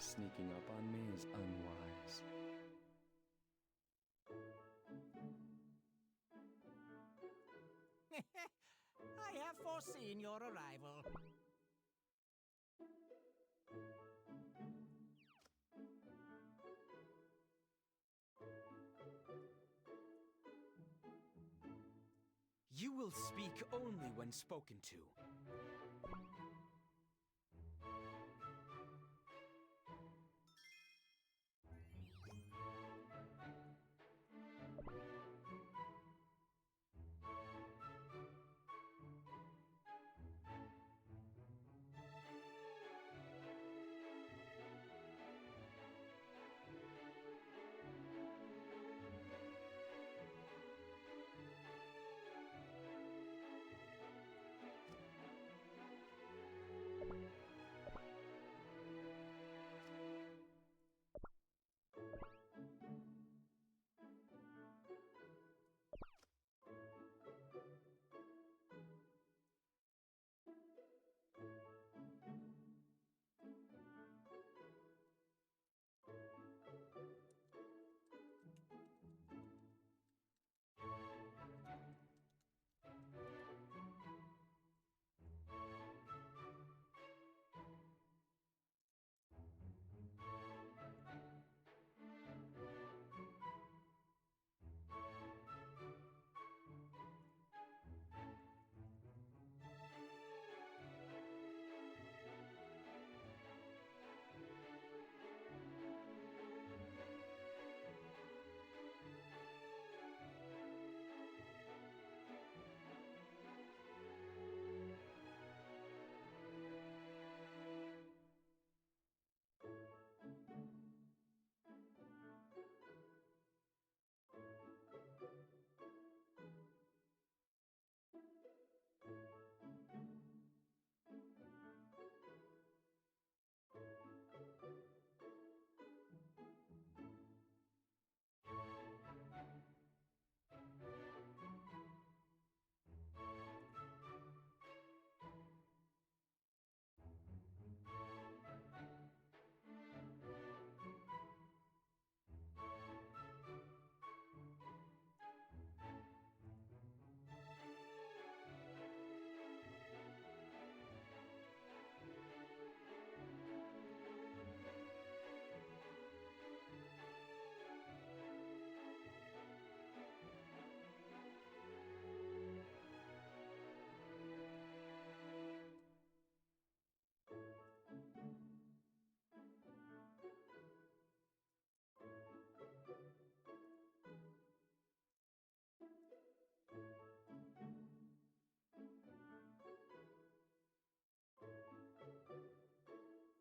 Sneaking up on me is unwise. I have foreseen your arrival. You will speak only when spoken to.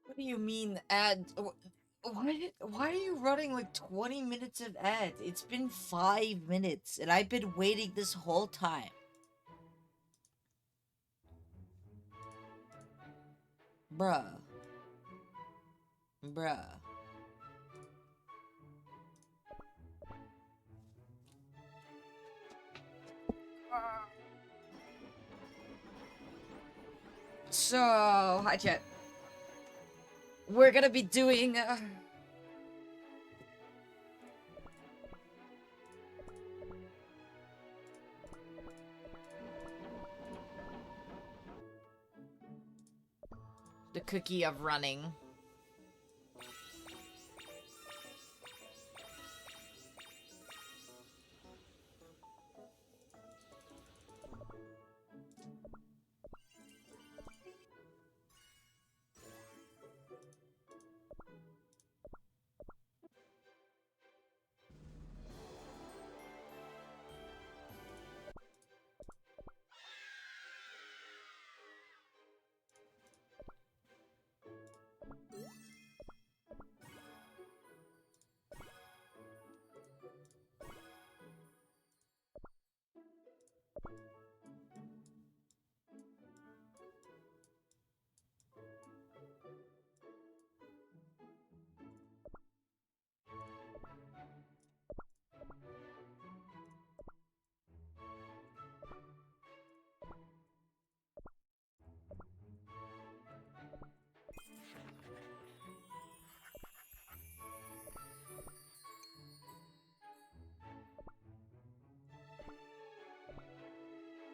What do you mean ad? Why are you running like 20 minutes of ads? It's been 5 minutes and I've been waiting this whole time. Bruh. Bruh. So, hi chat. We're gonna be doing the cookie of running.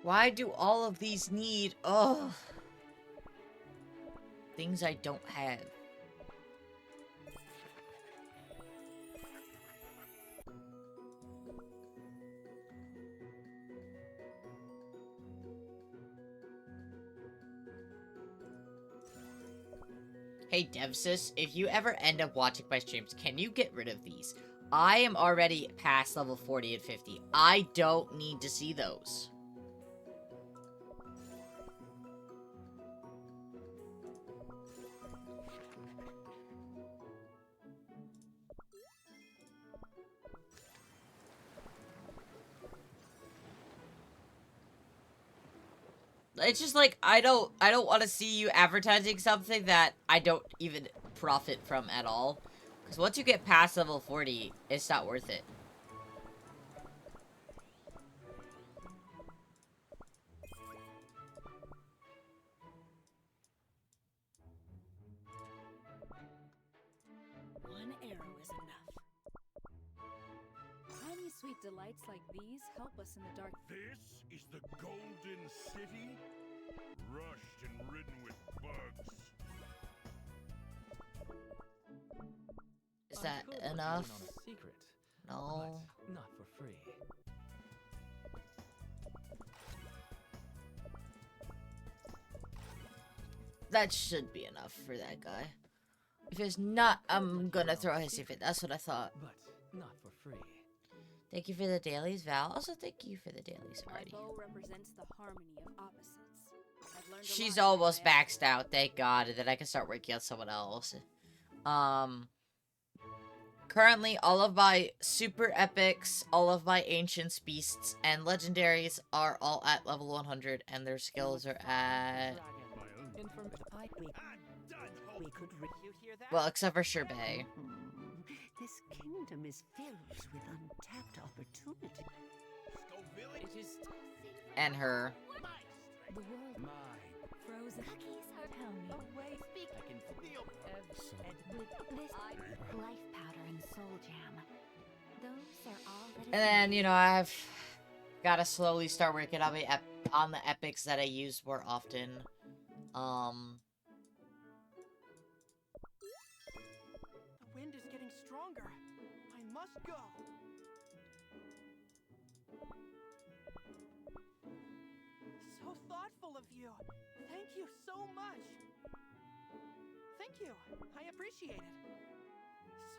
Why do all of these need... Ugh. Things I don't have. Hey Devsis, if you ever end up watching my streams, can you get rid of these? I am already past level 40 and 50. I don't need to see those. It's just like, I don't want to see you advertising something that I don't even profit from at all. Because once you get past level 40, it's not worth it. One arrow is enough. Tiny sweet delights like these help us in the dark. This is the Golden City? Rushed and ridden with bugs. Is that I could enough? let you in on a secret, No. but not for free. That should be enough for that guy. If it's not, I'm gonna throw his if it. That's what I thought. But not for free. Thank you for the dailies, Val. Also, thank you for the dailies My already. bow represents the harmony of opposites. I've learned a She's lot almost from my maxed out, thank God, and then I can start working on someone else. Currently, all of my super epics, all of my ancients, beasts, and legendaries are all at level 100, and their skills are at... We could you hear that? Well, except for Sherbet. This kingdom is filled with untapped opportunity. It is And her. The world mine. frozen. Cookies are Tell me. away. Speak I can feel with this life powder and soul jam. Those are all that is. And then, you know, I've got to slowly start working on on the epics that I use more often. The wind is getting stronger. I must go. So thoughtful of you. Thank you so much. Thank you. I appreciate it.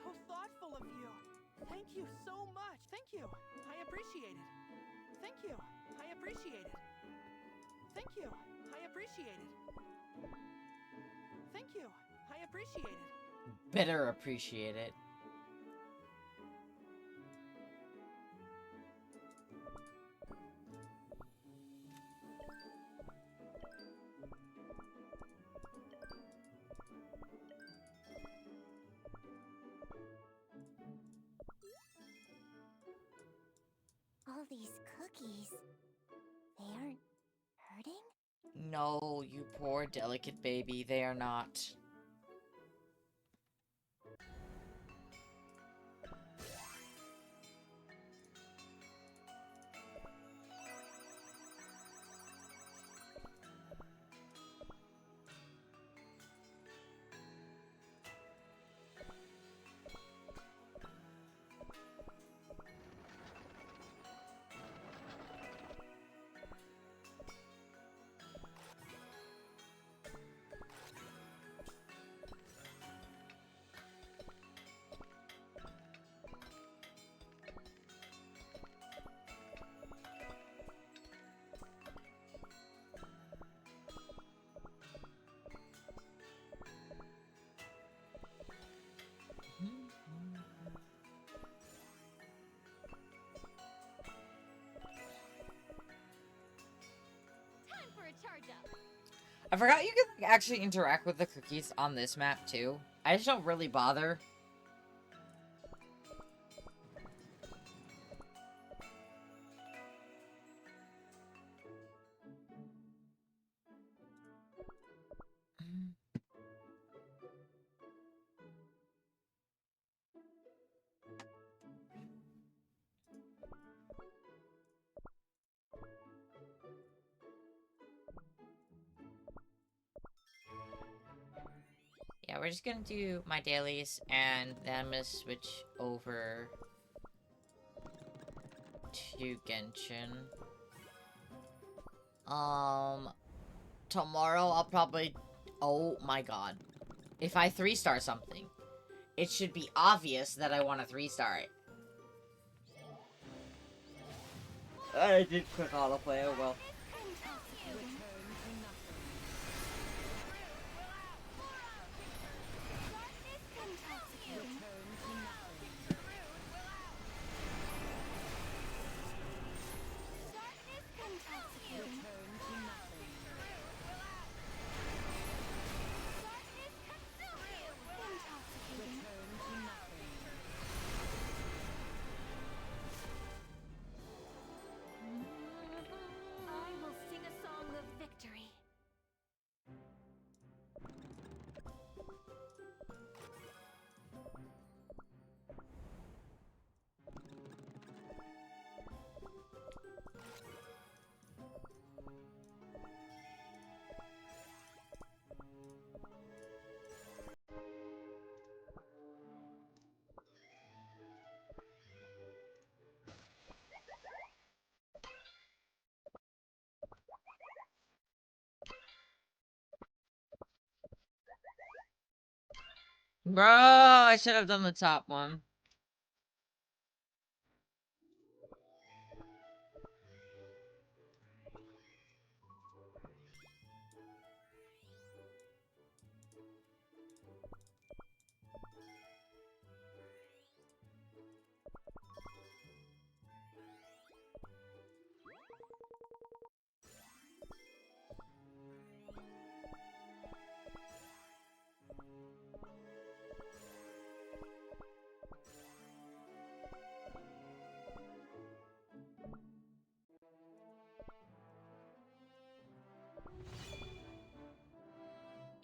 So thoughtful of you. Thank you so much. Thank you. I appreciate it. Thank you. I appreciate it. Thank you. I appreciate it. Thank you. I appreciate it. Better appreciate it. All these cookies. They aren't hurting? No, you poor delicate baby, they are not. Time for a charge up. I forgot you can like, actually interact with the cookies on this map too. I just don't really bother. Yeah, we're just gonna do my dailies, and then I'm gonna switch over to Genshin. Tomorrow I'll probably... Oh my god. If I 3-star something, it should be obvious that I want to 3-star it. I did click autoplay, oh well. I will sing a song of victory. Bro, I should have done the top one.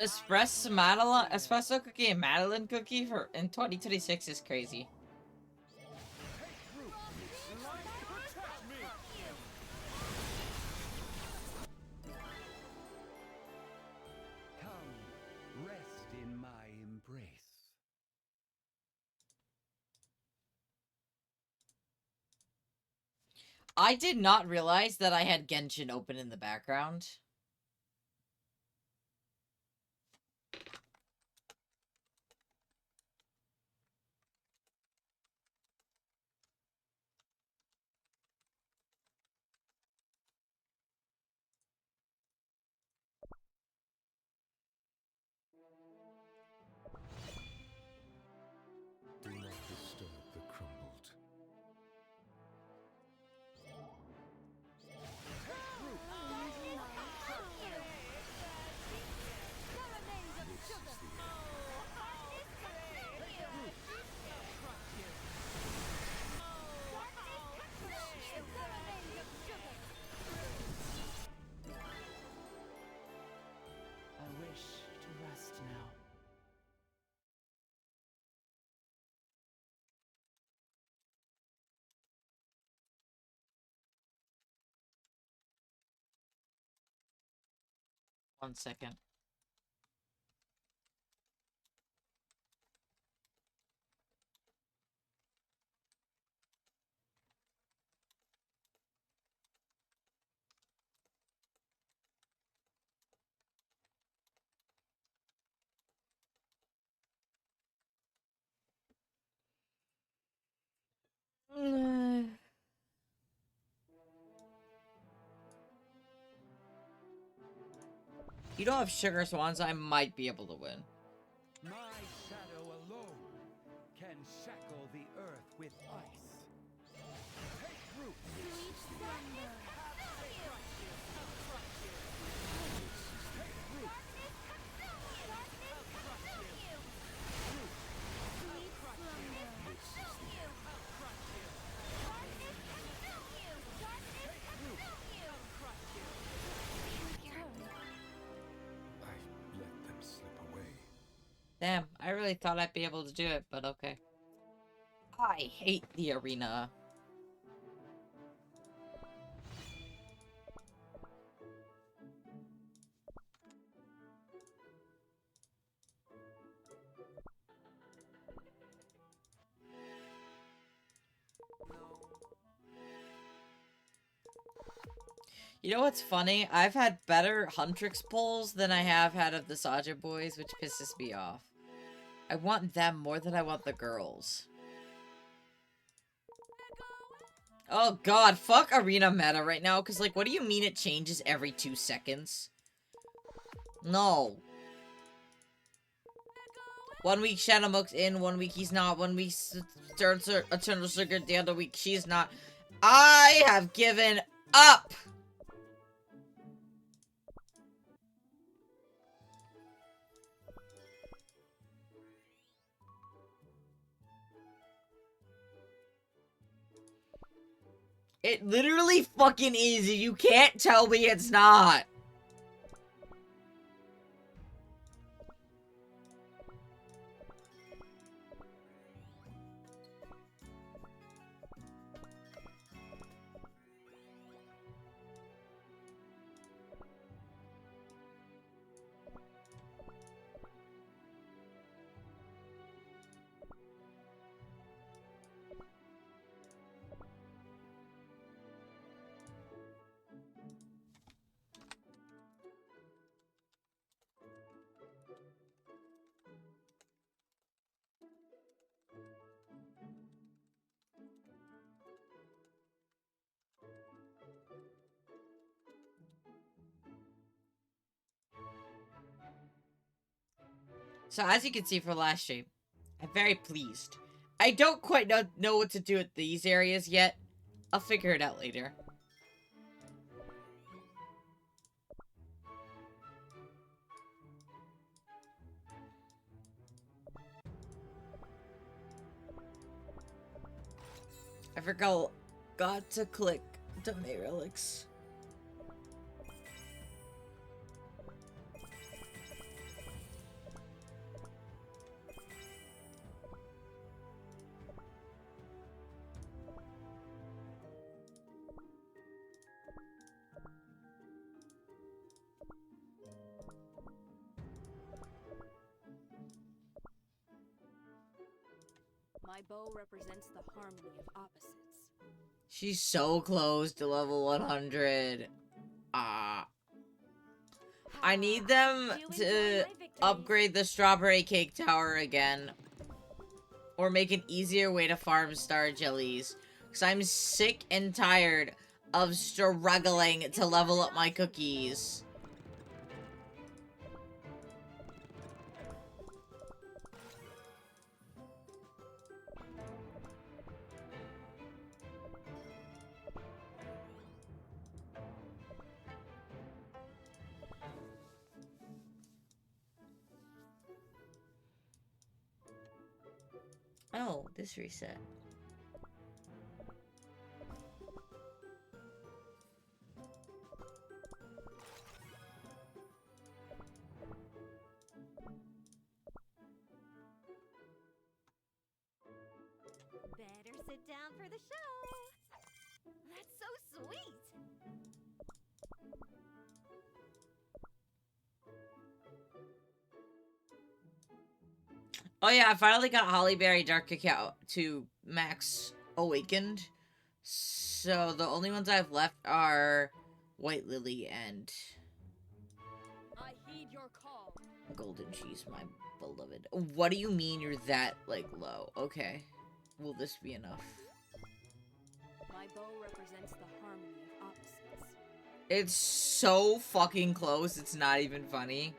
Espresso cookie and Madeline cookie for in 2026 is crazy. Come, rest in my embrace. I did not realize that I had Genshin open in the background. Do not disturb the crumbled. I wish to rest now. One second. You don't have sugar swans, I might be able to win. My shadow alone can shackle the earth with ice. Take root. Sweet slumber. I let them slip away. Damn, I really thought I'd be able to do it, but okay. I hate the arena. You know what's funny? I've had better Huntrix pulls than I have had of the Saja boys, which pisses me off. I want them more than I want the girls. Oh god, fuck arena meta right now, because, like, what do you mean it changes every 2 seconds? No. 1 week Shadowmook's in, 1 week he's not, 1 week Eternal Sugar, the other week she's not. I have given up! It literally fucking is. You can't tell me it's not. So as you can see for last stream, I'm very pleased. I don't quite know what to do with these areas yet. I'll figure it out later. I forgot to click donate relics. My bow represents the harmony of opposites. She's so close to level 100. Ah. I need them to upgrade the strawberry cake tower again. Or make an easier way to farm star jellies. Because I'm sick and tired of struggling to level up my cookies. Oh, this reset. Better sit down for the show. That's so sweet. Oh yeah, I finally got Hollyberry Dark Cacao to max awakened. So the only ones I've left are White Lily and I heed your call. Golden Cheese, my beloved. What do you mean you're that, like, low? Okay. Will this be enough? My bow represents the harmony of opposites. It's so fucking close, it's not even funny.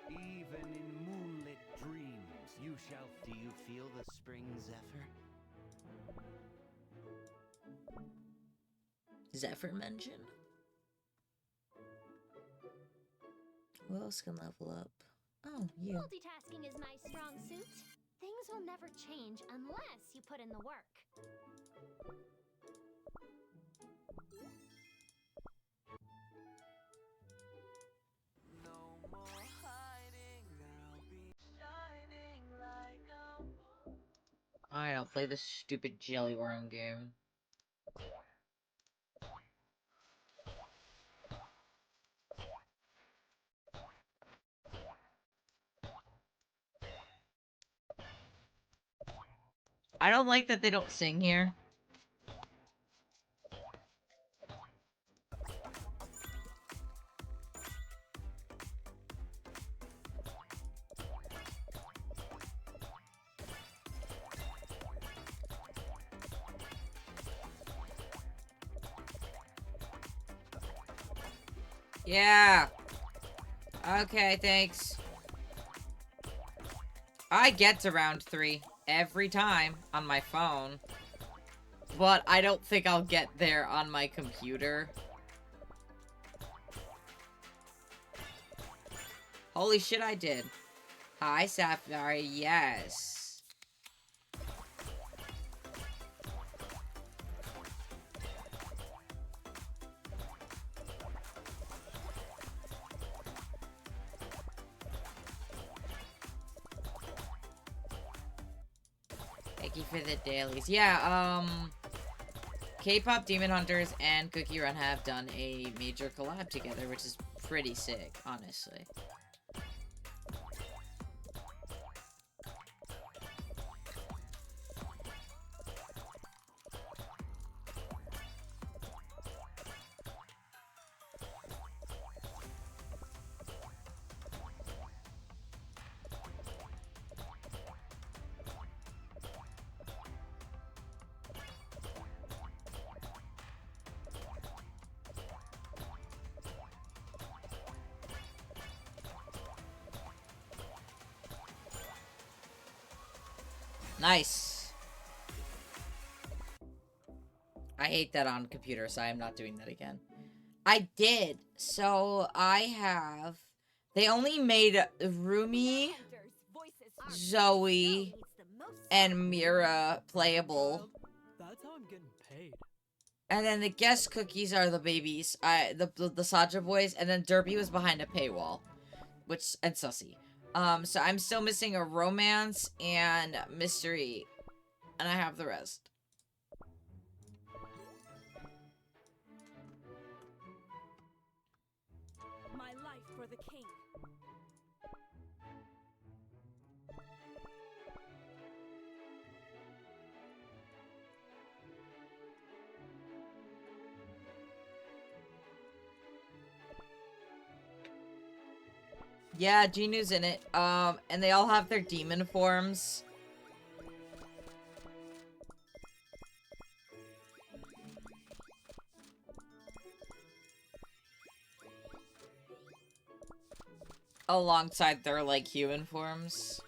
Even in moonlit dreams, you shall. Do you feel the spring zephyr? Zephyr mention? Who else can level up? Oh, you. Multitasking is my strong suit. Things will never change unless you put in the work. I don't play this stupid jelly worm game. I don't like that they don't sing here. Yeah. Okay, thanks. I get to round 3 every time on my phone. But I don't think I'll get there on my computer. Holy shit, I did. Hi, Sapphire. Yes. Thank you for the dailies. Yeah, K-pop Demon Hunters and Cookie Run have done a major collab together, which is pretty sick, honestly. Nice. I hate that on computer, so I am not doing that again. I did. So, I have... They only made Rumi, Zoe, and Mira playable. That's how I'm getting paid. And then the guest cookies are the babies. The Saja boys. And then Derby was behind a paywall. And Sussy. So I'm still missing a romance and mystery. And I have the rest. My life for the king. Yeah, Jinu's in it. And they all have their demon forms. Alongside their, like, human forms.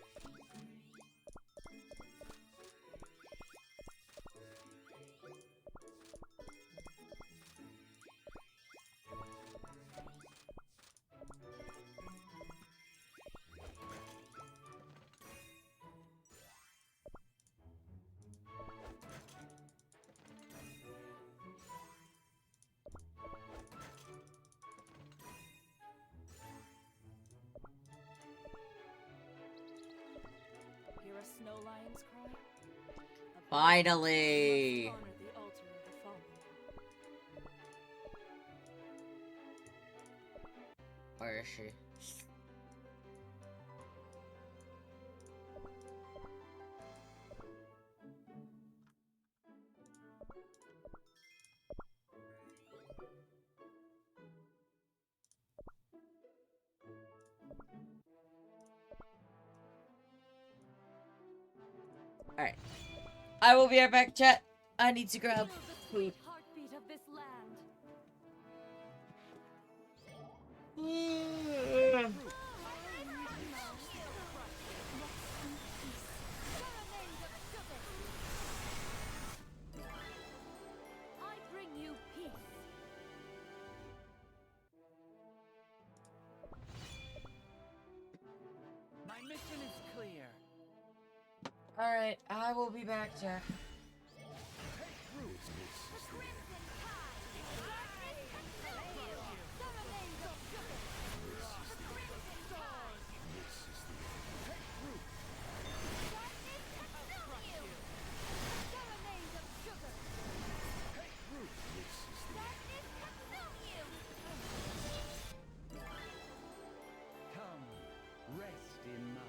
Hear a snow lion's cry? A Finally! must honor the altar of the fallen. Where is she? Alright. I will be right back, chat. I need to grab Feel the food. sweet heartbeat of this land. I bring you peace. My mission is clear. Alright, I will be back, chat. Come, rest in my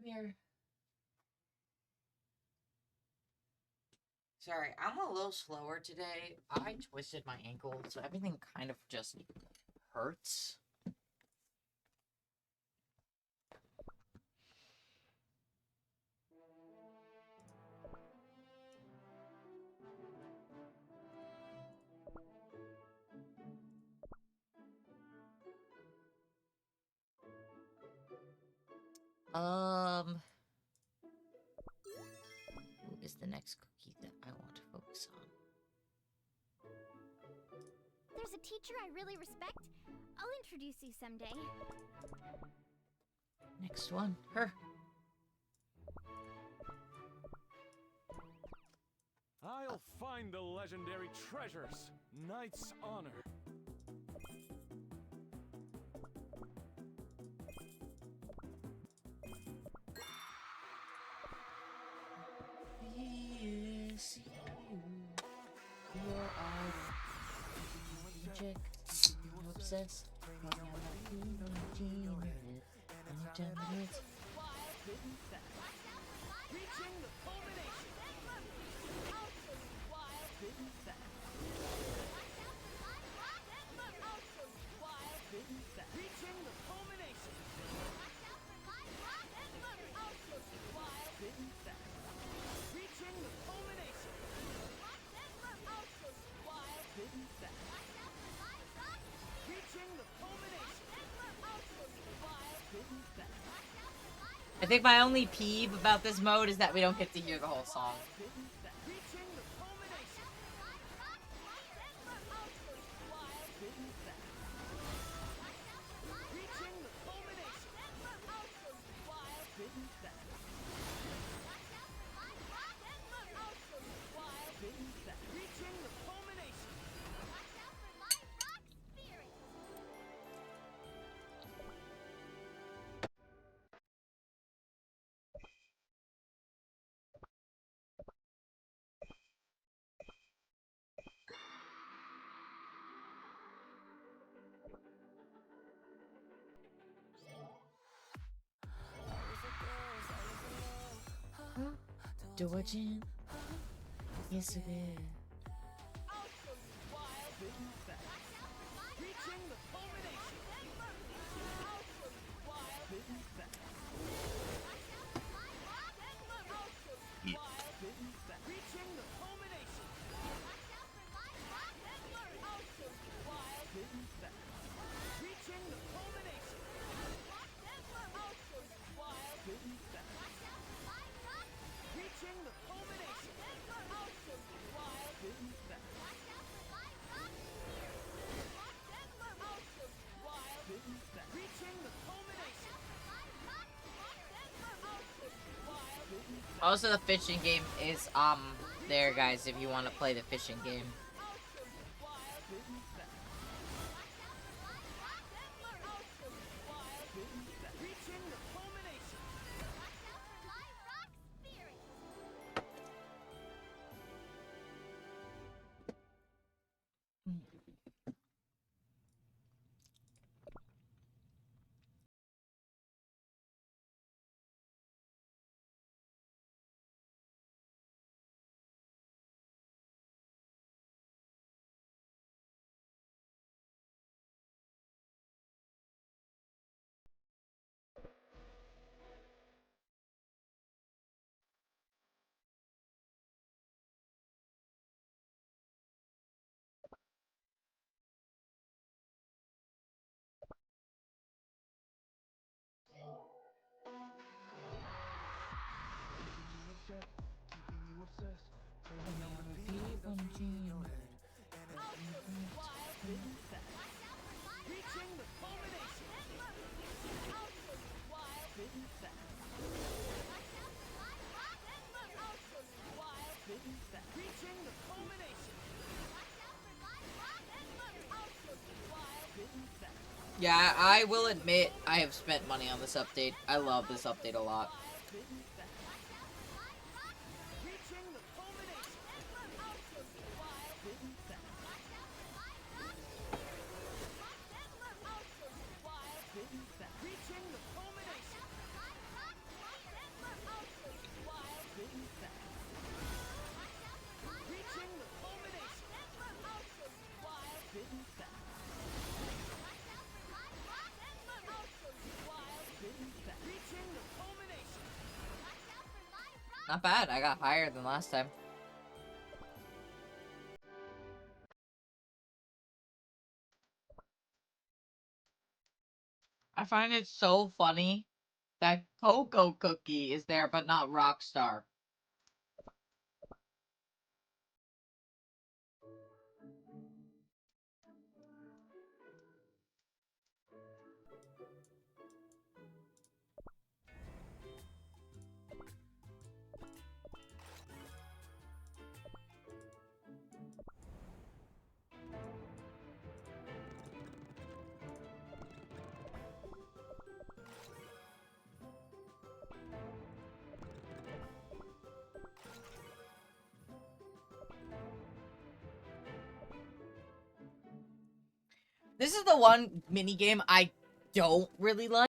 here. Sorry, I'm a little slower today. I twisted my ankle, so everything kind of just hurts. Who is the next cookie that I want to focus on? There's a teacher I really respect. I'll introduce you someday. Next one, her. I'll find the legendary treasures. Knight's honor. Yes, you. You're reject. You're obsessed. Reaching the culmination. I'll show you wild hidden facts. I'll show you wild hidden facts. Reaching the culmination. I'll show you wild hidden facts. Reaching the culmination. I'll show you wild hidden facts. Reaching the culmination. I'll show you wild hidden facts. I think my only peeve about this mode is that we don't get to hear the whole song. Reaching the culmination. I'll show you wild hidden facts. Reaching the culmination. I'll show you wild hidden facts. I'll show you wild hidden facts. Reaching the culmination. Dodging. Yes, it is. I'll show you wild hidden facts. Reaching the culmination. I'll show you wild hidden facts. I'll show you wild hidden facts. Reaching the culmination. I'll show you wild hidden facts. Reaching the culmination. I'll show you wild hidden facts. Reaching the culmination. I'll show you wild hidden facts. I'll show you wild hidden facts. Reaching the culmination. I'll show you wild hidden facts. Also, the fishing game is there, guys. If you want to play the fishing game. I'll show you wild hidden facts. I'll show you wild hidden facts. Reaching the culmination. Hidden facts. Reaching the culmination. I'll show you wild hidden facts. I'll show you wild hidden facts. Reaching the culmination. I'll show you wild hidden facts. Yeah, I will admit I have spent money on this update. I love this update a lot. Hidden facts. Reaching the culmination. I'll show you wild hidden facts. I'll show you wild hidden facts. Reaching the culmination. Not bad. I got higher than last time. I find it so funny that Cocoa Cookie is there, but not Rockstar. This is the one minigame I don't really like.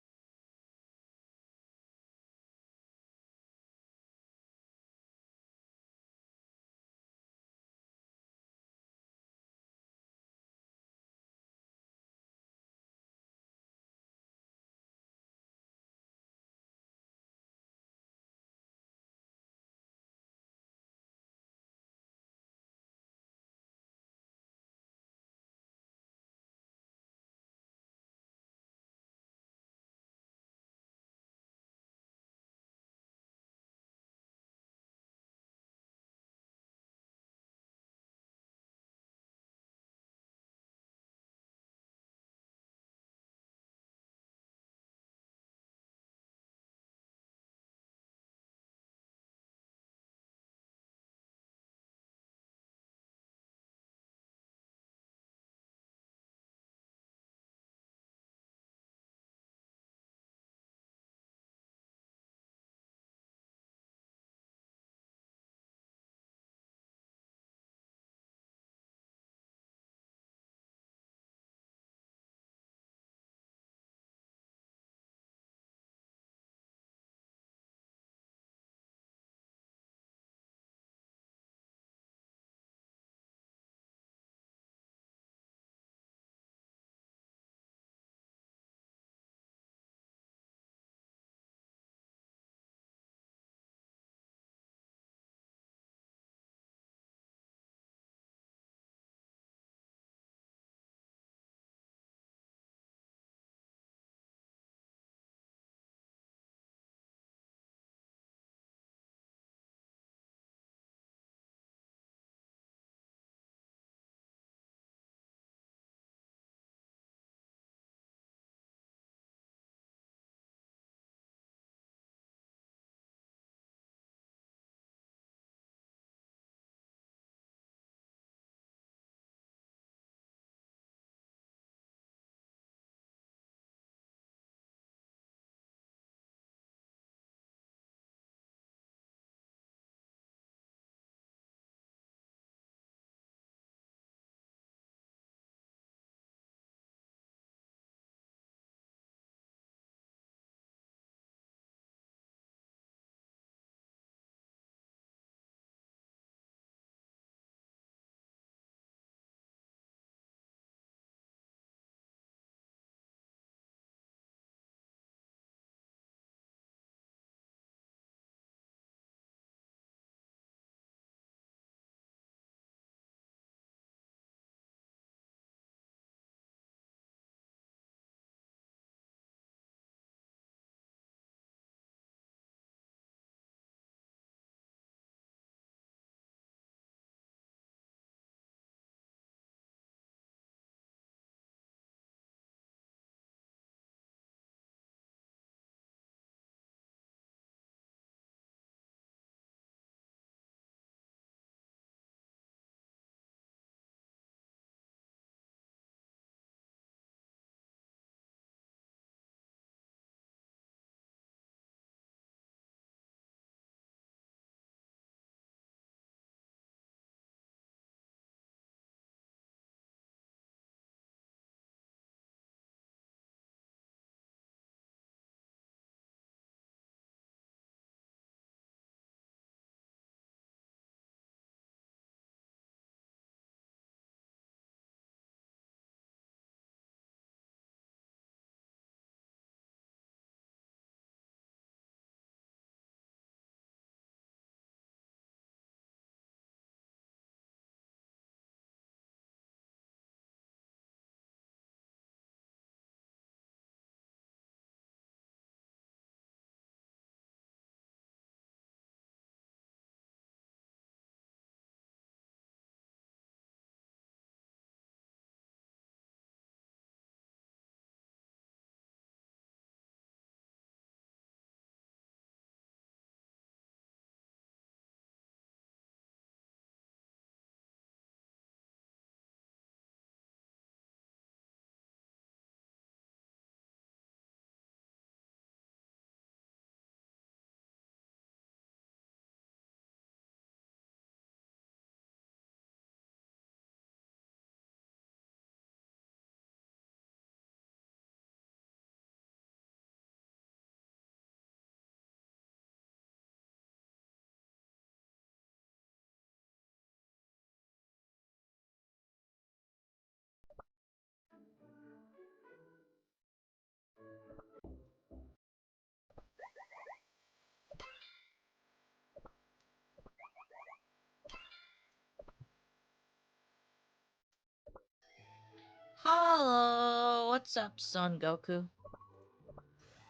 Sup, Son Goku?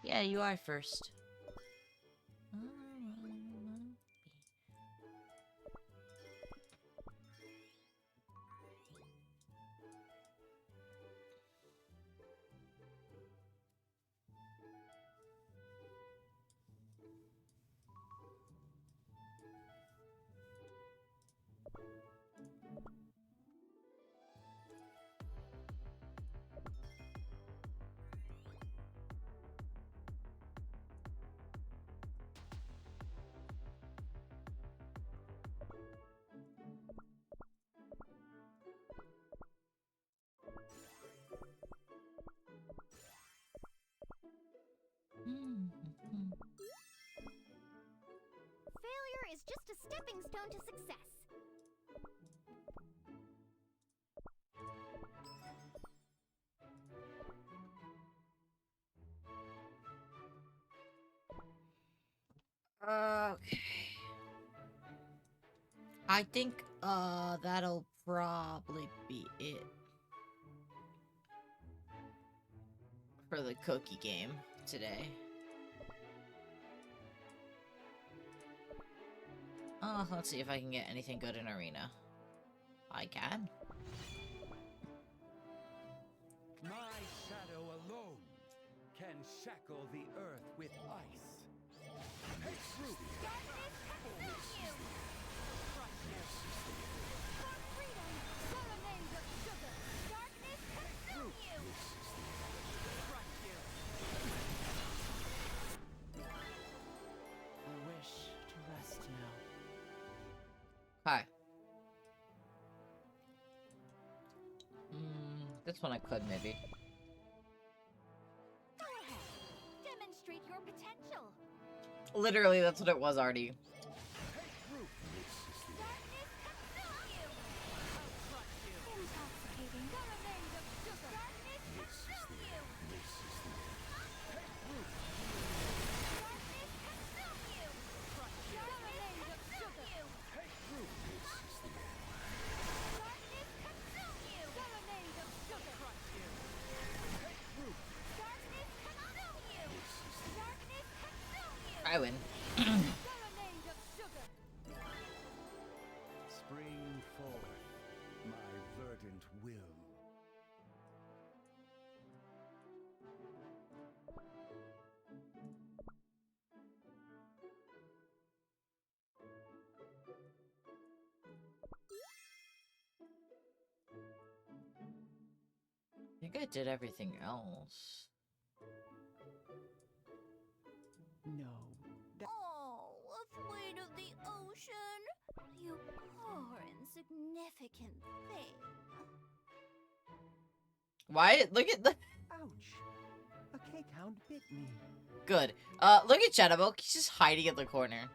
Yeah, you are first. Failure is just a stepping stone to success. Okay. I think, that'll probably be it for the cookie game today. Oh, let's see if I can get anything good in Arena. I can. My shadow alone can shackle the earth with ice. Take root! Darkness consume you! For freedom, serenade of sugar! Darkness consume you! I wish to rest now. Hi. This one I could, maybe. Go ahead. Demonstrate your potential. Literally, that's what it was already. Darkness consume you! Intoxicating. Serenade of sugar! Darkness consume you! Darkness consume you! Serenade of sugar! Darkness consume you! Serenade of sugar! Darkness consume you! Darkness consume you! I win. Serenade of sugar! Spring forth, my verdant will. I think I did everything else. No. Oh, afraid of the ocean? You poor insignificant thing. Why? Look at the... Ouch. A cake hound bit me. Good. Look at Shadowbook. He's just hiding in the corner.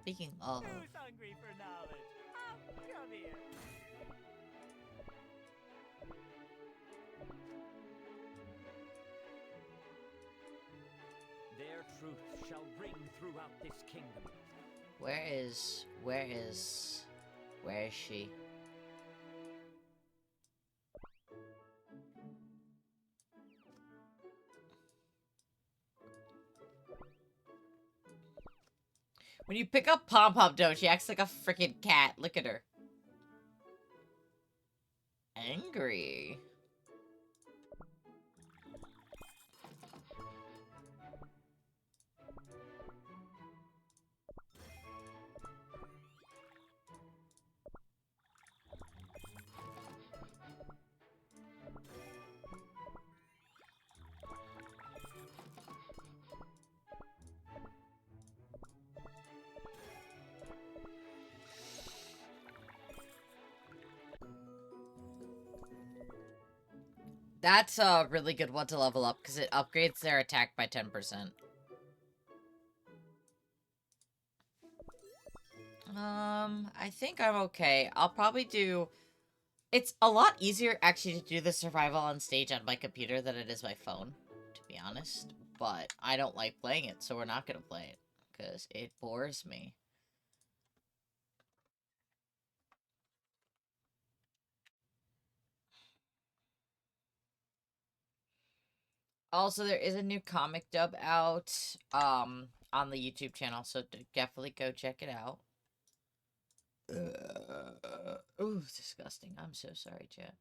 Speaking of... Who's hungry for knowledge? Come here. Their truth shall ring throughout this kingdom. Where is she? When you pick up Pom Pom, don't she acts like a freaking cat. Look at her. Angry. That's a really good one to level up, because it upgrades their attack by 10%. I think I'm okay. I'll probably do... It's a lot easier, actually, to do the survival on stage on my computer than it is my phone, to be honest. But I don't like playing it, so we're not gonna play it, because it bores me. Also, there is a new comic dub out on the YouTube channel, so definitely go check it out. Ooh, disgusting. I'm so sorry, chat.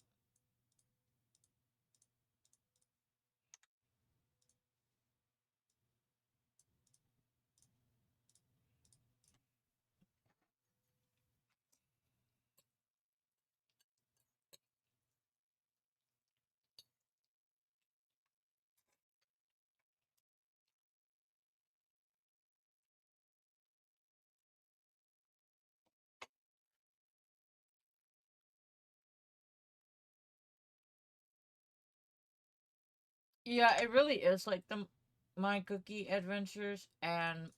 Yeah, it really is like the My Cookie Adventures, and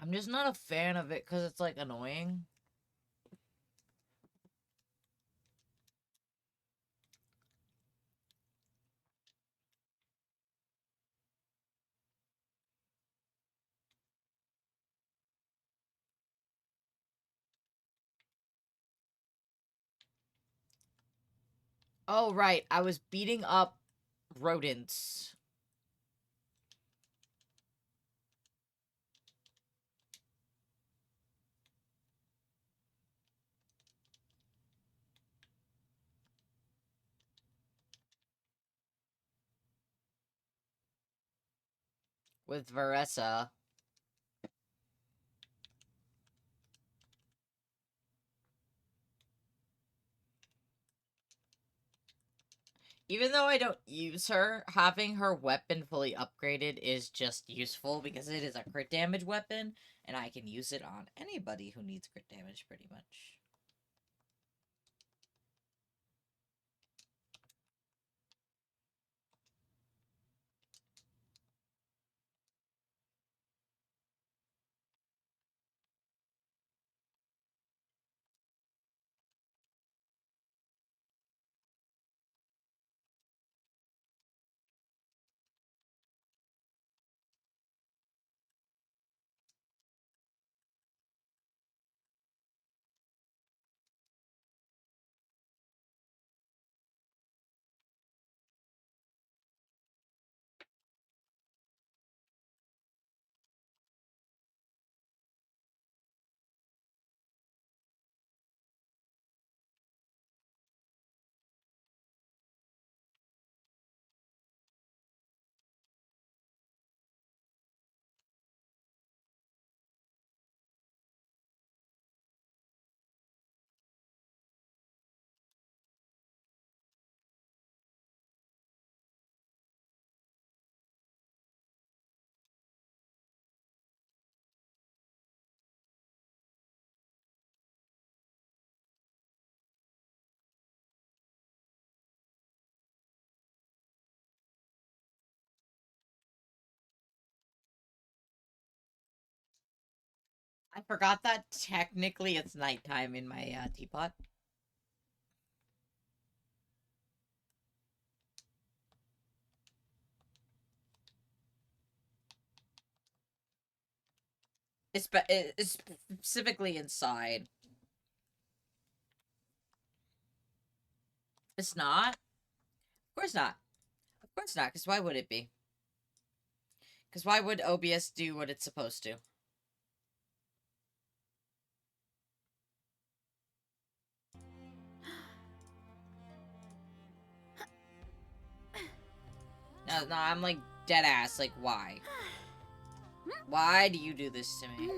I'm just not a fan of it because it's like annoying. Oh, right. I was beating up rodents. With Varessa. Even though I don't use her, having her weapon fully upgraded is just useful because it is a crit damage weapon, and I can use it on anybody who needs crit damage pretty much. I forgot that technically it's nighttime in my teapot. It's specifically inside. It's not? Of course not. Of course not, because why would it be? Because why would OBS do what it's supposed to? No, no, I'm like dead ass. Like, why? Why do you do this to me?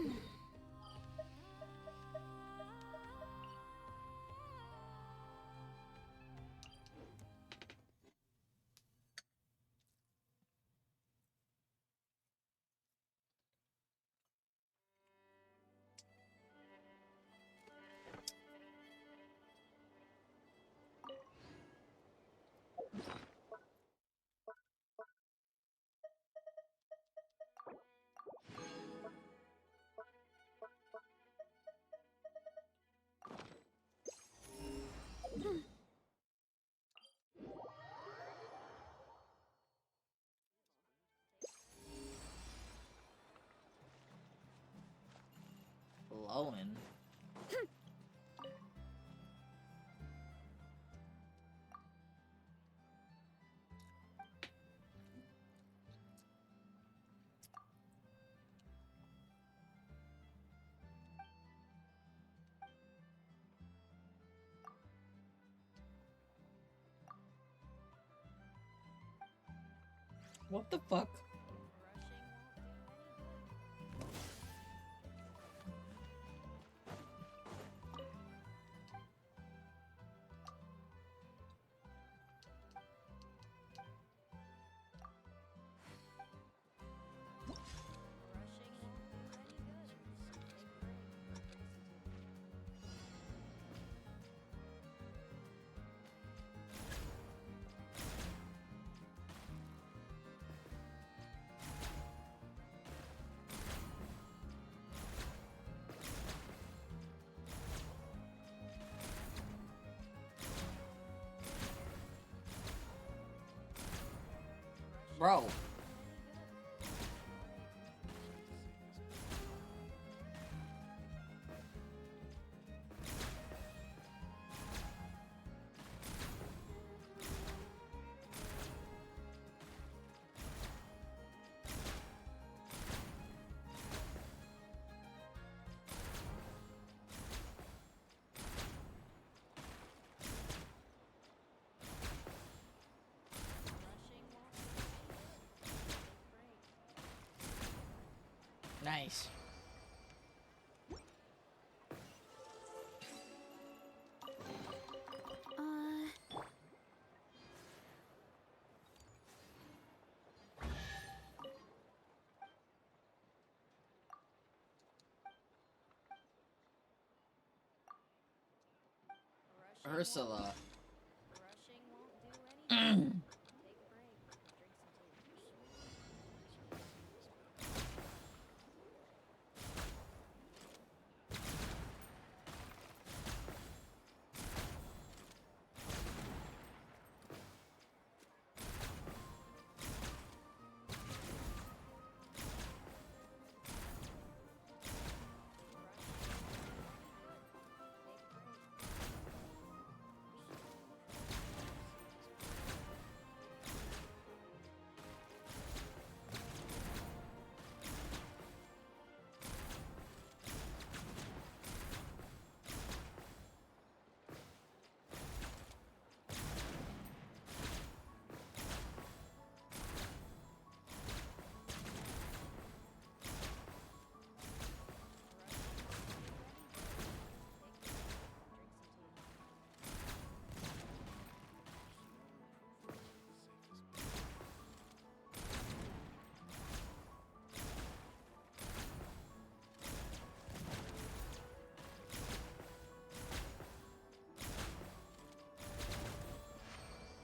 Blowing. What the fuck? Bro. Nice. Ursula.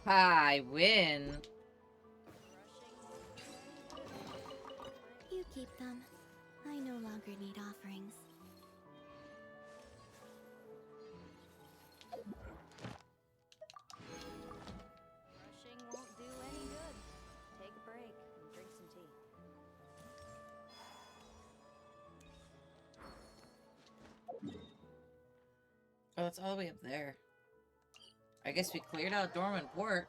I win. You keep them. I no longer need offerings. Rushing won't do any good. Take a break and drink some tea. Oh, it's all the way up there. I guess we cleared out Dormant Port.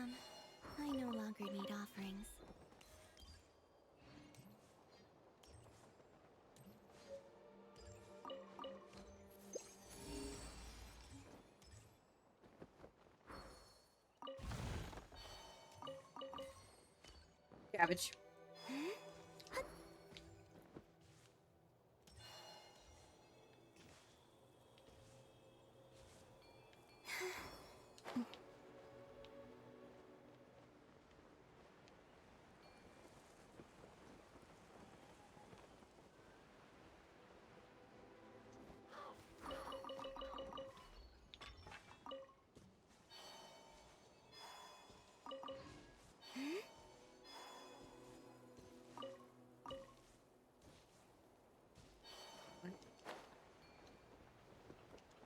them. I no longer need offerings. Cabbage.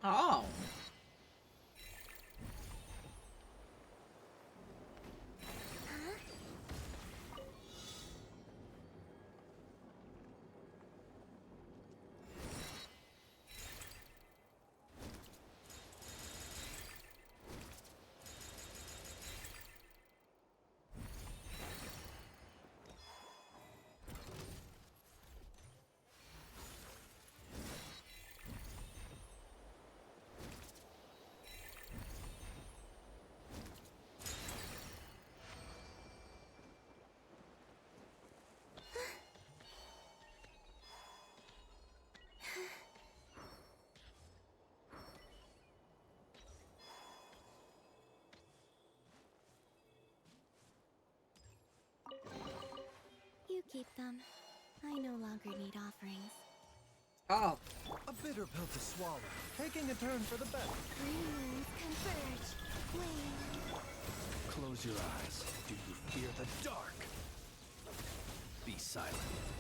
Oh. You keep them. I no longer need offerings. Oh. A bitter pill to swallow. Taking a turn for the better. Green moons converge. Flame. Close your eyes. Do you fear the dark? Be silent.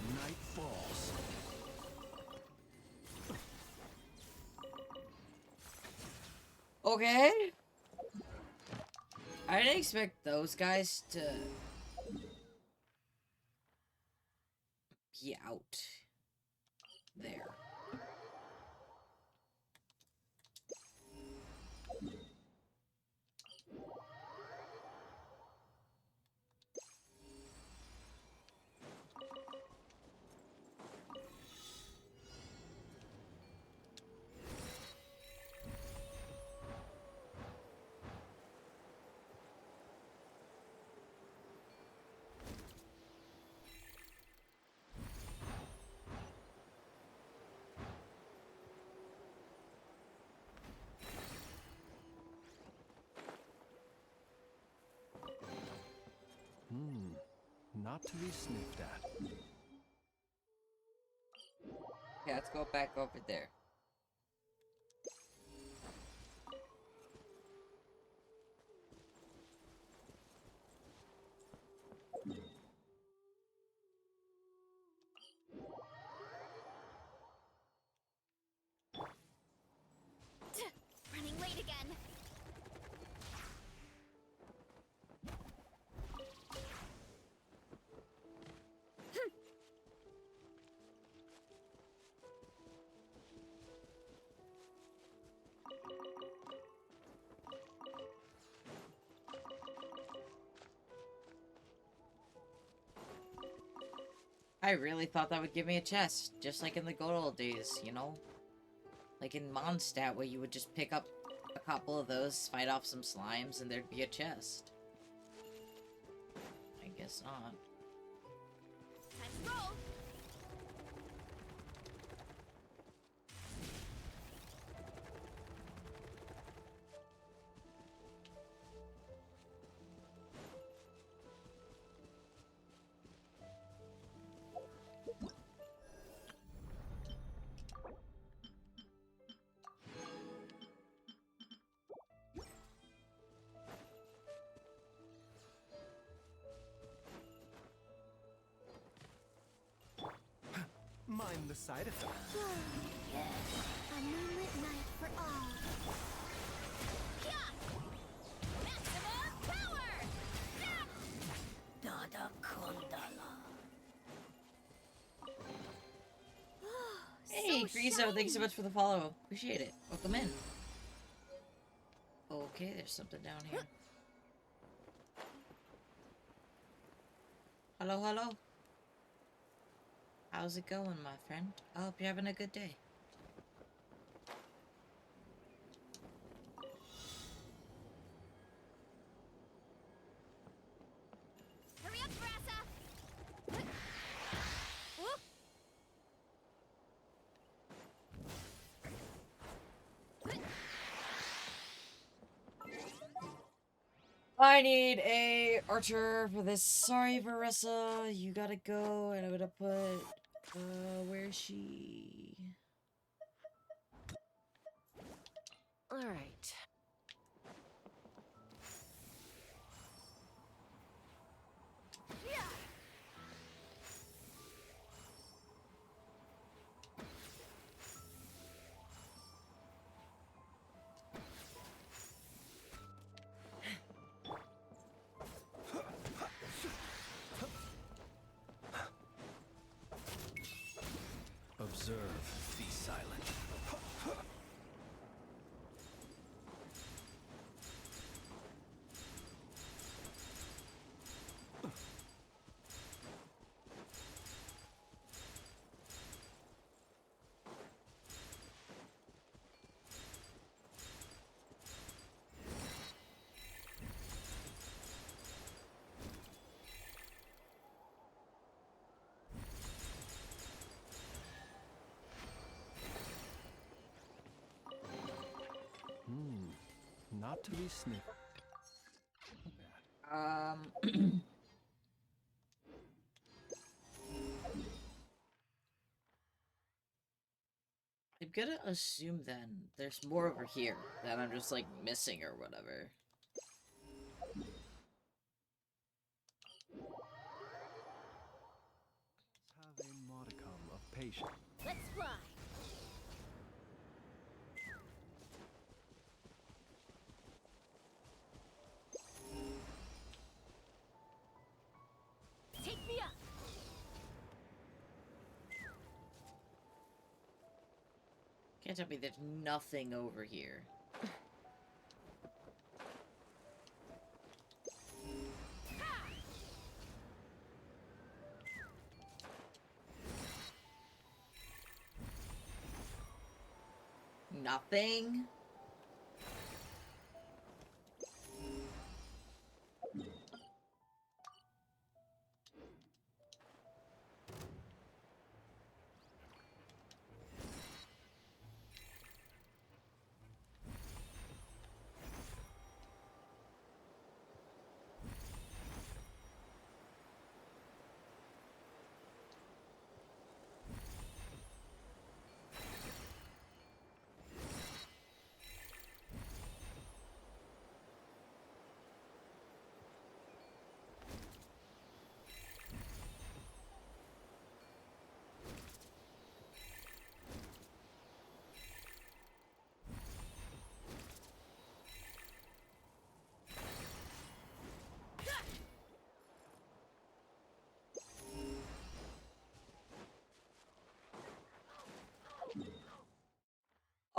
Night falls. Okay. I didn't expect those guys to be out there. Not to be sniffed at. Okay, let's go back over there. Running late again. I really thought that would give me a chest, just like in the good old days, you know? Like in Mondstadt, where you would just pick up a couple of those, fight off some slimes, and there'd be a chest. I guess not. Time to roll. Mind the side effects. A moonlit night for all. Maximum power! Dada Kondala. Hey, Griso, thanks so much for the follow. Appreciate it. Welcome in. Okay, there's something down here. Hello, hello. How's it going, my friend? I hope you're having a good day. Hurry up, Brassa! Whoop! I need a archer for this. Sorry, Marissa. You gotta go, and I'm gonna put... where is she? Alright. Observe, be silent. Not to be sniffed. I'm gonna assume then there's more over here that I'm just like missing or whatever. Have a modicum of patience. Let's fly! Take me up! Can't tell me there's nothing over here. Nothing?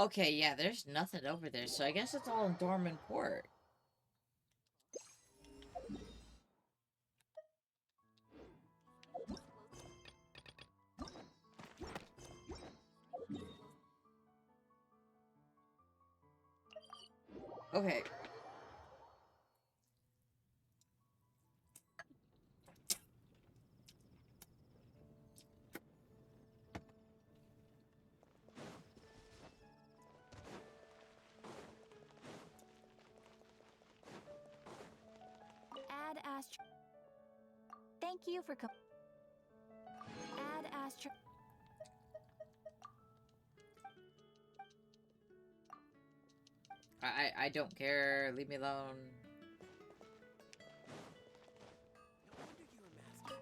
Okay, yeah, there's nothing over there, so I guess it's all in Dormant Port. Okay. Add Astro. Thank you for Add Astro. I don't care. Leave me alone. No wonder you were master.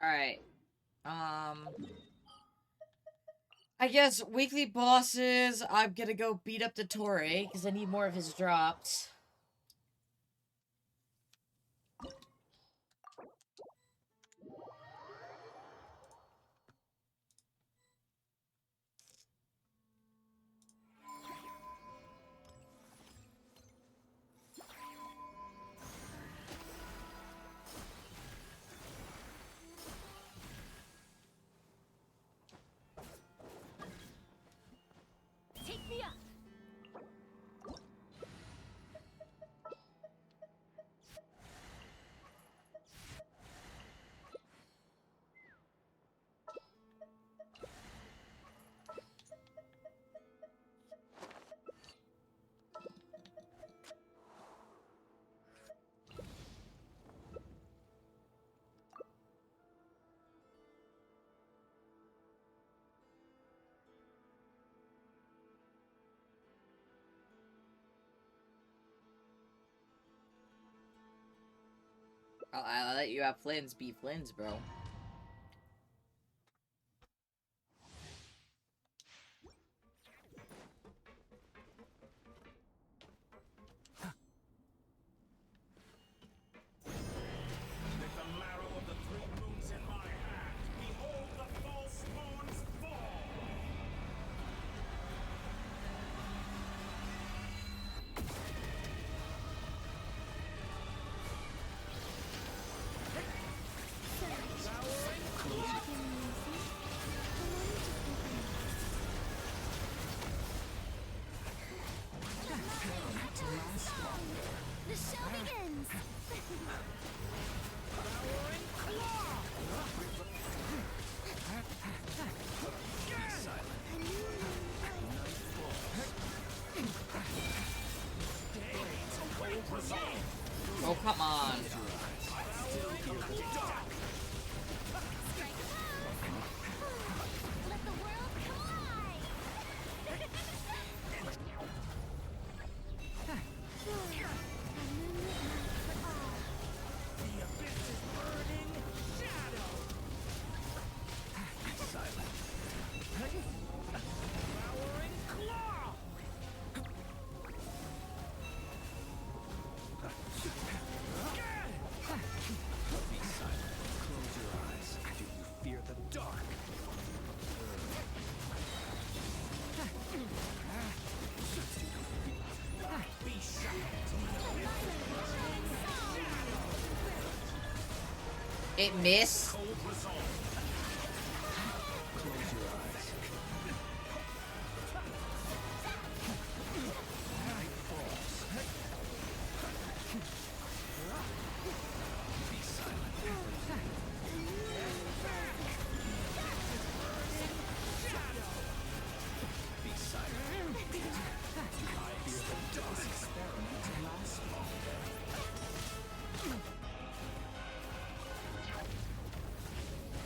Alright. I guess weekly bosses, I'm gonna go beat up the Torre, because I need more of his drops. Take me up. I'll let you have Flynn's be Flynn's, bro. With the marrow of the three moons in my hand, behold the false moon's fall! The show begins. Oh, come on. Let the world collide. The abyss is burning shadow! Devouring claw! Be silent. Close your eyes. Do you fear the dark? Be shocked! It missed? Cold resolve! Close your eyes. Night falls. Be silent. Be silent. Do I fear the dark? This experiment lasts longer.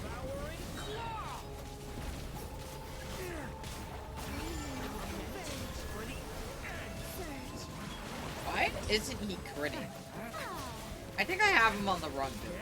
Devouring claw! Why isn't he critting? I think I have him on the run build.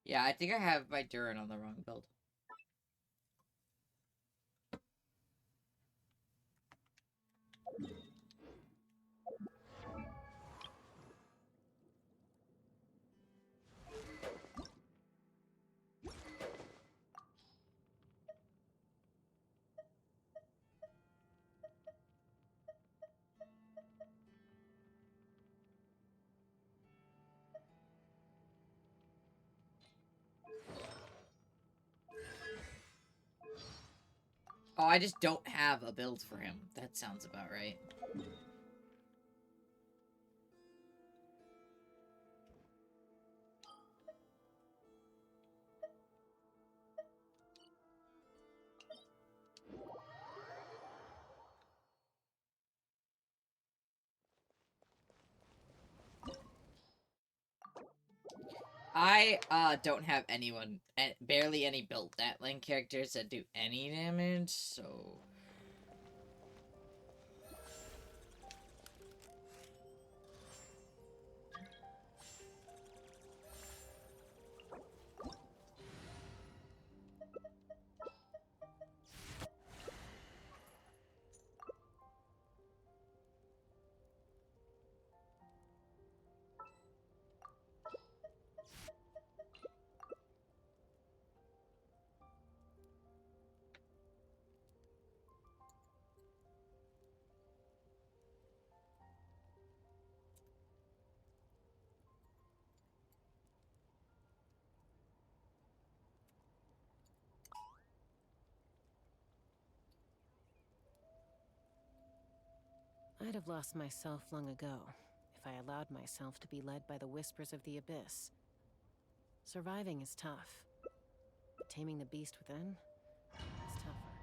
Yeah, I think I have my Durin on the wrong build. Oh, I just don't have a build for him. That sounds about right. I don't have anyone, barely any built that link characters that do any damage, so... I'd have lost myself long ago if I allowed myself to be led by the whispers of the abyss. Surviving is tough, but taming the beast within is tougher.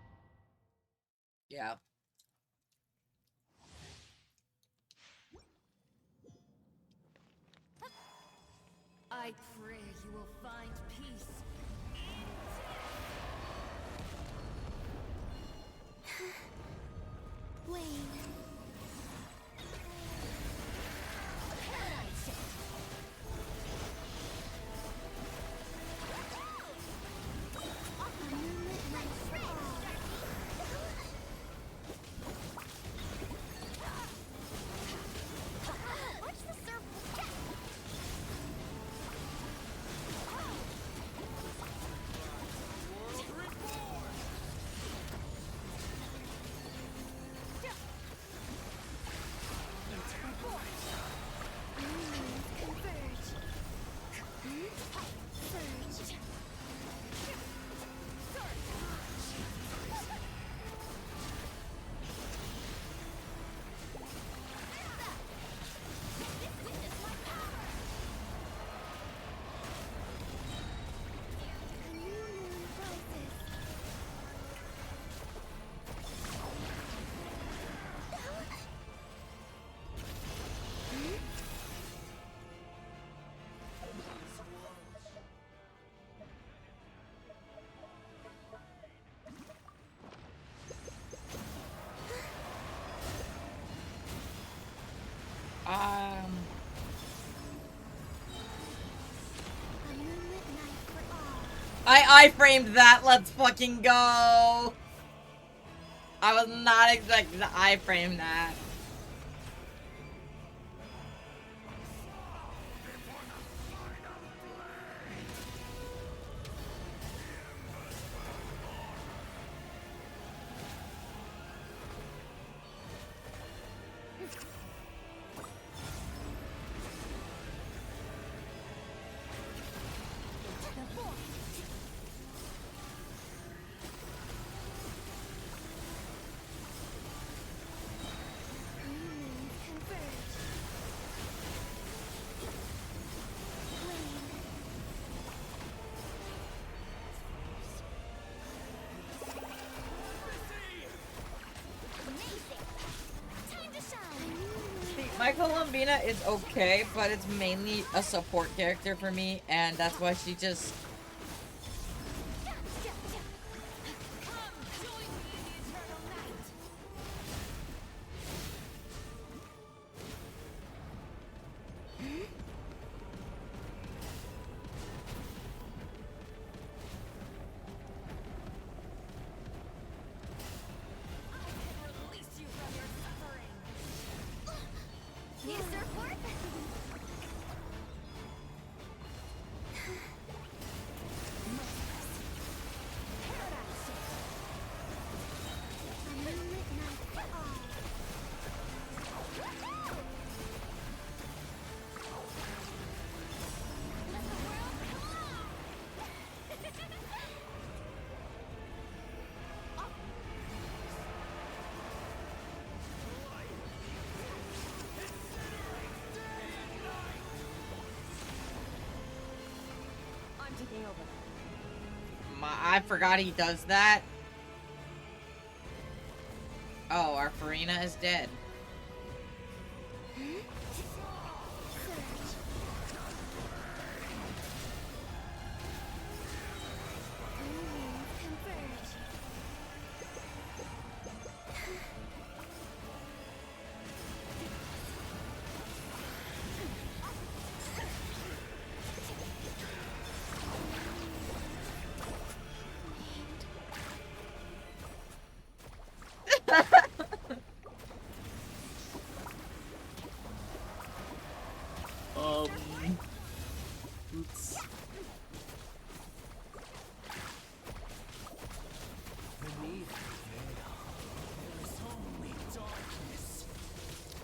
Yeah. I pray you will find peace. Wayne. I framed that. Let's fucking go. I was not expecting to frame that. My Columbina is okay, but it's mainly a support character for me, and that's why she just... I forgot he does that. Oh, our Farina is dead. Oops.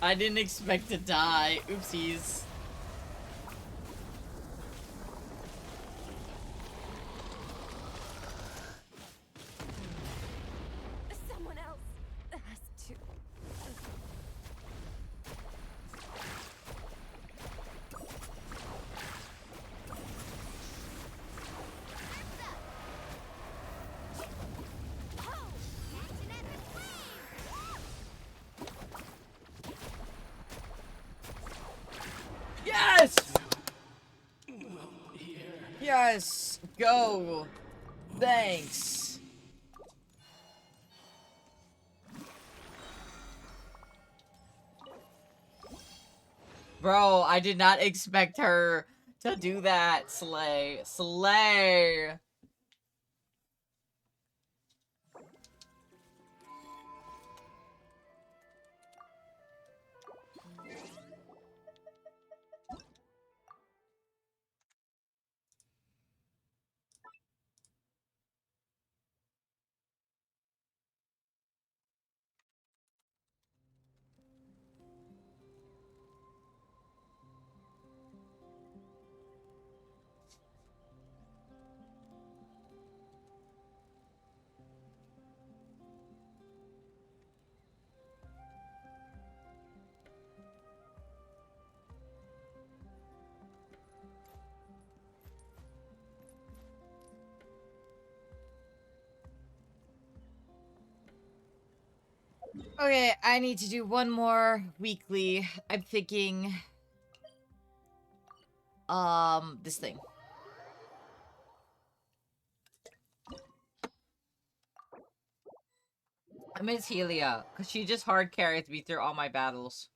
I didn't expect to die. Oopsies. Someone else has to. Yes! Yes! Go! Thanks! Bro, I did not expect her to do that, Slay. Slay! Okay, I need to do one more weekly. I'm thinking... this thing. I miss Helia, because she just hard carries me through all my battles.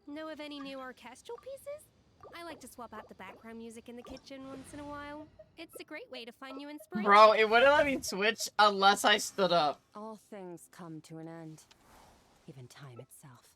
Know of any new orchestral pieces? I like to swap out the background music in the kitchen once in a while. It's a great way to find new inspiration. Bro, it wouldn't let me switch unless I stood up. All things come to an end. Even time itself.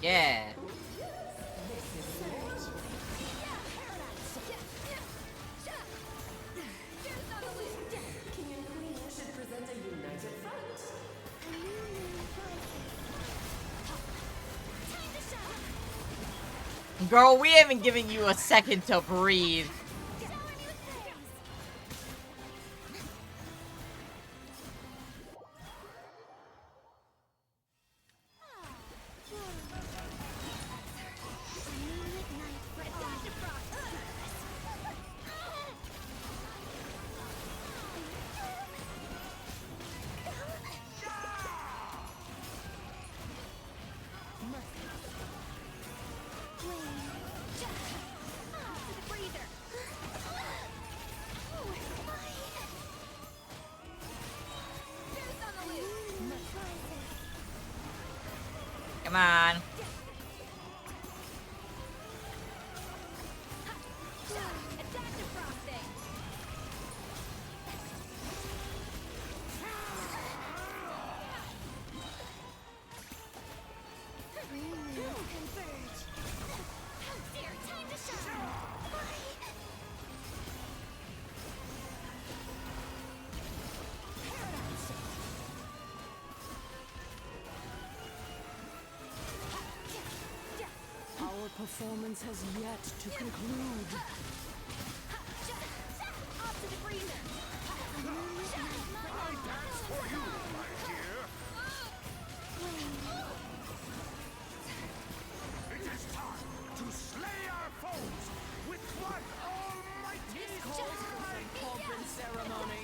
Yeah. Girl, we haven't given you a second to breathe. Come on. Attack the frosting! Converge! How dare time to shine! Our performance has yet to conclude. Off to the freezer! I dance for you, my dear. It is time to slay our foes with one almighty Pomp and ceremony.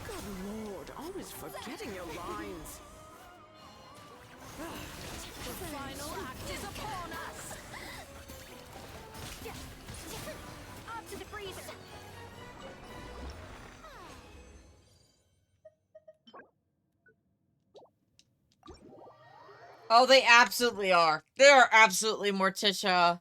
Good lord, always forgetting your lines. The final act is upon us. Off to the freezer! Oh, they absolutely are. They are absolutely Morticia.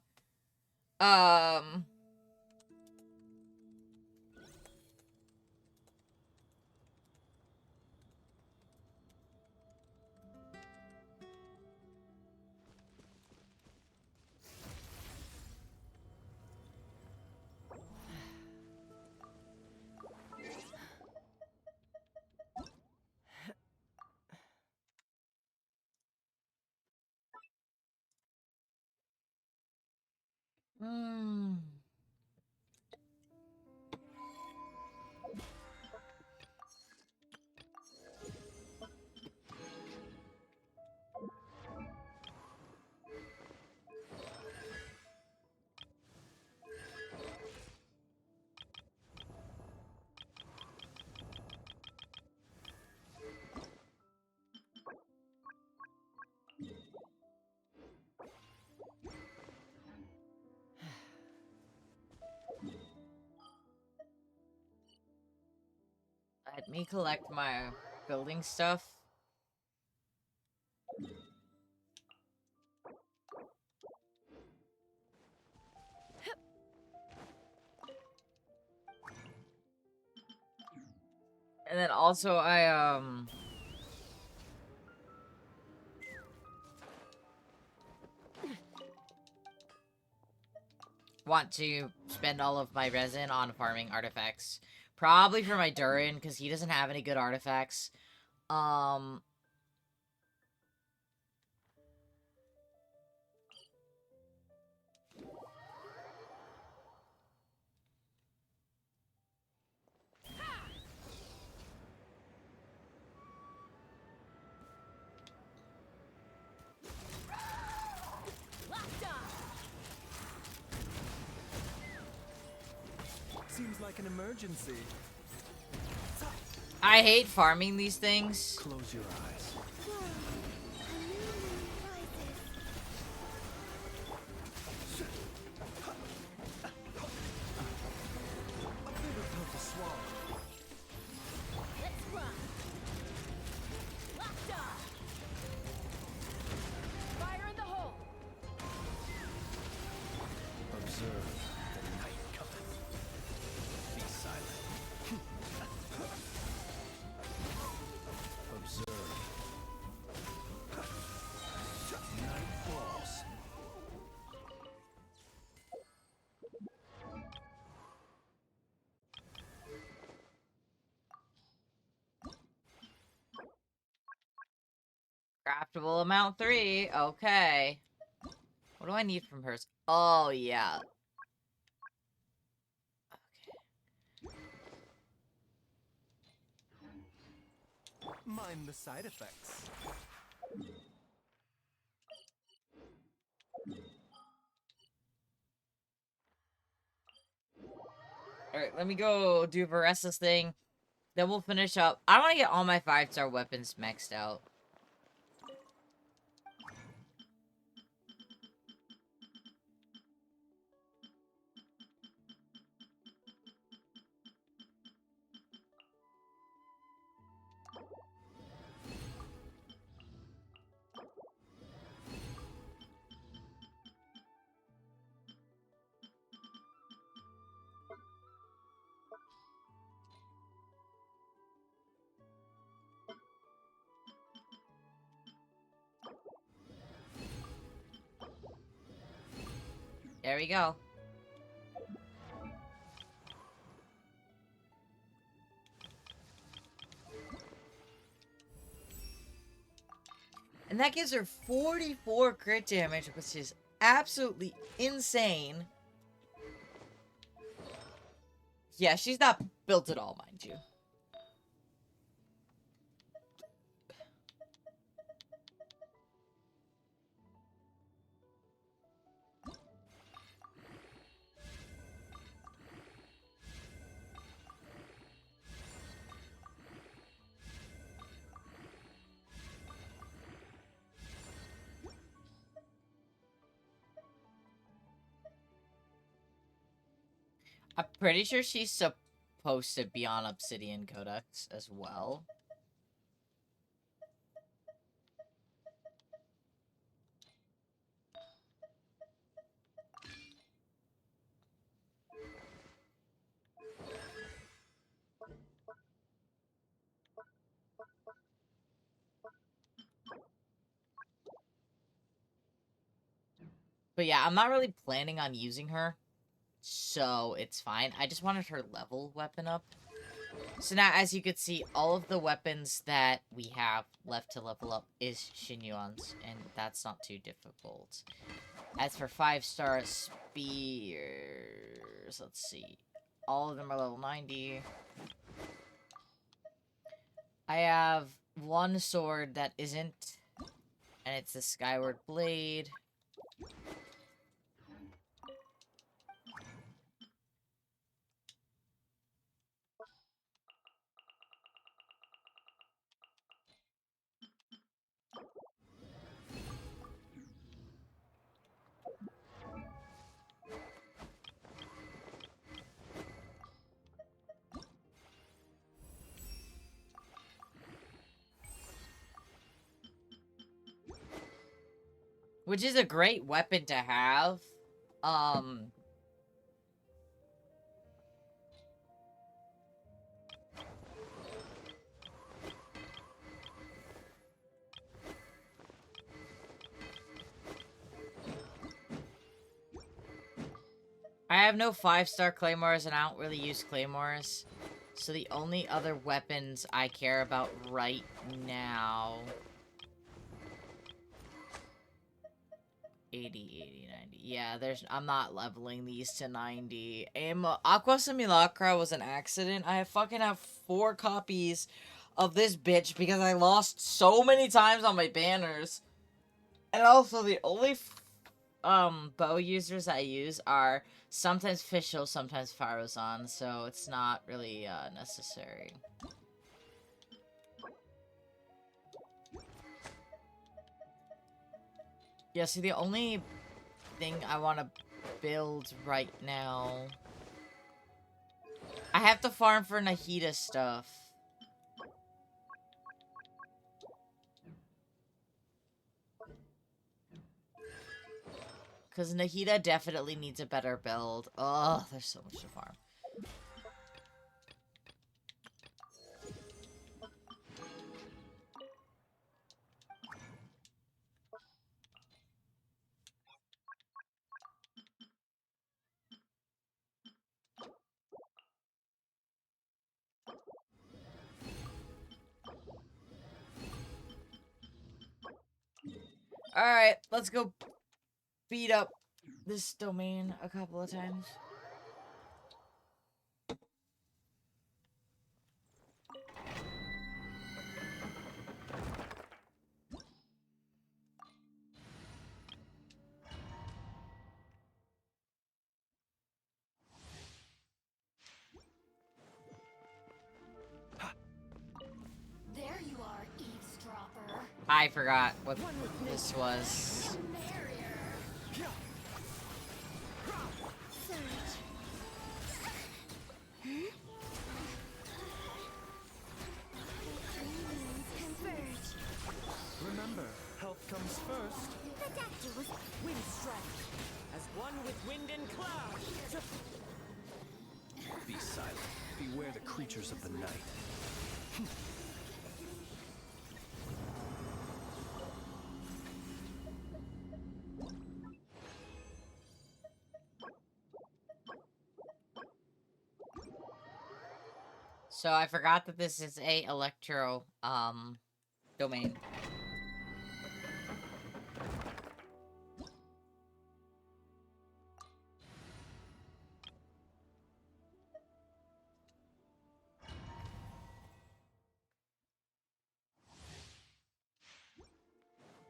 Hmm. Let me collect my building stuff. And then also I want to spend all of my resin on farming artifacts. Probably for my Durin, because he doesn't have any good artifacts. Seems like an emergency. I hate farming these things. Close your eyes. A bitter pill to swallow. Let's run! Locked on! Fire in the hole! Observe the night cometh. Be silent. Observe. Night falls. Craftable amount 3. Okay. What do I need from hers? Oh, yeah. Mind the side effects. Alright, let me go do Varessa's thing. Then we'll finish up. I want to get all my 5-star weapons maxed out. There we go. And that gives her 44 crit damage, which is absolutely insane. Yeah, she's not built at all, mind you. I'm pretty sure she's supposed to be on Obsidian Codex as well. But yeah, I'm not really planning on using her, so it's fine. I just wanted her level weapon up. So now, as you can see, all of the weapons that we have left to level up is Xinyuan's, and that's not too difficult. As for 5-star spears, let's see. All of them are level 90. I have one sword that isn't, and it's the Skyward Blade. Which is a great weapon to have. I have no 5-star claymores, and I don't really use claymores. So the only other weapons I care about right now... 80, 80, 90. Yeah, I'm not leveling these to 90. Aqua Simulacra was an accident. I fucking have 4 copies of this bitch because I lost so many times on my banners. And also, the only bow users I use are sometimes Fischl, sometimes Farozan, so it's not really necessary. Yeah, see, the only thing I want to build right now... I have to farm for Nahida stuff. Because Nahida definitely needs a better build. Oh, there's so much to farm. Alright, let's go beat up this domain a couple of times. There you are, eavesdropper. I forgot what this was. Remember, health comes first. Wind strike. As one with wind and cloud. Be silent. Beware the creatures of the night. So I forgot that this is a electro domain.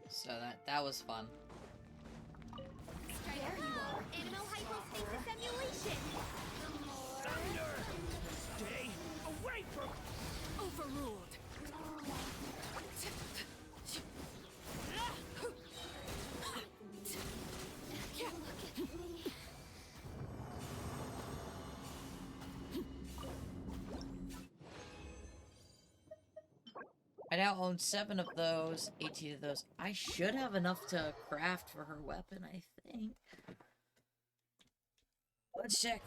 So that was fun. There you are. Animal hypostasis emulation. Thunder! Stay away from... Overruled. I now own 7 of those, 18 of those. I should have enough to craft for her weapon, I think. Let's check.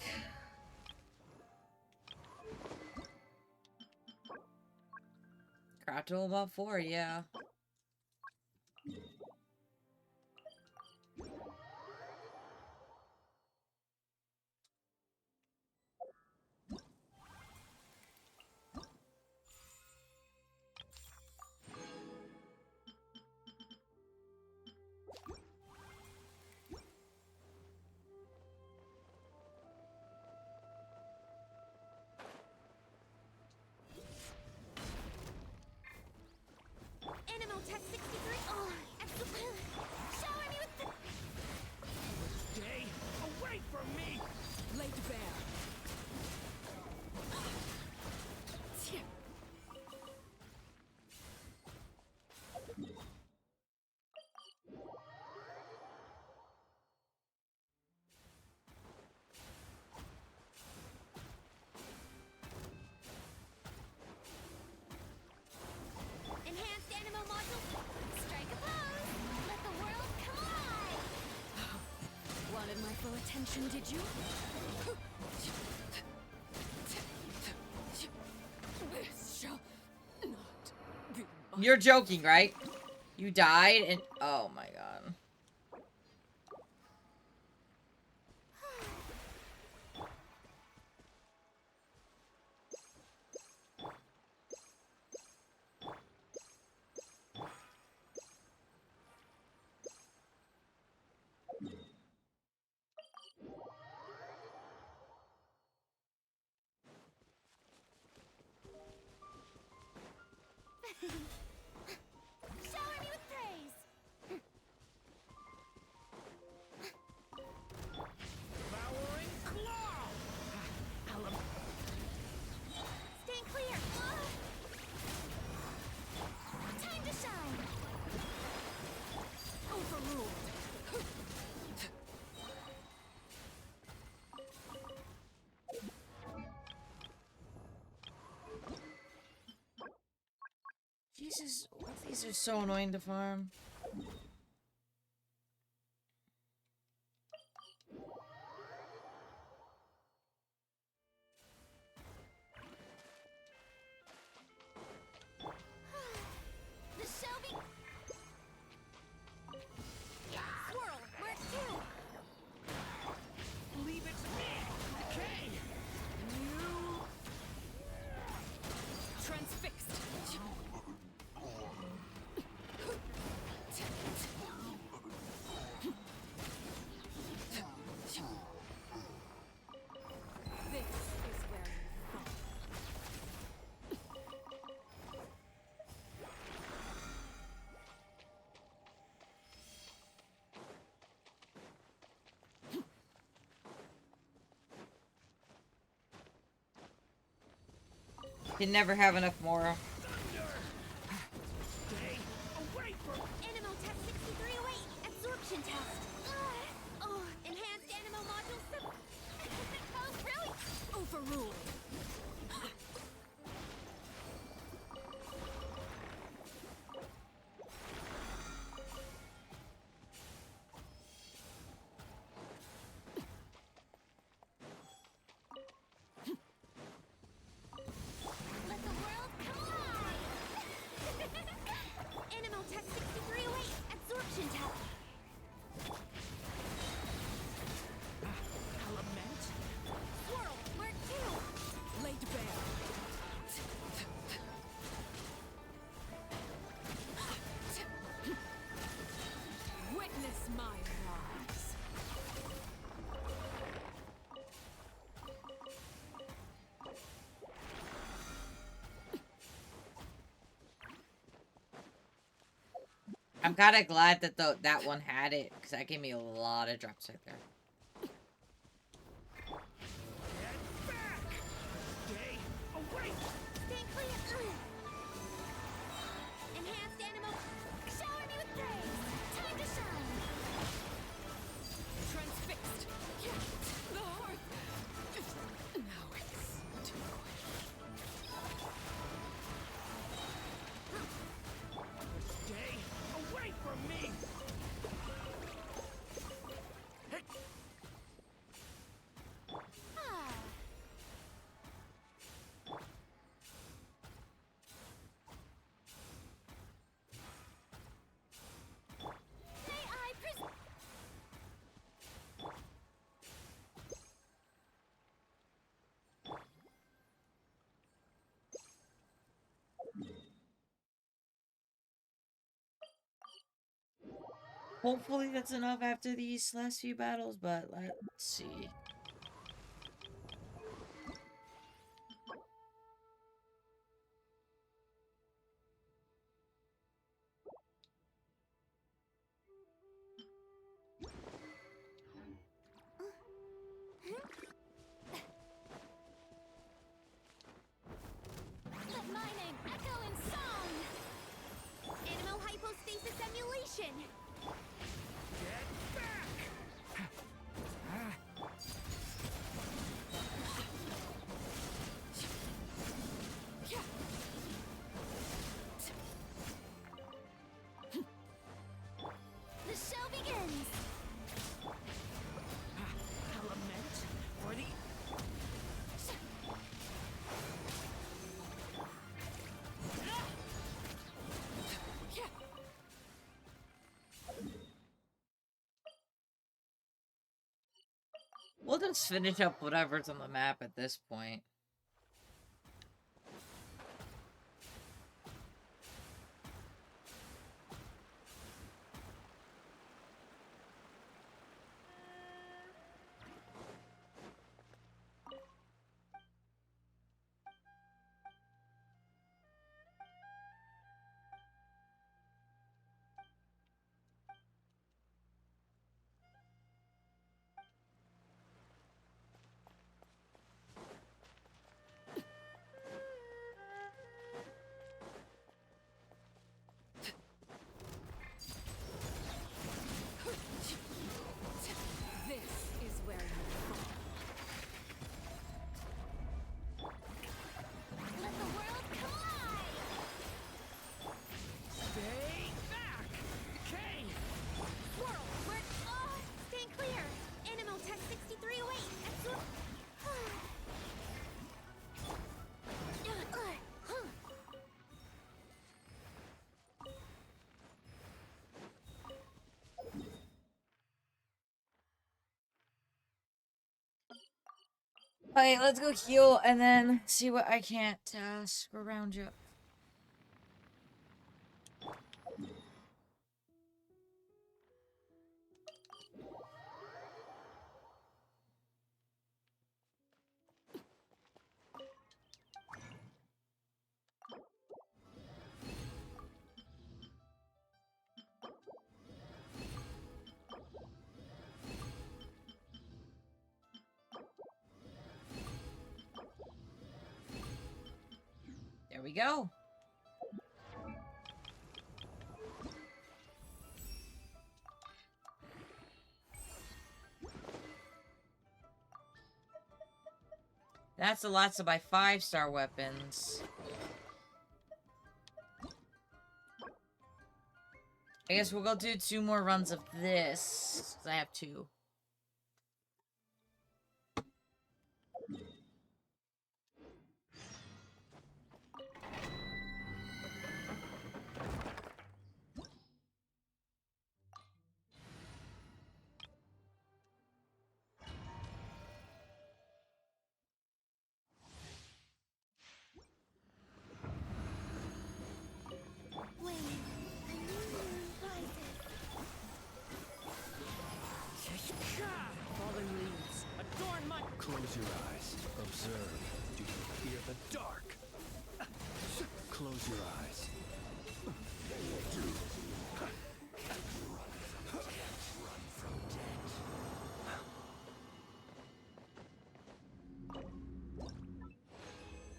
Craftable about 4, yeah. Animal Tech 63. Oh, excellent. Shower me with the... Stay away from me! Laid bare. Enhanced animal module. Strike a pose. Let the world come alive. Wanted my full attention, did you? This shall not be my... You're joking, right? You died and... Oh my god. Shower me with praise. Devouring claw! Stand clear. Time to shine. Overruled. Jesus, these are so annoying to farm. The shall be... Swirl, mark 2. Leave it to me! Decay! Transfixed. This is where you fall. You never have enough Mora. Stay away from... Animal Tech 6308. Absorption test. Oh, enhanced animal module sub... Oh, brilliant. Overruled. Let the world come alive. I'm kind of glad that that one had it, because that gave me a lot of drops right there. Get back! Stay away! Stay clear. Enhanced animal. Shower me with praise. Time to shine. Transfixed. The hearth. Now it's too Stay away from me! Ah. May I pres- Hopefully that's enough after these last few battles, but let's see. Let my name echo in song. Animal hypostasis emulation. Get back! The show begins. Element for the... We'll just finish up whatever's on the map at this point. This is where you fall. Let the world collide. Stay back! Kane! Whirl, work. Oh, stay clear. Animal Tech 6308. Absorb. Okay, let's go heal and then see what I can't screw around you. There we go. That's the lots of my 5-star weapons. I guess we'll go do 2 more runs of this, 'cause I have 2. When a new moon rises. Fallen leaves. Adorn my... Close your eyes. Observe. Do you fear the dark? Close your eyes.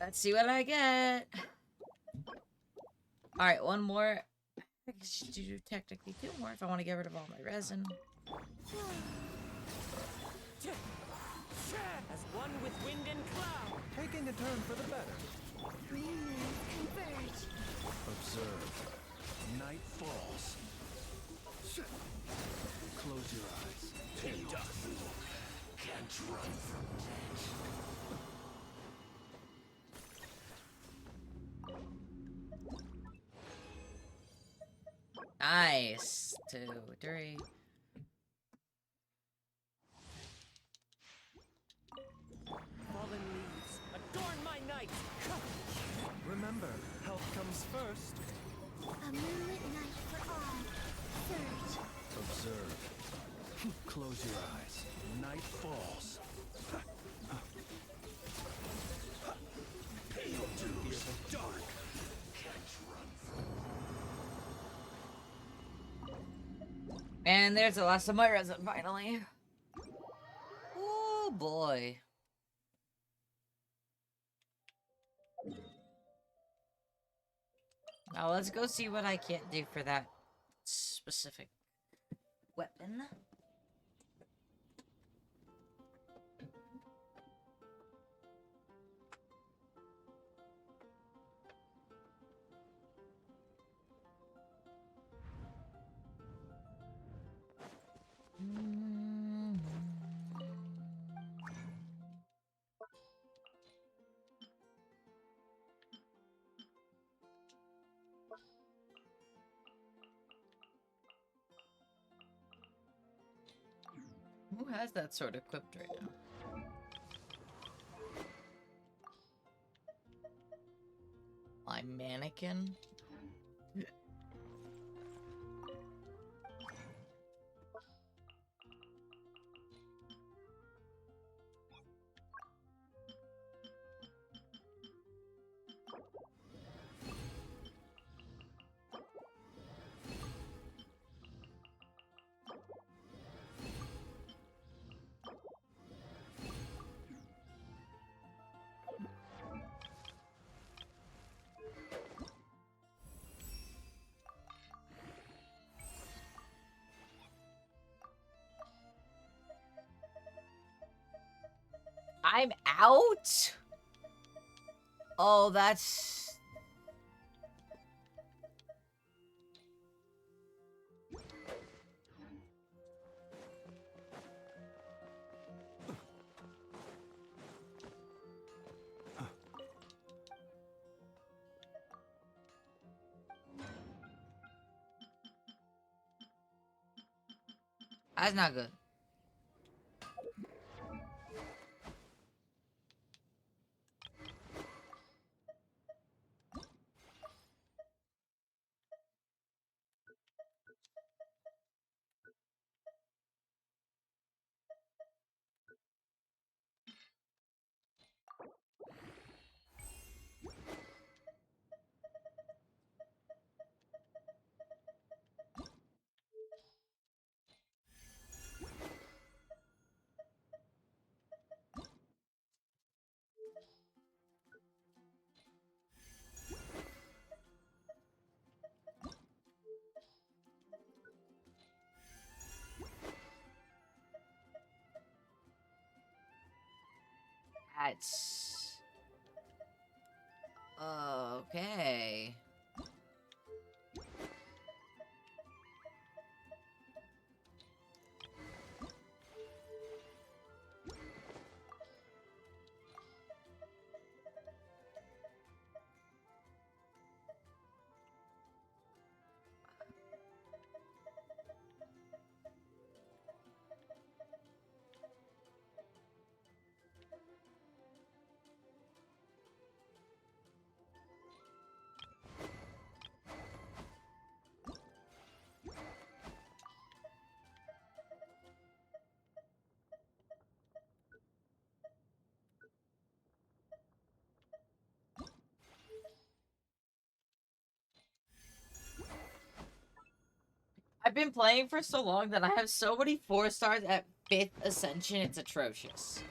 Let's see what I get. Alright, one more. I should do technically 2 more if I want to get rid of all my resin. As one with wind and cloud. Taking a turn for the better. Converge. Observe. Night falls. Close your eyes. Take dust. Can't run from death. Nice. 2, 3. Fallen leaves, adorn my night. Remember, health comes first. A moonlit night for all. Surge. Observe. Close your eyes. Night falls. Pale dews. Fear the dark. Can't run from And there's the last of my resin, finally. Oh boy. Now let's go see what I can't do for that specific weapon. Who has that sword equipped right now? My mannequin? I'm out? Oh, that's... That's not good. That's... Okay. I've been playing for so long that I have so many 4 stars at 5th Ascension, it's atrocious.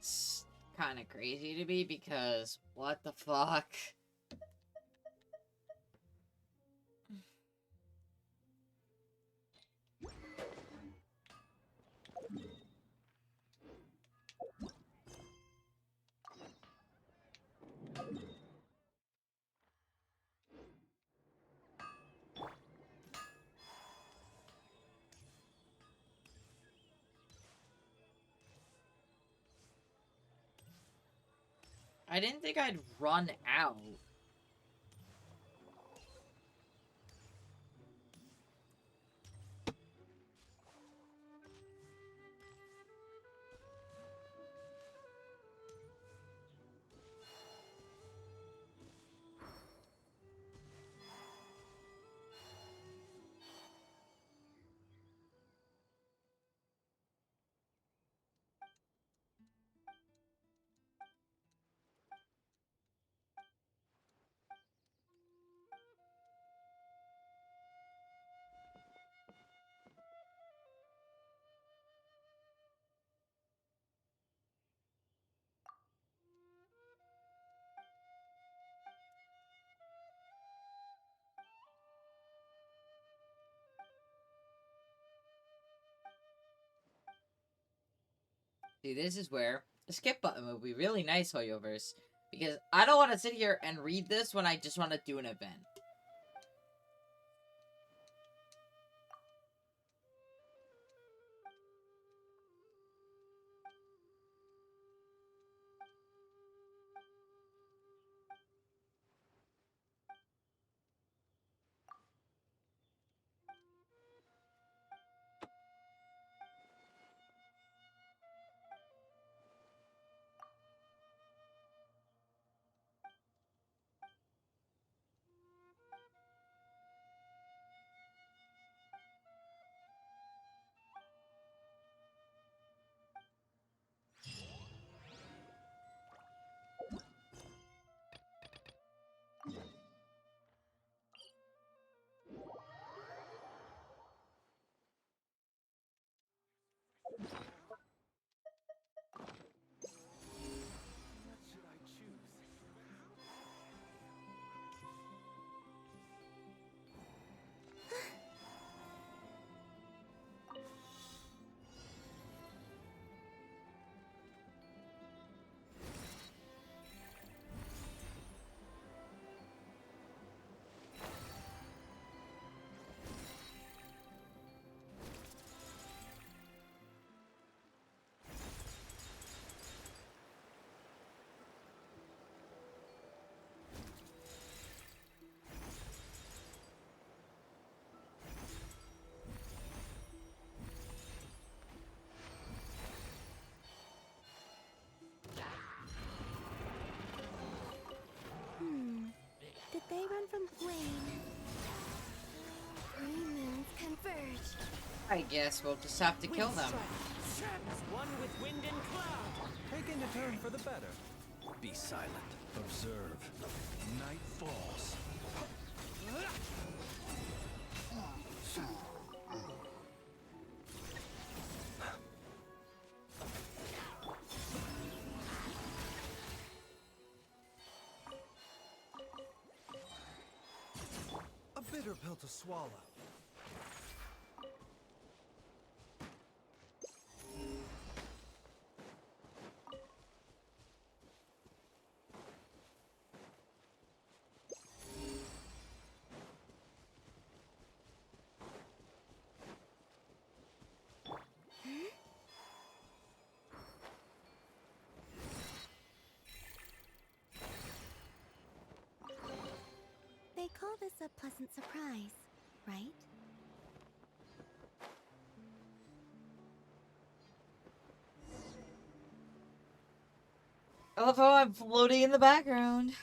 It's kind of crazy to me because what the fuck? I didn't think I'd run out. See, this is where the skip button would be really nice, Hoyoverse. Because I don't want to sit here and read this when I just want to do an event. What should I choose? Did they run from flame? Three moons converge. I guess we'll just have to kill Wind them. strike. As one with wind and cloud. Taking a turn for the better. Be silent. Observe. Night falls. A bitter pill to swallow. They call this a pleasant surprise, right? I love how I'm floating in the background.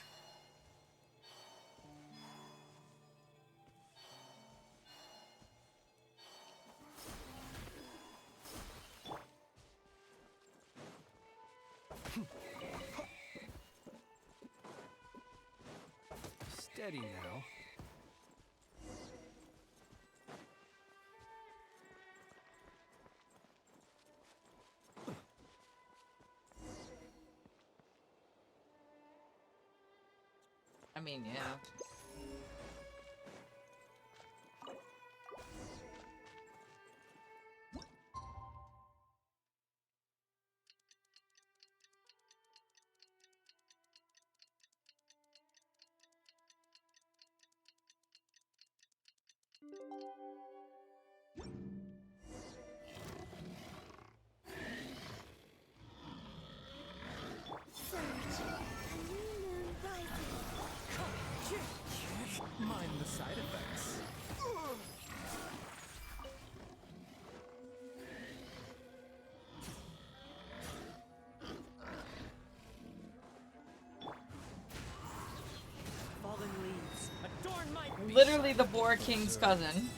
Steady now. I mean, yeah. Mind the side effects. Fallen leaves, adorn my Literally the Boar King's cousin.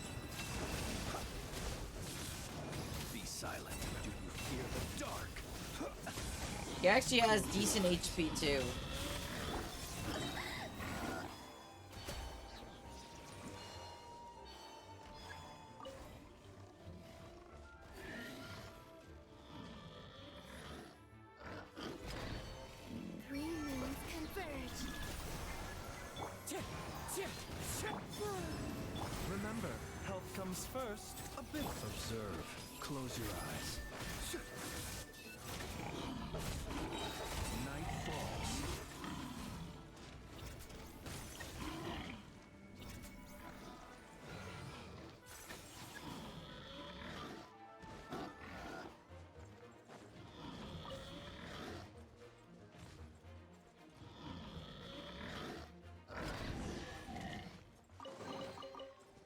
Be silent. Do you fear the dark? He actually has decent HP too. Three moons converge. Remember, health comes first. A bit. Observe. Close your eyes. Night falls.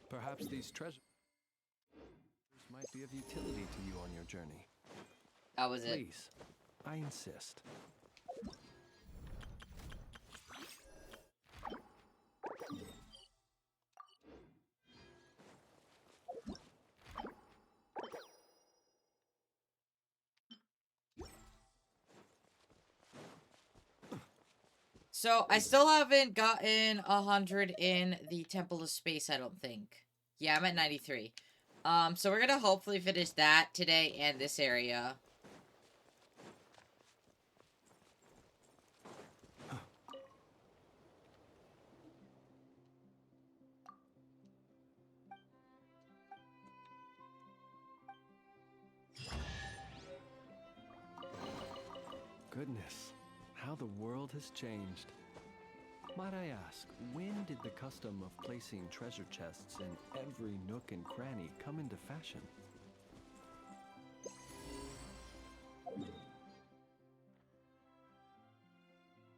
Perhaps these treasures might be of utility to you on your journey. That was it. Please, I insist. So, I still haven't gotten 100 in the Temple of Space, I don't think. Yeah, I'm at 93. So we're gonna hopefully finish that today and this area. Goodness, how the world has changed. Might I ask, when did the custom of placing treasure chests in every nook and cranny come into fashion?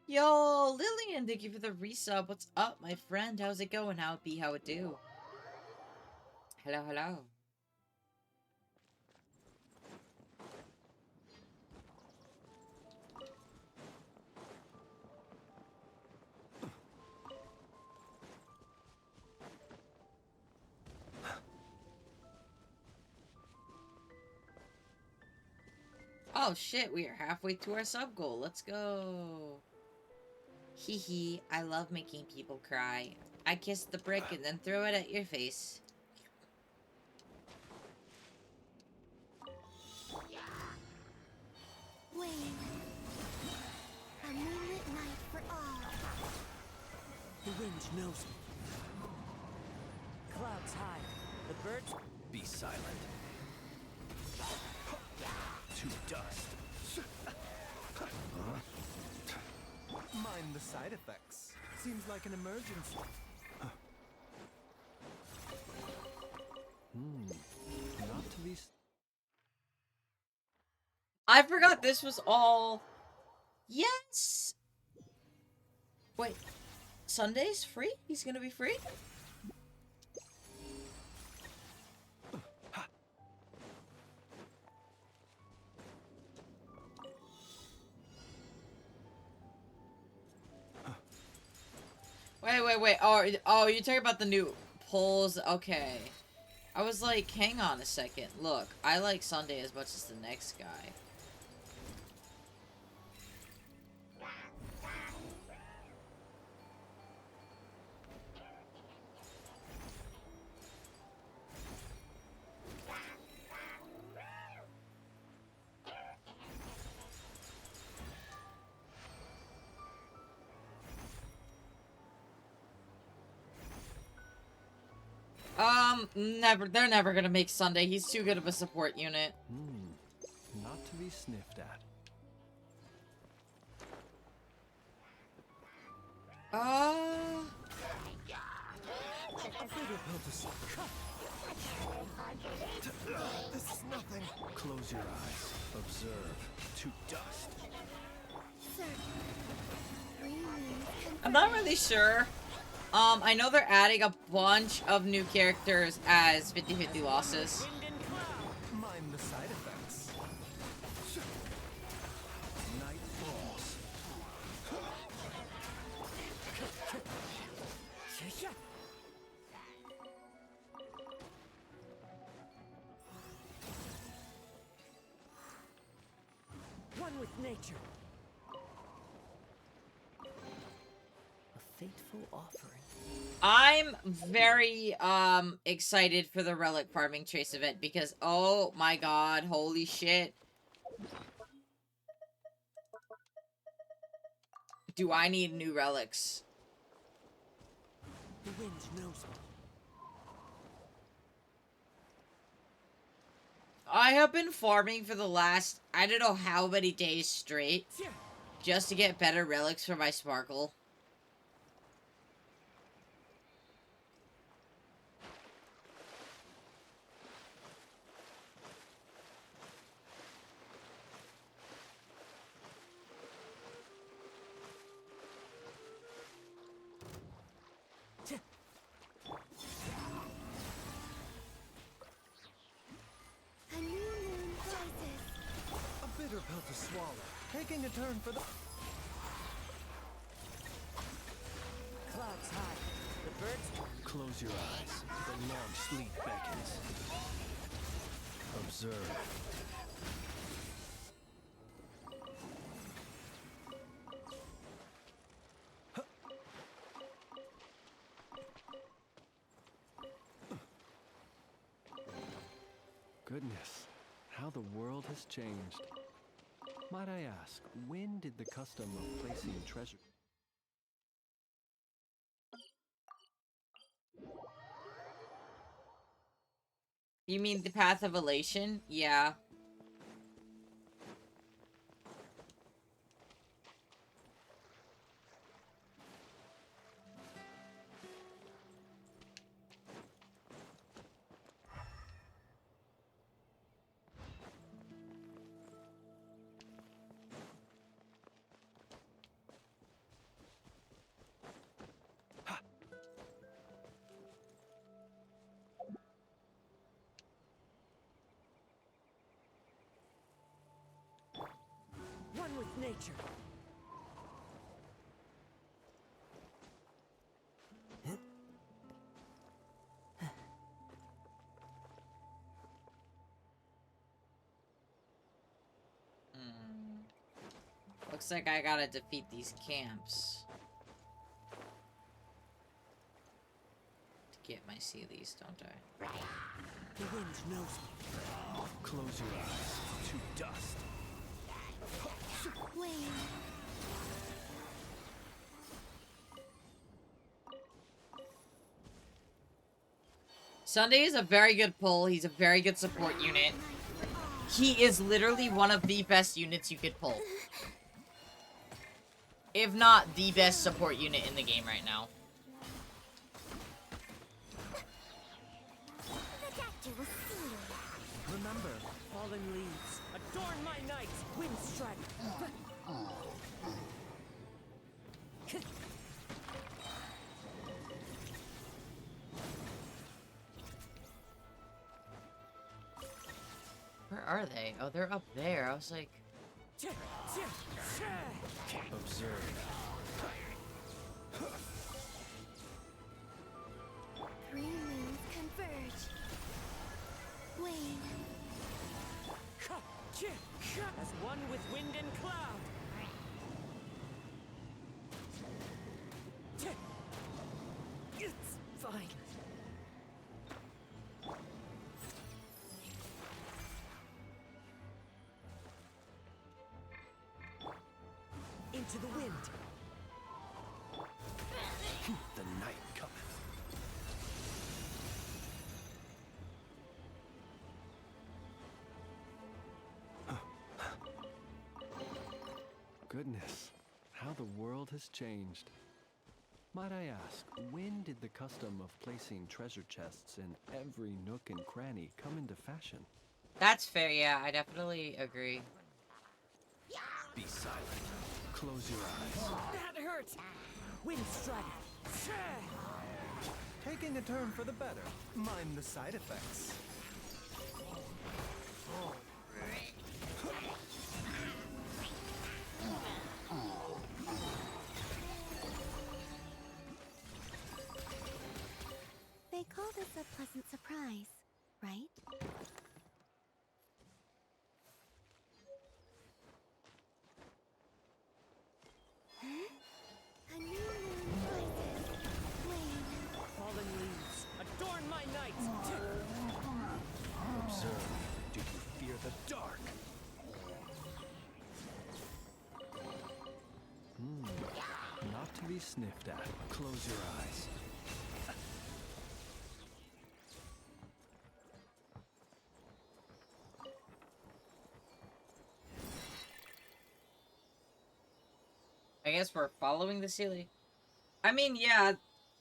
Yo, Lillian, thank you for the resub. What's up, my friend? How's it going? How it be? How it do? Hello, hello. Oh shit, we are halfway to our sub goal. Let's go. Hee hee, I love making people cry. I kiss the brick and then throw it at your face. Wayne. A moonlit night for all. The wind knows me. Clouds high. The birds. Be silent. To dust. Mind the side effects. Seems like an emergency. Not to be... I forgot this was all... Yes! Wait. Sunday's free? He's gonna be free? Wait. Oh, you're talking about the new polls? Okay. I was like, hang on a second. Look, I like Sunday as much as the next guy. Never. They're never gonna make Sunday. He's too good of a support unit. Not to be sniffed at. This is nothing. Close your eyes. Observe. To dust. I'm not really sure. I know they're adding a bunch of new characters as 50-50 losses. Mind the side effects. Night falls. One with nature. A fateful offering. I'm very excited for the relic farming trace event because oh my god, holy shit. Do I need new relics? The wind knows me. I have been farming for the last I don't know how many days straight just to get better relics for my Sparkle. A new moon rises. A bitter pill to swallow. Taking a turn for the... Clouds high. The birds. Close your eyes. The long sleep beckons. Observe. Goodness, how the world has changed. Might I ask, when did the custom of placing treasure... You mean the Path of Elation? Yeah. One with nature. Looks like I gotta defeat these camps to get my Sealies, don't I? The wind knows me. Close your eyes. To dust. Wait. Sunday is a very good pull. He's a very good support unit. He is literally one of the best units you could pull. If not the best support unit in the game right now. Remember, fallen leaves. Adorn my night. Wind strike. Where are they? Oh, they're up there. I was like... Observe. Three moons converge. Wane. As one with wind and cloud. It's fine. Into the wind. The night cometh. Goodness, how the world has changed. Might I ask, when did the custom of placing treasure chests in every nook and cranny come into fashion? That's fair, yeah, I definitely agree. Be silent. Close your eyes. That hurt! Wind strike! Taking a turn for the better. Mind the side effects. They call this a pleasant surprise, right? A new moon rises. Wave. Fallen leaves, adorn my night! Observe. Do you fear the dark? Not to be sniffed at. Close your eyes. I guess we're following the ceiling. I mean, yeah,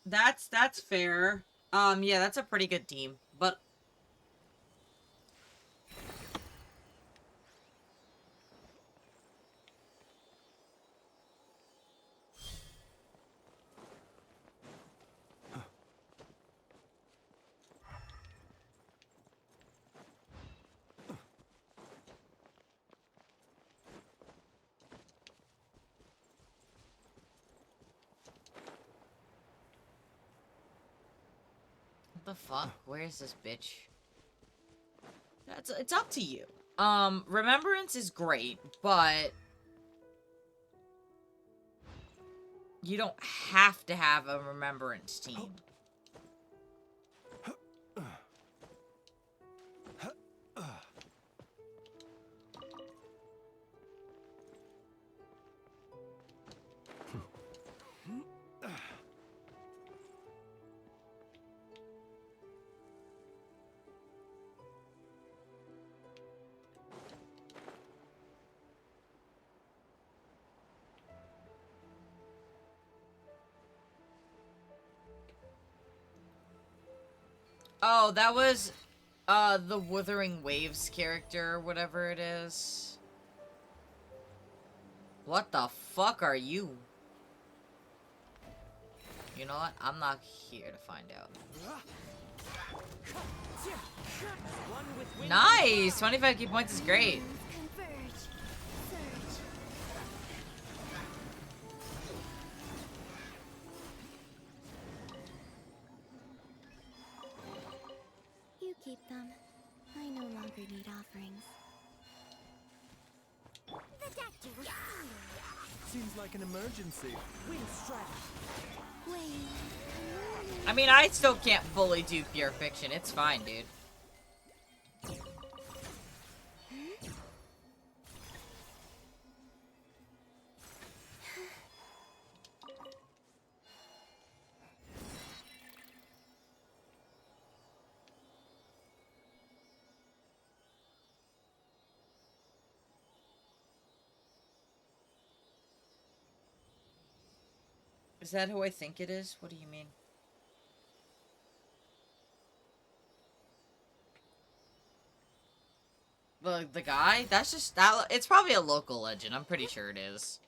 that's fair. Yeah, that's a pretty good team, but what the fuck? Where is this bitch? It's up to you. Remembrance is great, but you don't have to have a remembrance team. Oh, that was, the Wuthering Waves character, whatever it is. What the fuck are you? You know what? I'm not here to find out. One with wind Nice! 25 key points is great. Converge. Surge. You keep them. I no longer need offerings. The deck will Seems like an emergency. wind strike! wave. I mean, I still can't fully do pure fiction. It's fine, dude. Is that who I think it is? What do you mean? The guy? That's just that. It's probably a local legend. I'm pretty sure it is.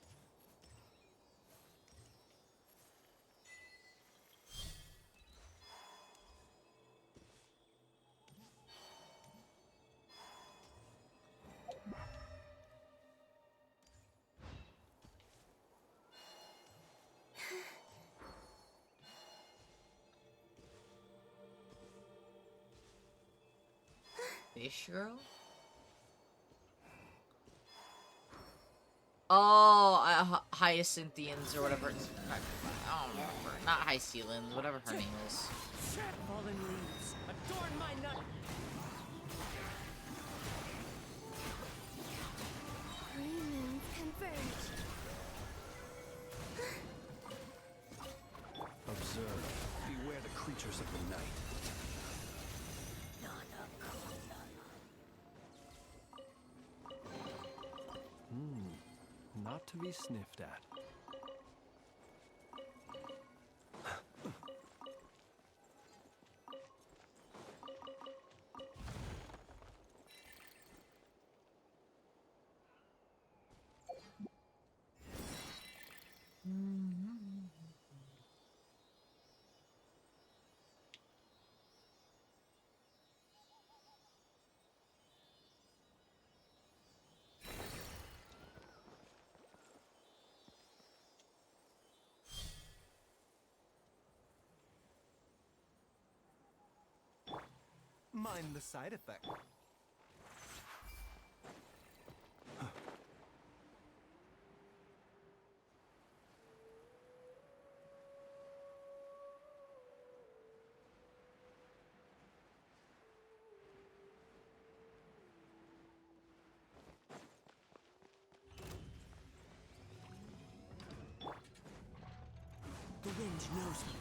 Fish girl? Oh, Hyacinthians or whatever. I don't remember. Not Hycealans, whatever her name is. Fallen leaves, adorn my night! Three moons converge. Observe. Beware the creatures of the night. Not not to be sniffed at. Mind the side effect. The wind knows me.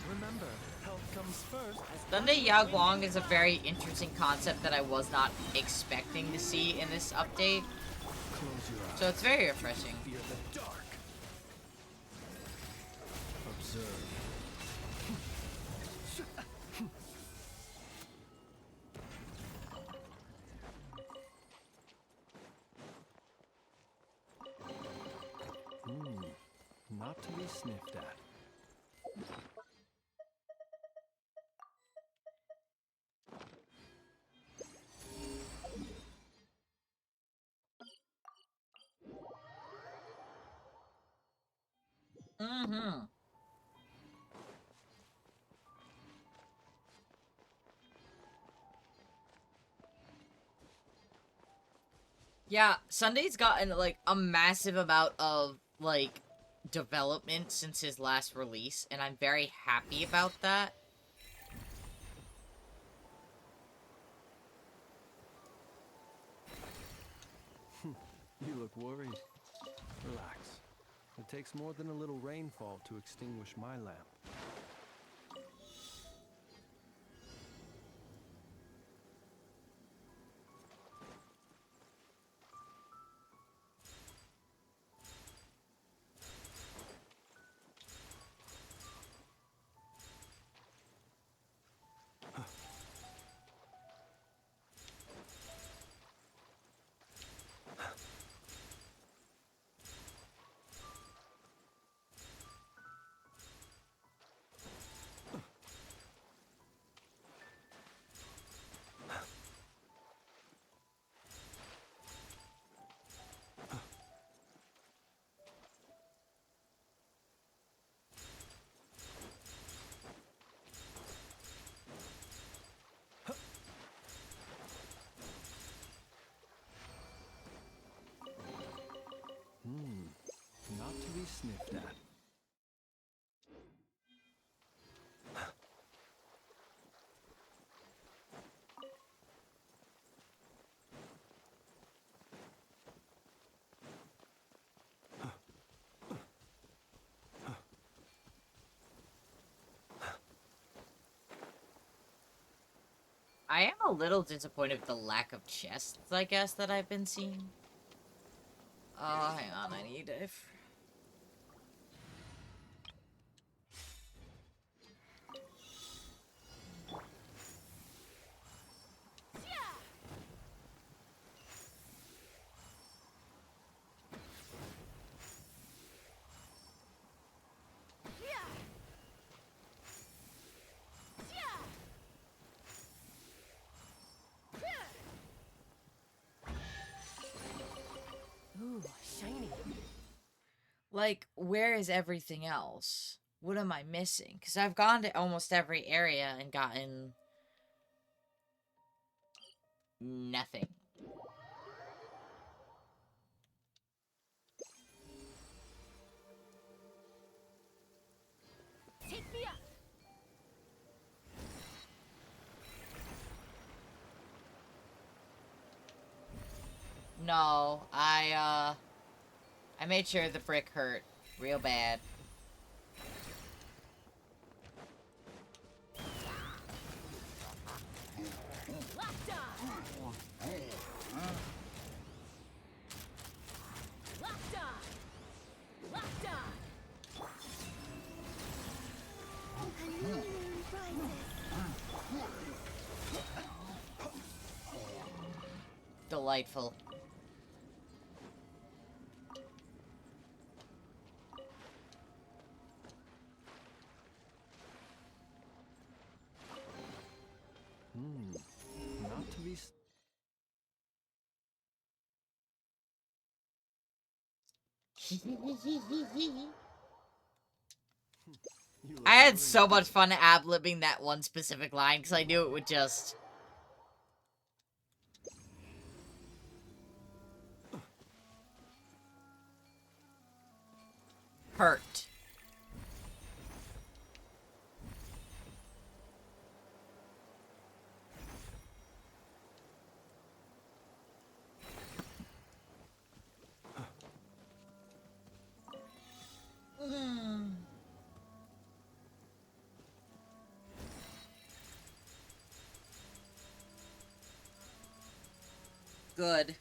Remember, health comes first. Sunday Yaguang is a very interesting concept that I was not expecting to see in this update. Close your eyes. So it's very refreshing. Fear the dark. Observe. Not to be sniffed at. Mm-hmm. Yeah, Sunday's gotten, like, a massive amount of, like, development since his last release, and I'm very happy about that. You look worried. Relax. It takes more than a little rainfall to extinguish my lamp. Not to be sniffed at. I am a little disappointed with the lack of chests, I guess, that I've been seeing. Oh, hang on, I need to... Ooh, shiny. Like, where is everything else? What am I missing? Because I've gone to almost every area and gotten... nothing. Take me up. No, I made sure the brick hurt real bad. Locked on. delightful. Not to be. I had so much fun ad-libbing that one specific line because I knew it would just... hurt. Good.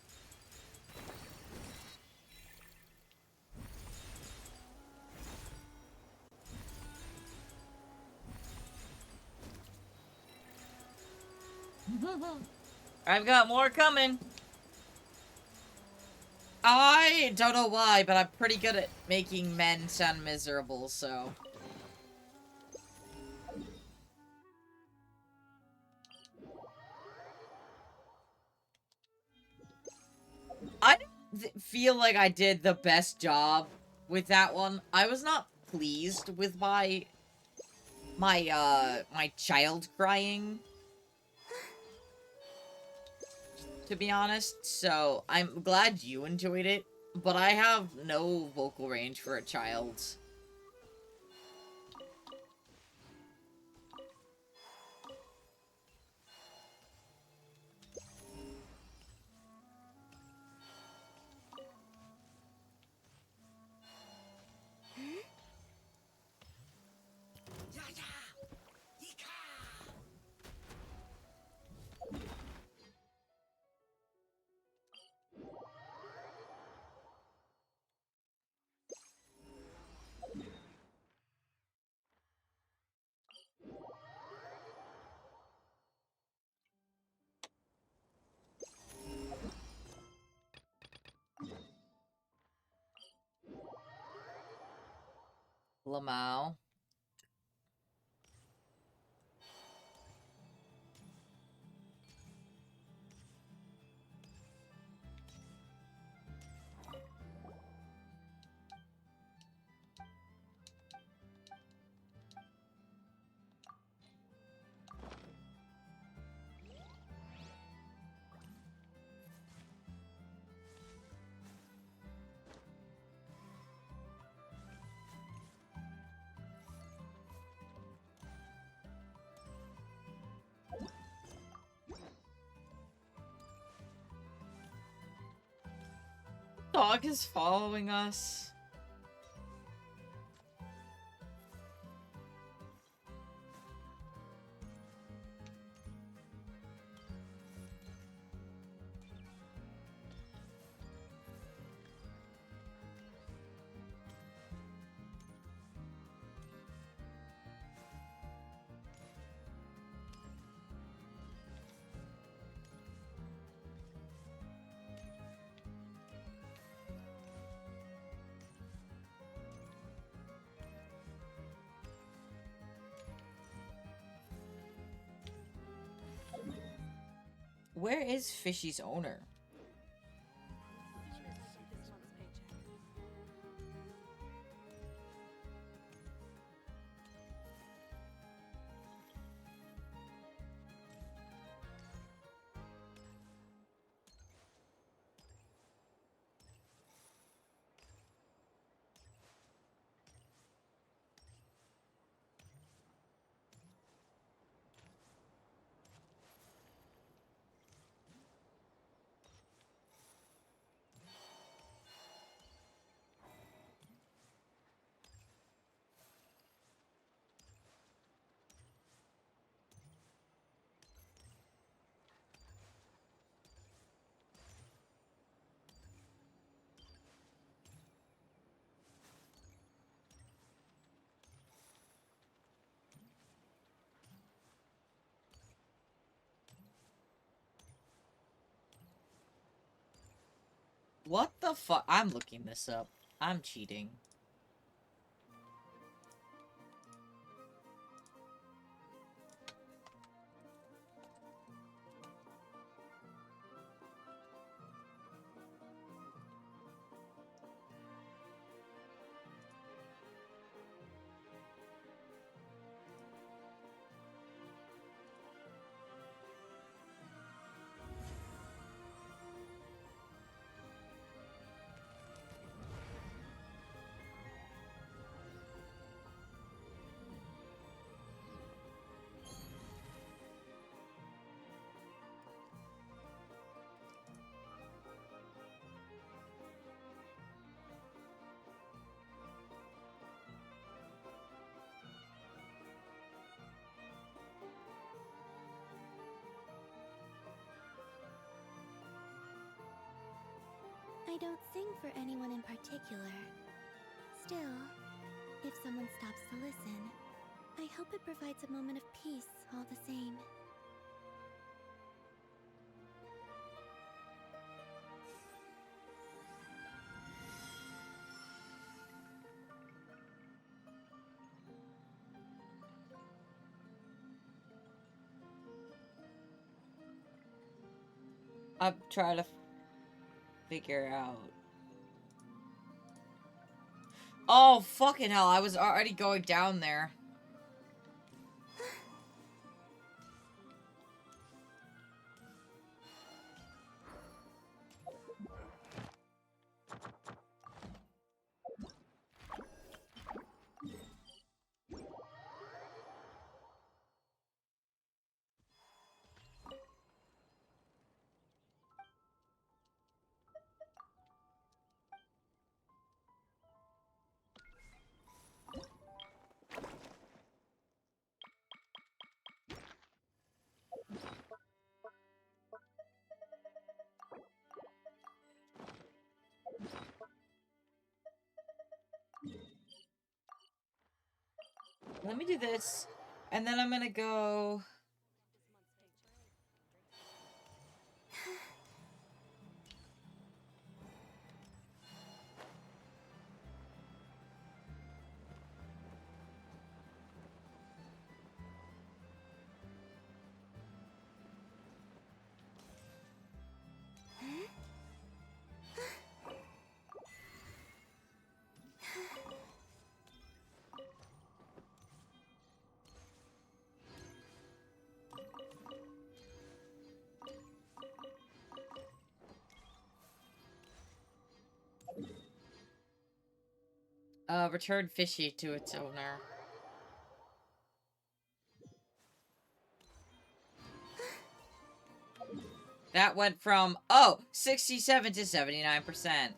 I've got more coming. I don't know why, but I'm pretty good at making men sound miserable, so... I didn't feel like I did the best job with that one. I was not pleased with my child crying, to be honest, so I'm glad you enjoyed it, but I have no vocal range for a child. Lamau. Dog is following us. Where is Fishy's owner? What the fuck? I'm looking this up. I'm cheating. I don't sing for anyone in particular. Still, if someone stops to listen, I hope it provides a moment of peace all the same. I'm trying to figure out. Oh, fucking hell. I was already going down there. Let me do this, and then I'm gonna go... return fishy to its owner. That went from, 67 to 79%.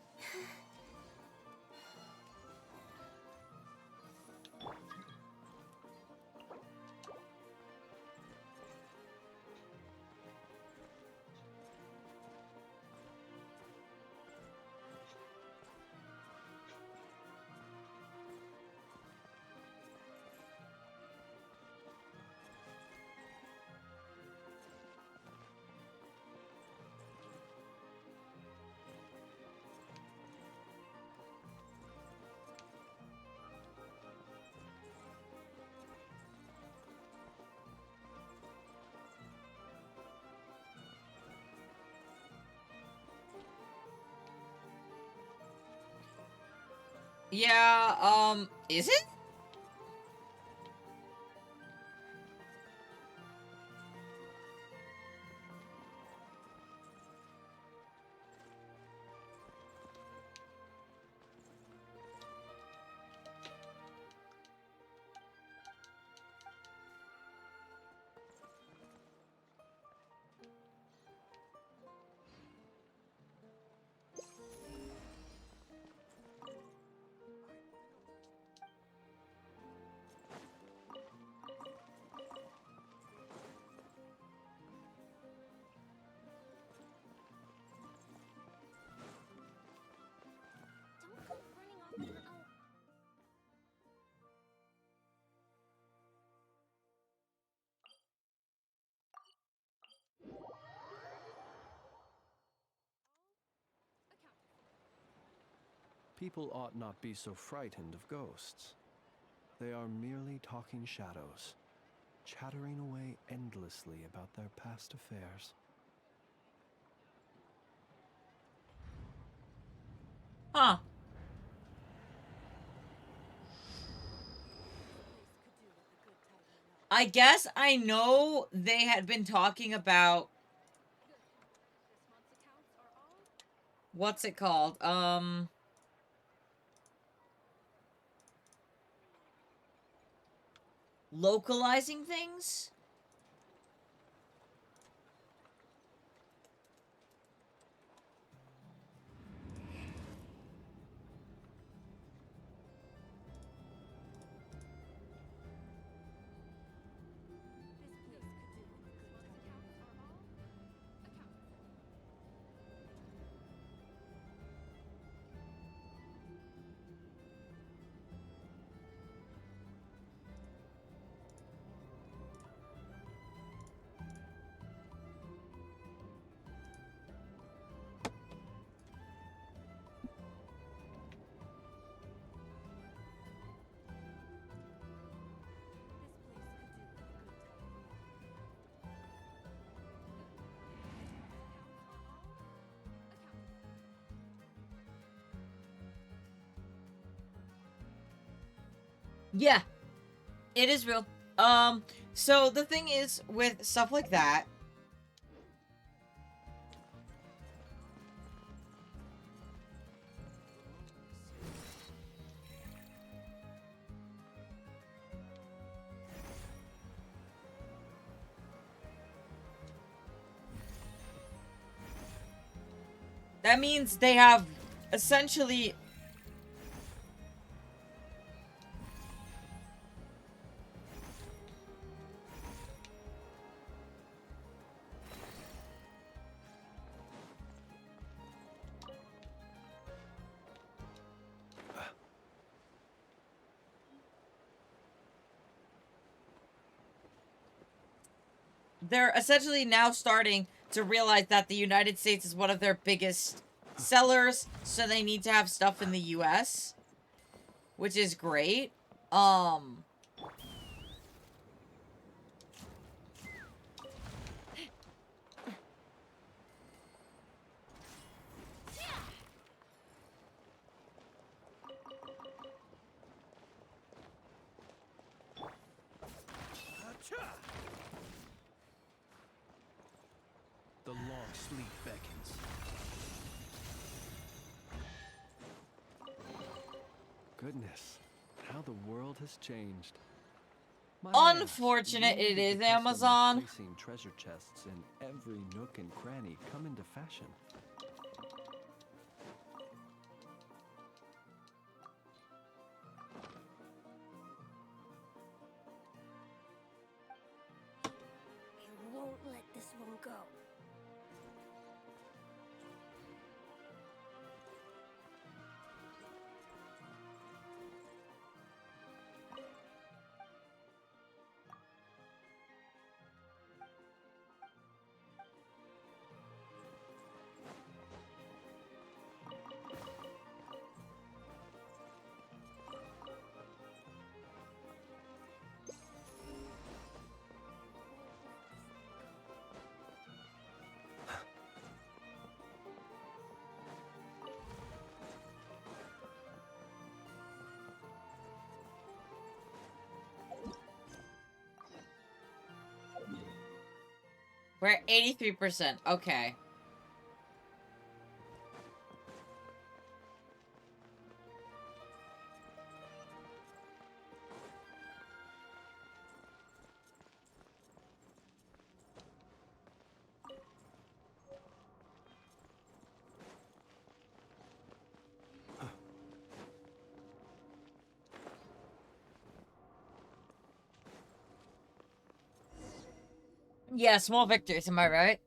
Yeah, is it? People ought not be so frightened of ghosts. They are merely talking shadows, chattering away endlessly about their past affairs. Huh. I guess I know they had been talking about what's it called? Localizing things? Yeah, it is real. So the thing is with stuff like that, that means they have essentially they're essentially now starting to realize that the United States is one of their biggest sellers, so they need to have stuff in the US, which is great. The long sleep beckons. Goodness, how the world has changed. Might I ask, Unfortunate when it did is, the custom of Amazon. placing treasure chests in every nook and cranny come into fashion? I won't let this one go. We're at 83%. Okay. Yeah, small victories, am I right?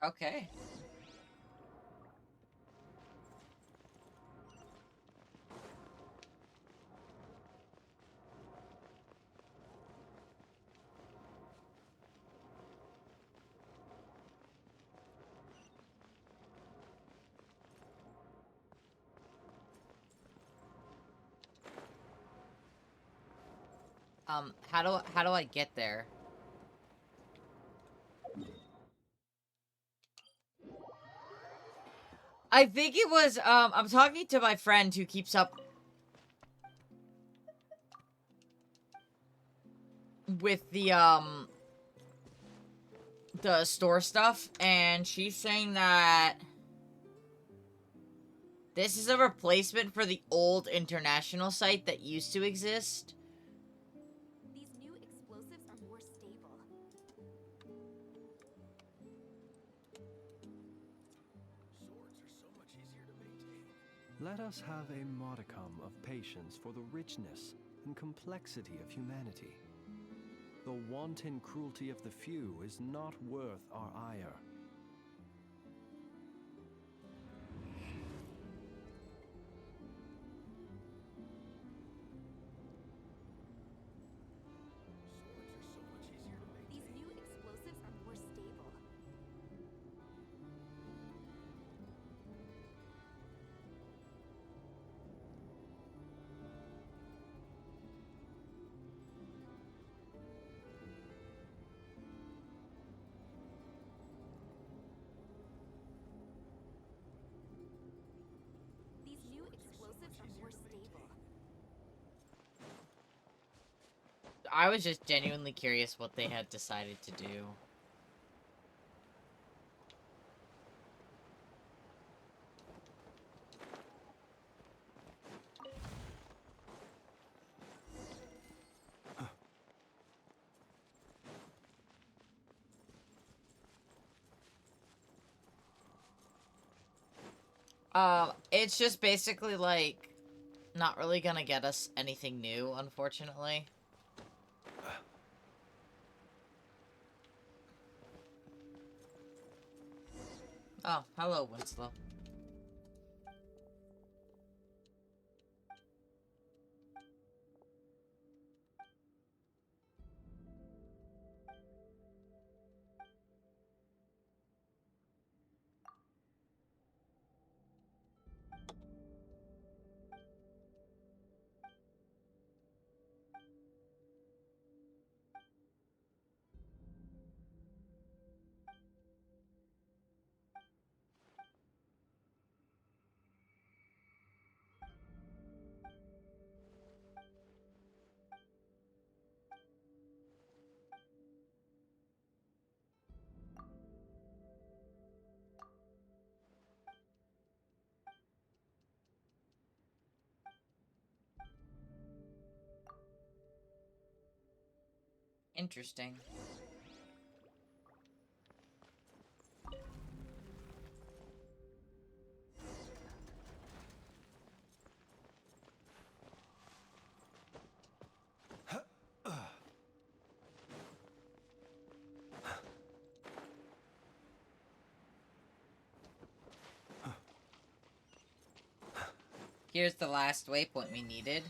Okay. How do I get there? I think it was, I'm talking to my friend who keeps up with the store stuff, and she's saying that this is a replacement for the old international site that used to exist. These new explosives are more stable. Swords are so much easier to maintain. Let us have a modicum of patience for the richness and complexity of humanity. The wanton cruelty of the few is not worth our ire. These new explosives are more stable. These new explosives are more stable. I was just genuinely curious what they had decided to do. It's just basically, like, not really gonna get us anything new, unfortunately. Oh, hello, Winslow. Interesting. Here's the last waypoint we needed.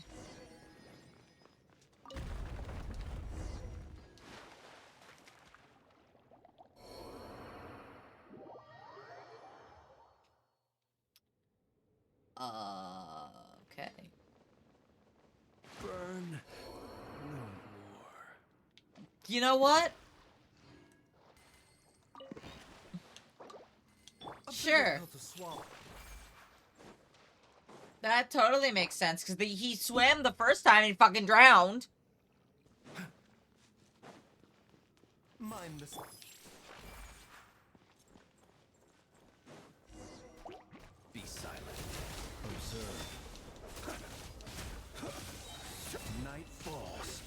Okay. Burn no more. You know what? Sure. That totally makes sense, because he swam the first time and he fucking drowned. Mind the... Be silent. Observe. Night falls.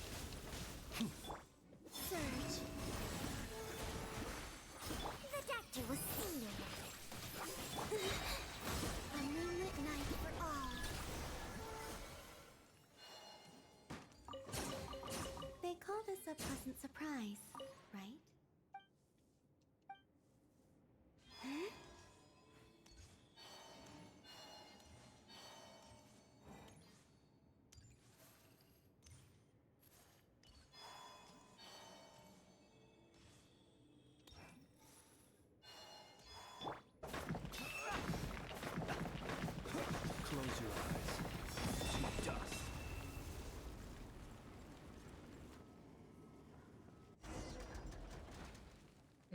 Surge. The doctor will see you. A moonlit night for all. They call this a pleasant surprise, right?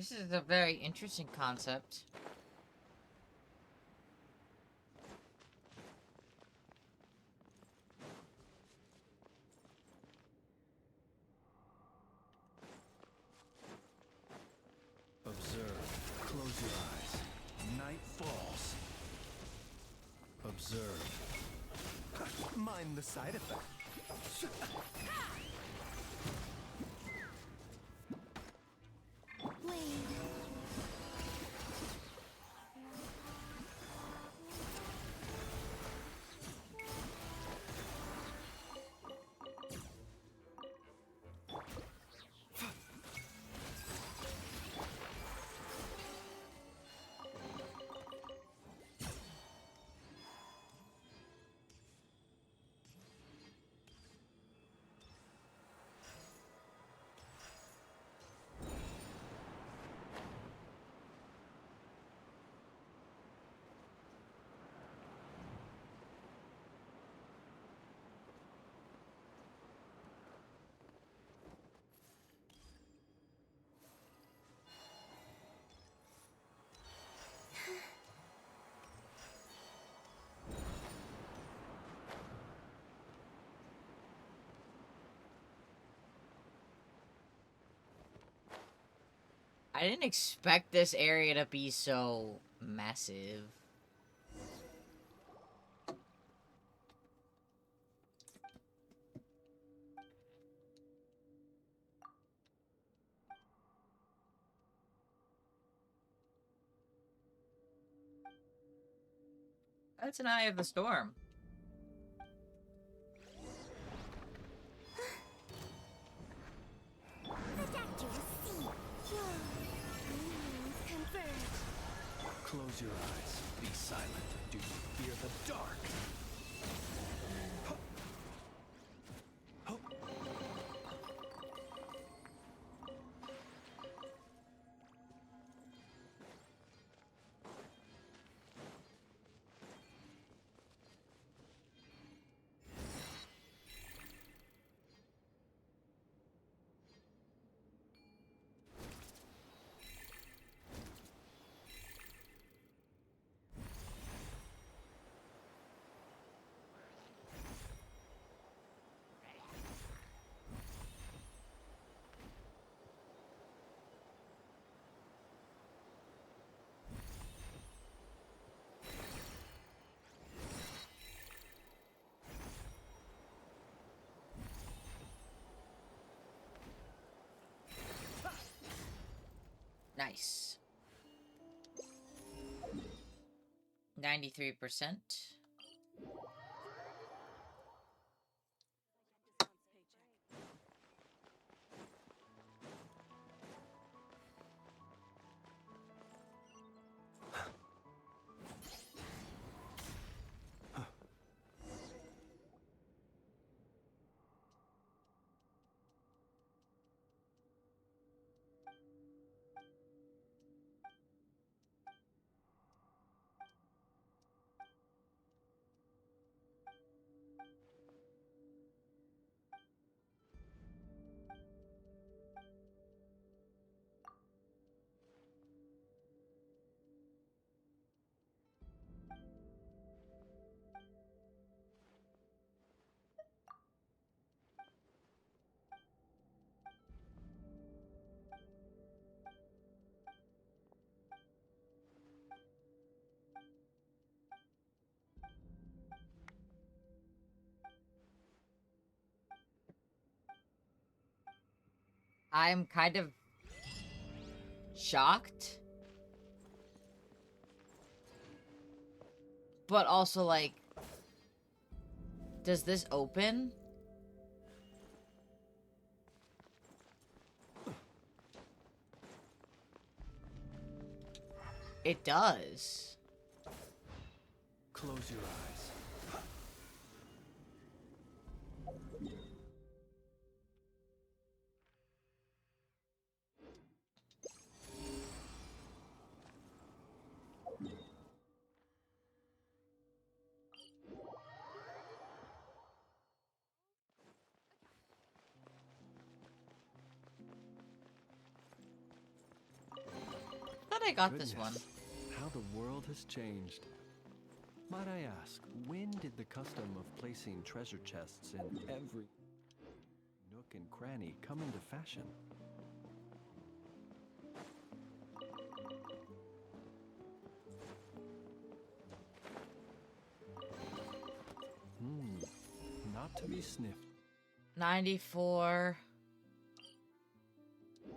This is a very interesting concept. Observe. Close your eyes. Night falls. Observe. Mind the side effect. Wait. I didn't expect this area to be so massive. That's an Eye of the Storm. Close your eyes. Be silent. Do you fear the dark? Nice. 93%. I'm kind of shocked. But also, like, does this open? It does. Close your eyes. thought I got this one. How the world has changed. Might I ask, when did the custom of placing treasure chests in every nook and cranny come into fashion? Not to be sniffed. 94.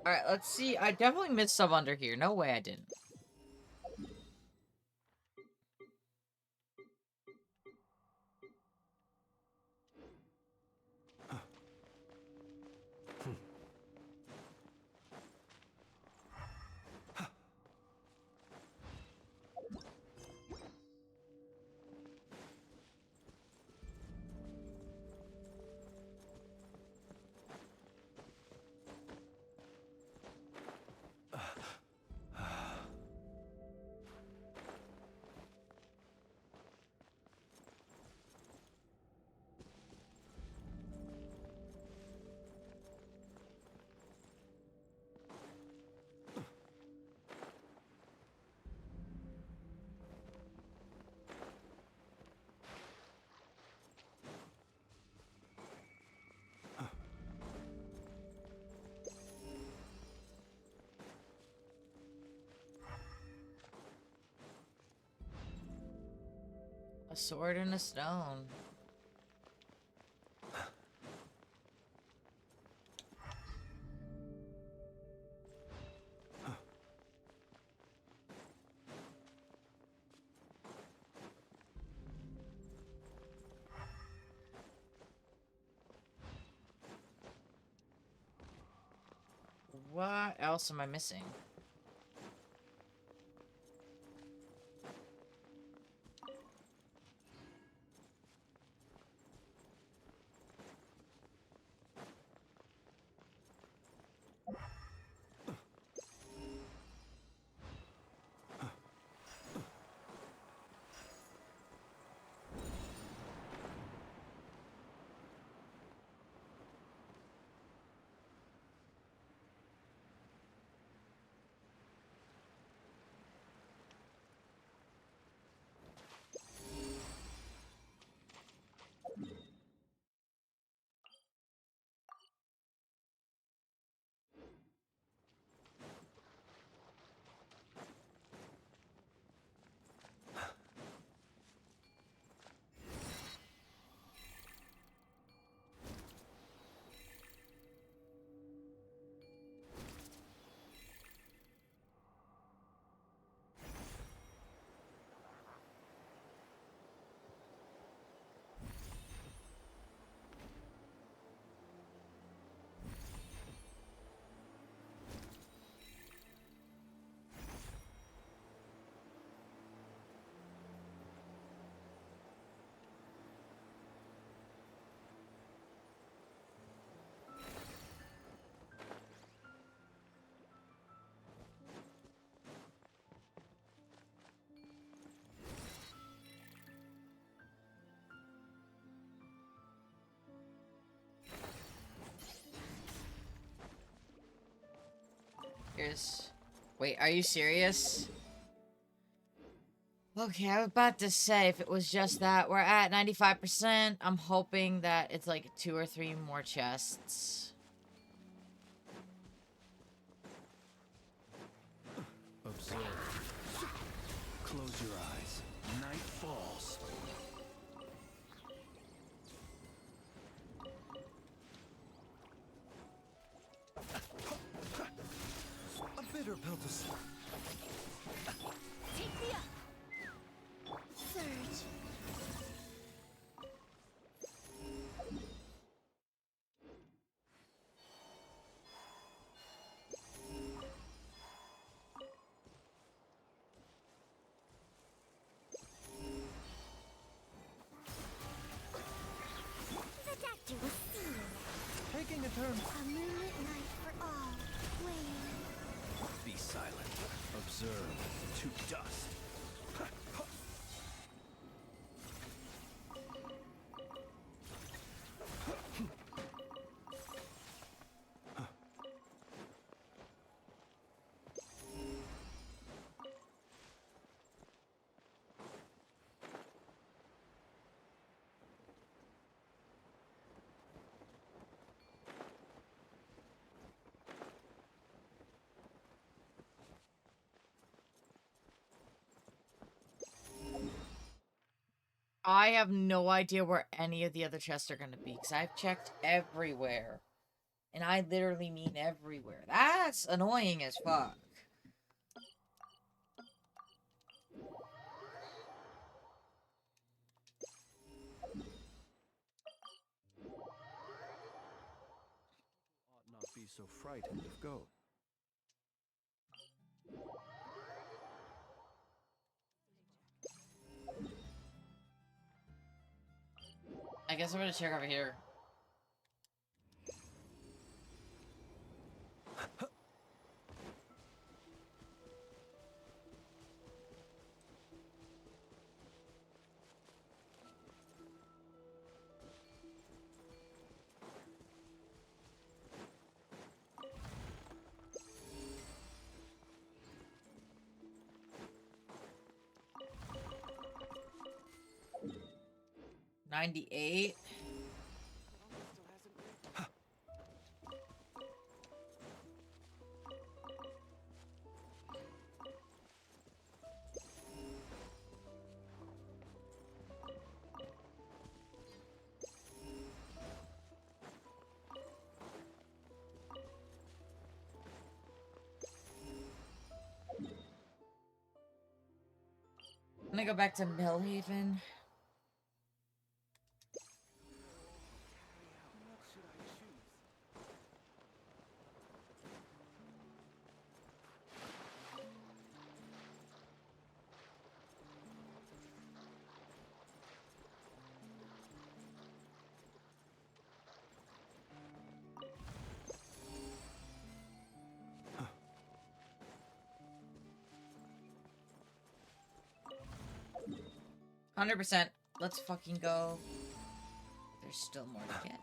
Alright, let's see. I definitely missed some under here. No way I didn't. A sword and a stone. What else am I missing? Here's... Wait, are you serious? Okay, I was about to say, if it was just that, we're at 95%. I'm hoping that it's like 2 or 3 more chests. Observe. Close your eyes. Night falls. A bitter pill to swallow. Take me up! Surge. The doctor will see you. Taking a turn. A moonlit night for all. Wayne. Be silent. Observe. To dust. I have no idea where any of the other chests are gonna be, because I've checked everywhere. And I literally mean everywhere. That's annoying as fuck. Ought not be so frightened of ghosts. I guess I'm gonna check over here. $98. I'm gonna go back to Millhaven. What should I choose? 100%. Let's fucking go. There's still more to get.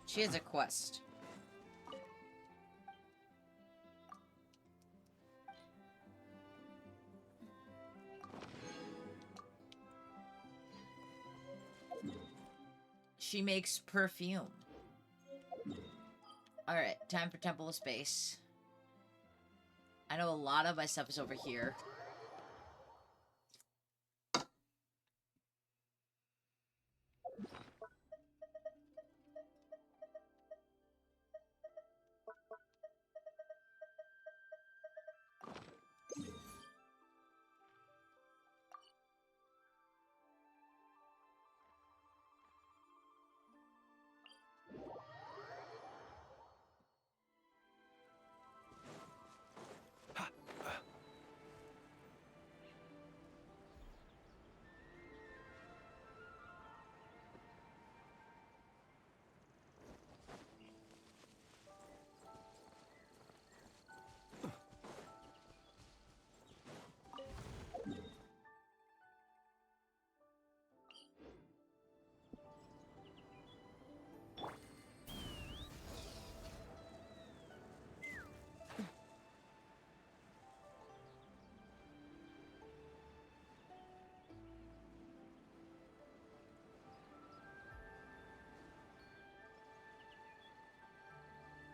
She has a quest. She makes perfume. Alright, time for Temple of Space. I know a lot of my stuff is over here.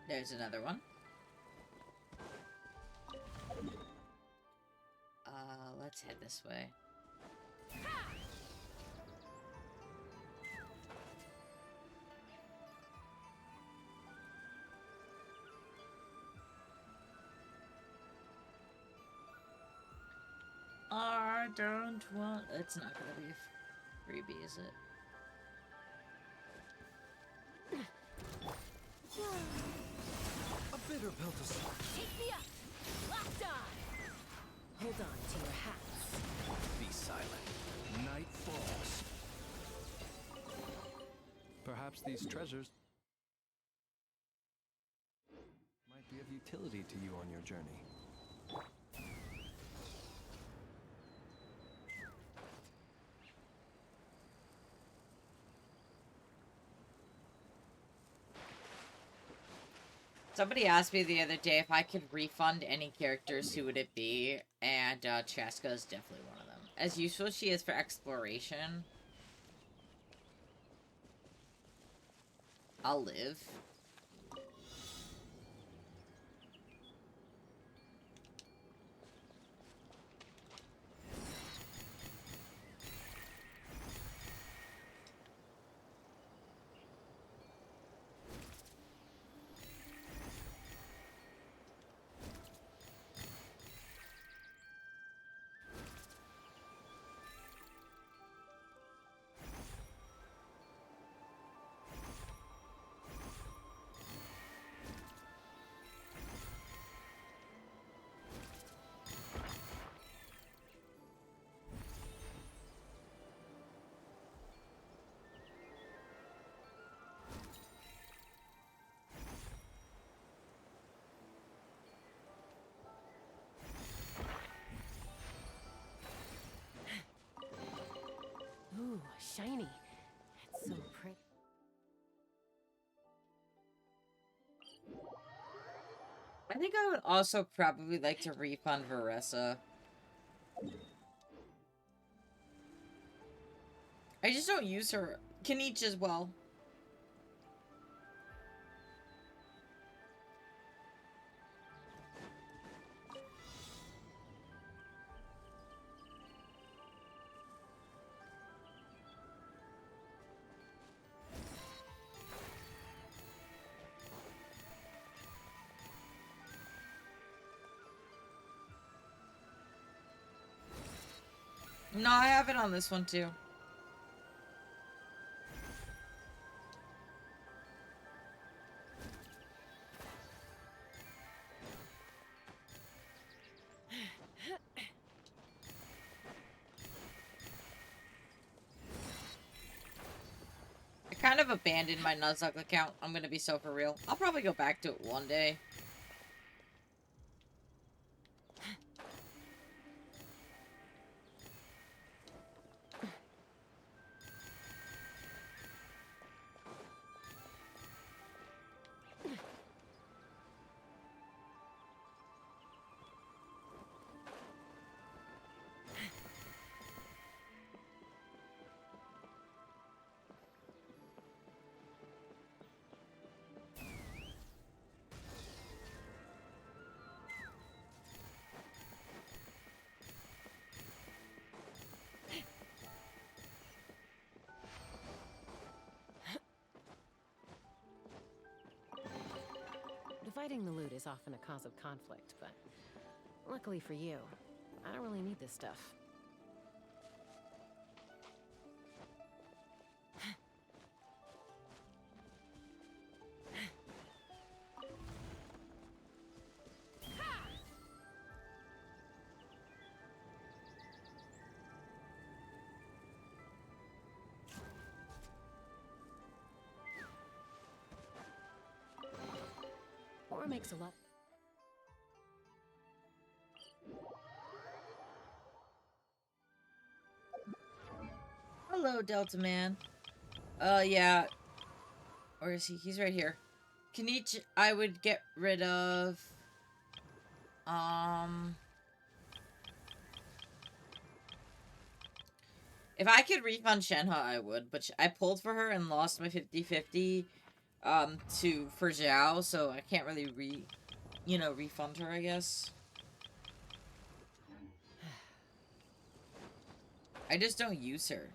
There's another one. Let's head this way. I don't want... It's not gonna be a freebie, is it? A bitter pill to swallow. Take me up! Locked on! Hold on to your hats. Be silent. Night falls. Perhaps these treasures might be of utility to you on your journey. Somebody asked me the other day if I could refund any characters, who would it be? And Cheska is definitely one of them. As useful as she is for exploration, I'll live. Ooh, shiny. It's so pretty. I think I would also probably like to refund Varessa. I just don't use her. Kanich as well. No, I have it on this one too. I kind of abandoned my Nuzlocke account. I'm gonna be so for real. I'll probably go back to it one day. Dividing the loot is often a cause of conflict, but luckily for you, I don't really need this stuff. Or makes a lot. Hello, Delta Man. Yeah. Or is he? He's right here. Kanich, I would get rid of... If I could refund Shenhe, I would, but I pulled for her and lost my 50-50, for Zhao, so I can't really refund her, I guess. I just don't use her.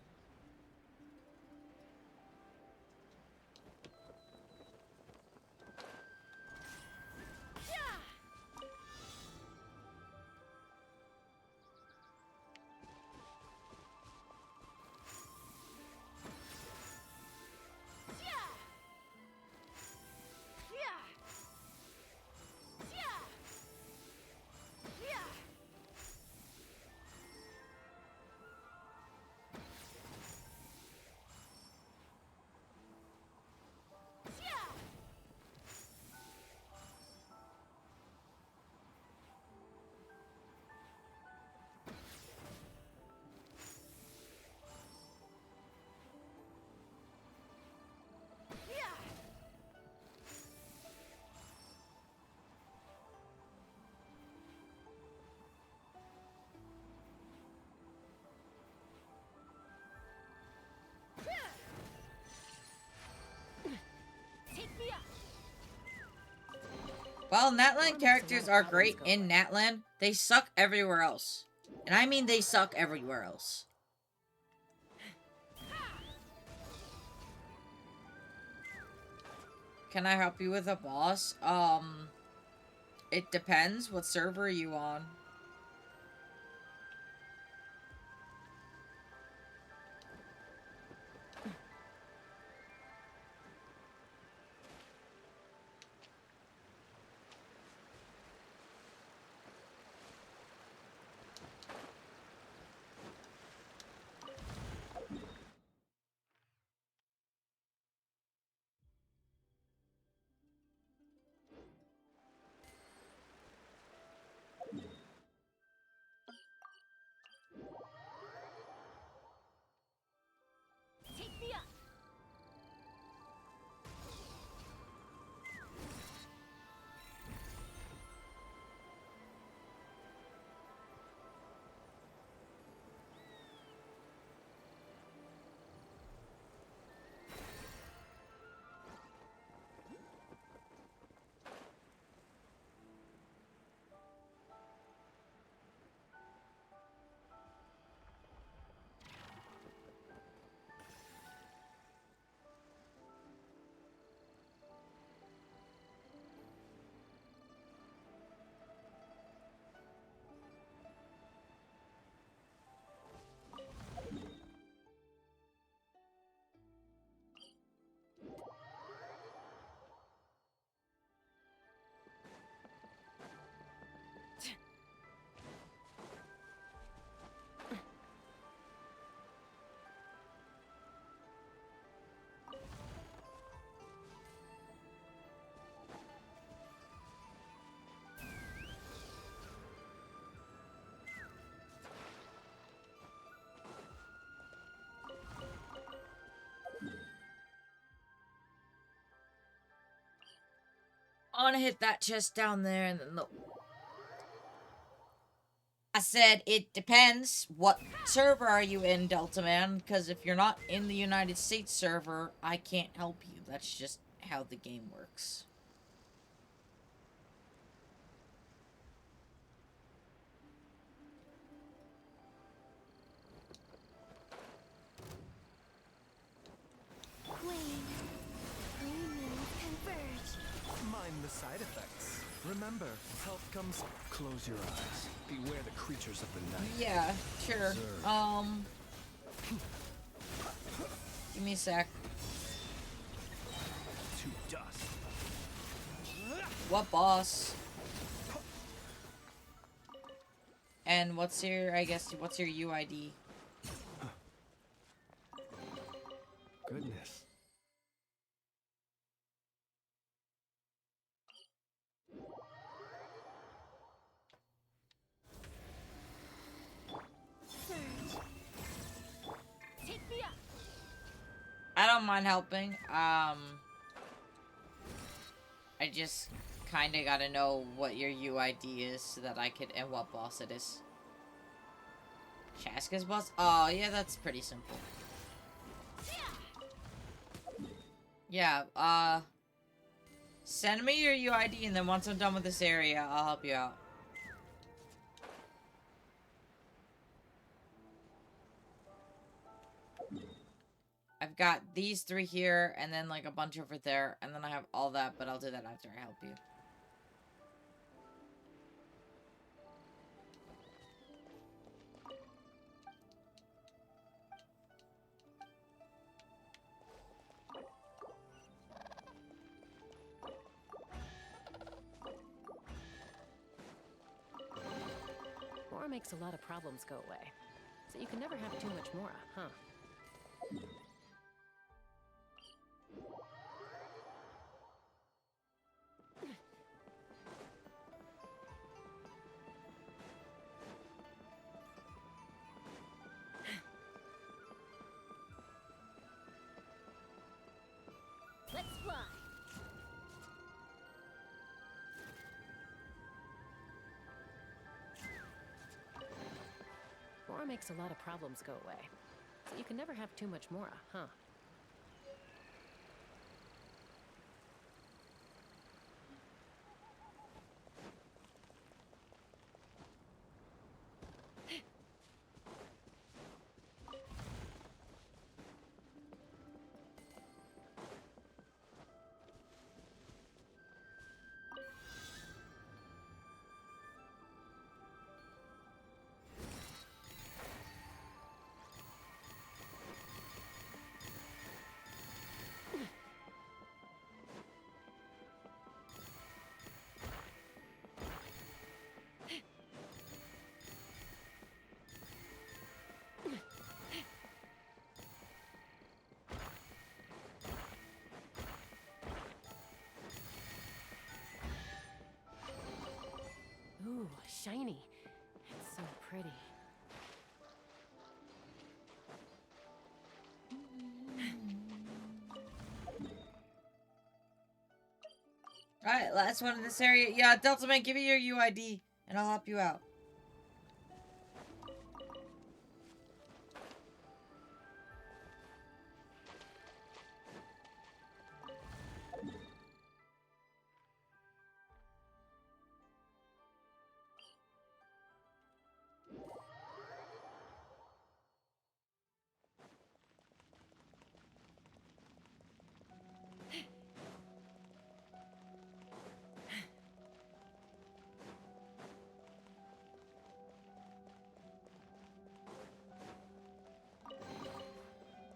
While Natlan characters are great in Natlan, they suck everywhere else. And I mean they suck everywhere else. Can I help you with a boss? It depends. What server are you on? I want to hit that chest down there and then I said it depends. What server are you in, Delta Man? Because if you're not in the United States server, I can't help you. That's just how the game works. Mind the side effects. Remember, health comes... Close your eyes. Beware the creatures of the night. Yeah, sure. Give me a sec. To dust. What boss? And what's your, I guess, what's your UID? Goodness. I don't mind helping. I just kind of gotta know what your UID is so that I could, and what boss it is. Chaska's boss? Oh, yeah, that's pretty simple. Yeah, send me your UID and then once I'm done with this area, I'll help you out. I've got these 3 here, and then, like, a bunch over there, and then I have all that, but I'll do that after I help you. Mora makes a lot of problems go away. So you can never have too much Mora, huh? Let's fly. Mora makes a lot of problems go away. So you can never have too much Mora, huh? shiny. It's so pretty. Alright, last one in this area. Yeah, Delta Man, give me your UID, and I'll help you out.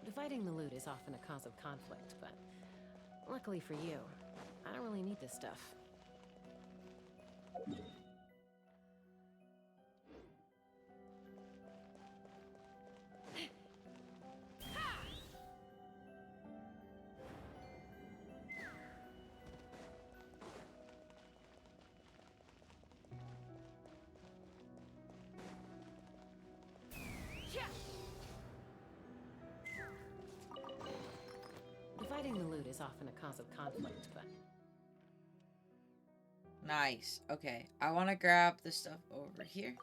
Dividing the loot is often a cause of conflict, but luckily for you, I don't really need this stuff. Dividing the loot is often a cause of conflict, but... Nice. Okay, I want to grab the stuff over here.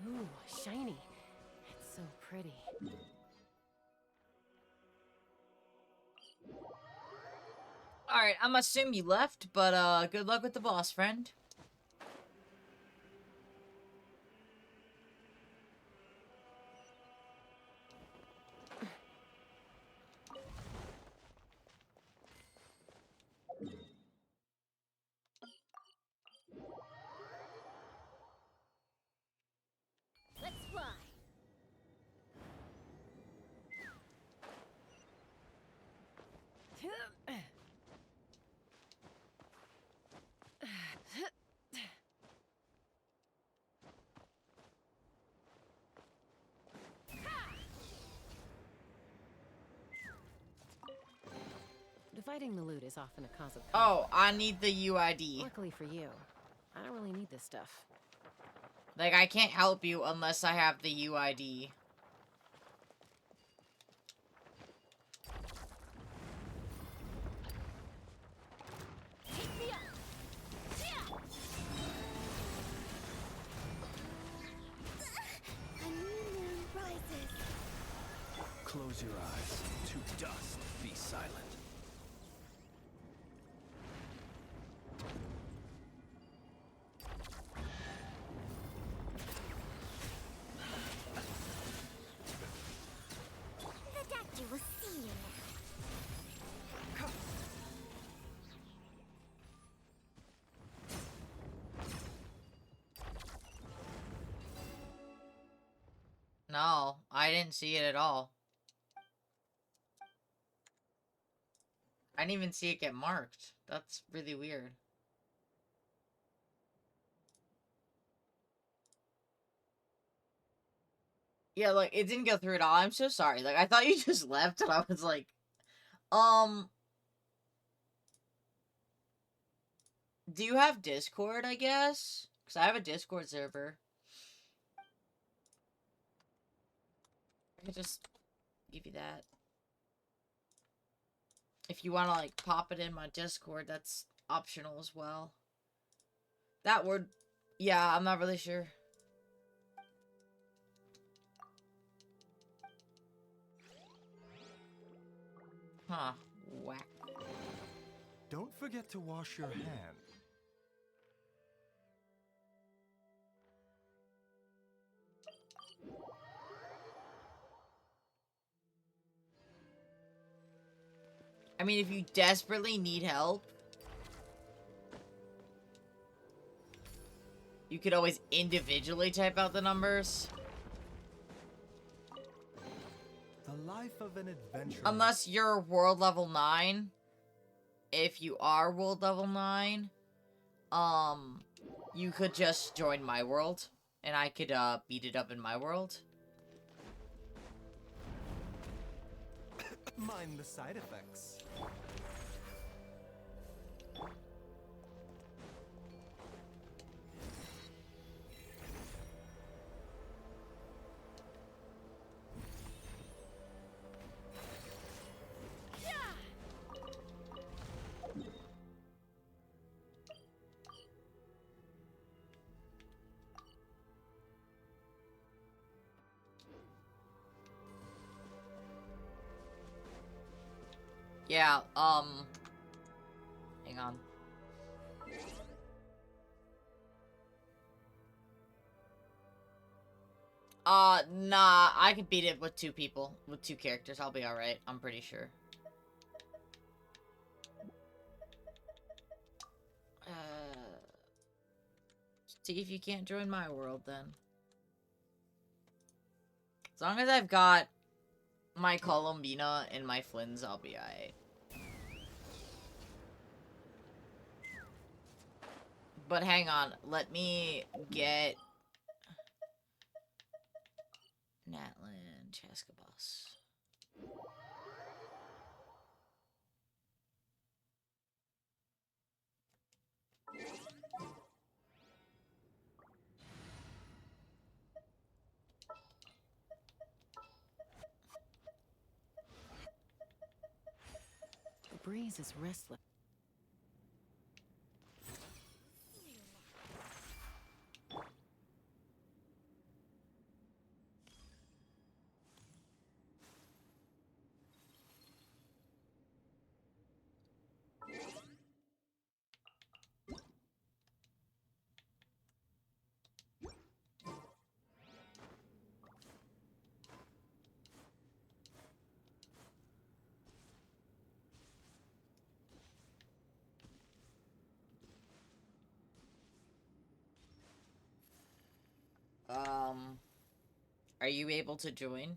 Ooh, shiny. It's so pretty. Alright, I'm assuming you left, but good luck with the boss, friend. Let's fly. Dividing the loot is often a cause of conflict. Oh, I need the UID. Luckily for you, I don't really need this stuff. Like, I can't help you unless I have the UID. Take me up. A new moon rises. Close your eyes. To dust, be silent. The doctor will see you now. No, I didn't see it at all. I didn't even see it get marked. That's really weird. Yeah, like, it didn't go through at all. I'm so sorry. Like, I thought you just left, and I was like, do you have Discord, I guess? Because I have a Discord server. I could just give you that. If you want to, like, pop it in my Discord, that's optional as well. That word... Yeah, I'm not really sure. Huh. Whack. Don't forget to wash your hands. I mean, if you desperately need help, you could always individually type out the numbers. The life of an adventurer. Unless you're world level 9. If you are world level 9, you could just join my world, and I could, beat it up in my world. Mind the side effects. Yeah, hang on. Nah, I could beat it with 2 people. With 2 characters, I'll be alright. I'm pretty sure. See if you can't join my world, then. As long as I've got my Columbina and my Flynn's, I'll be alright. But hang on, let me get... Natlan, Chaskabos. The breeze is restless. Are you able to join?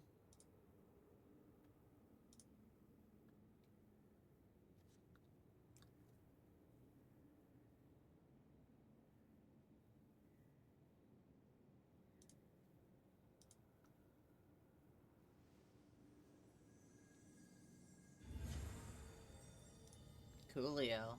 Coolio.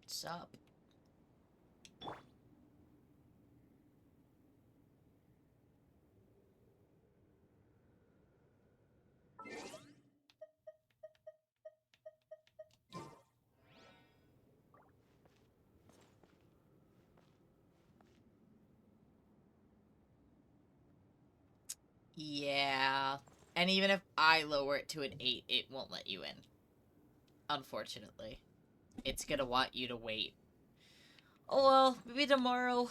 What's up? Yeah. And even if I lower it to an 8, it won't let you in. Unfortunately. It's gonna want you to wait. Oh well, maybe tomorrow.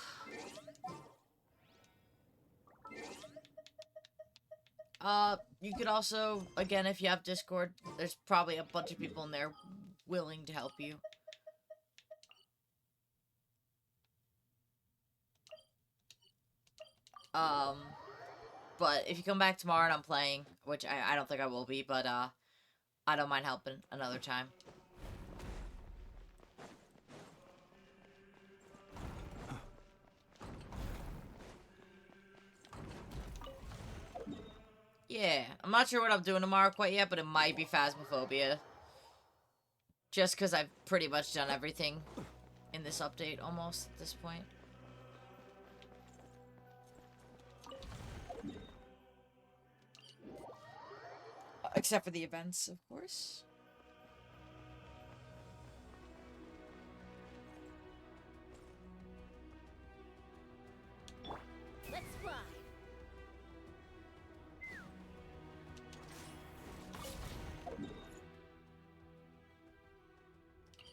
You could also, again, if you have Discord, there's probably a bunch of people in there willing to help you. But if you come back tomorrow and I'm playing, which I don't think I will be, but, I don't mind helping another time. Yeah, I'm not sure what I'm doing tomorrow quite yet, but it might be Phasmophobia. Just because I've pretty much done everything in this update, almost, at this point. Except for the events, of course. Let's fly.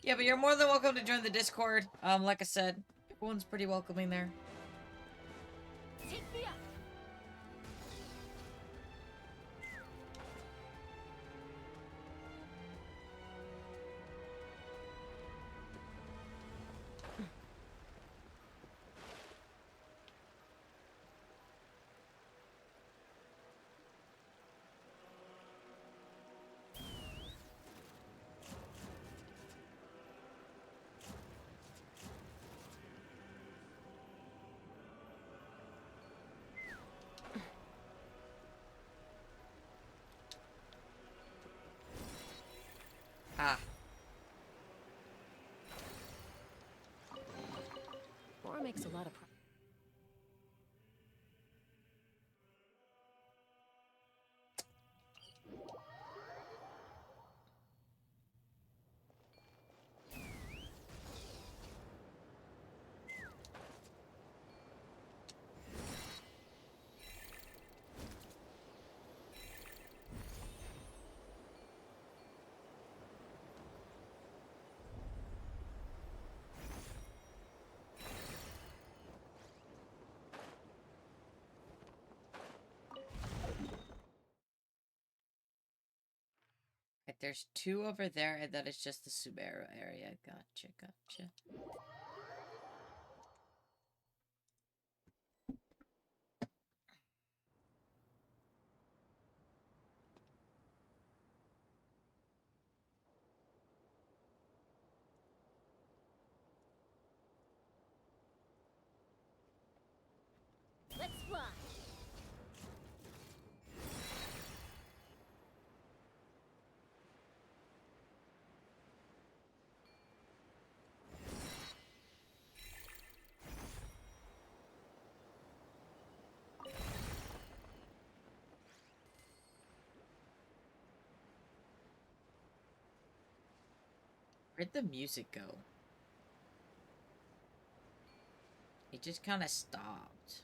Yeah, but you're more than welcome to join the Discord. Like I said, everyone's pretty welcoming there. Take me up. Ah. Laura makes a lot of Right, there's 2 over there, and that is just the Subaru area. Gotcha, gotcha. Let's fly. Where'd the music go? It just kind of stopped.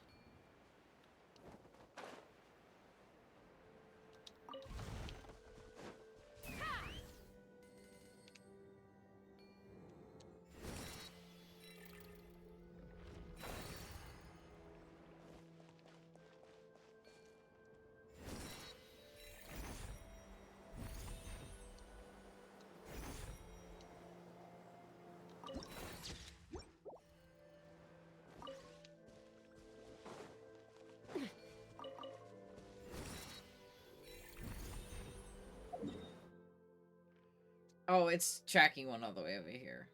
Oh, it's tracking one all the way over here.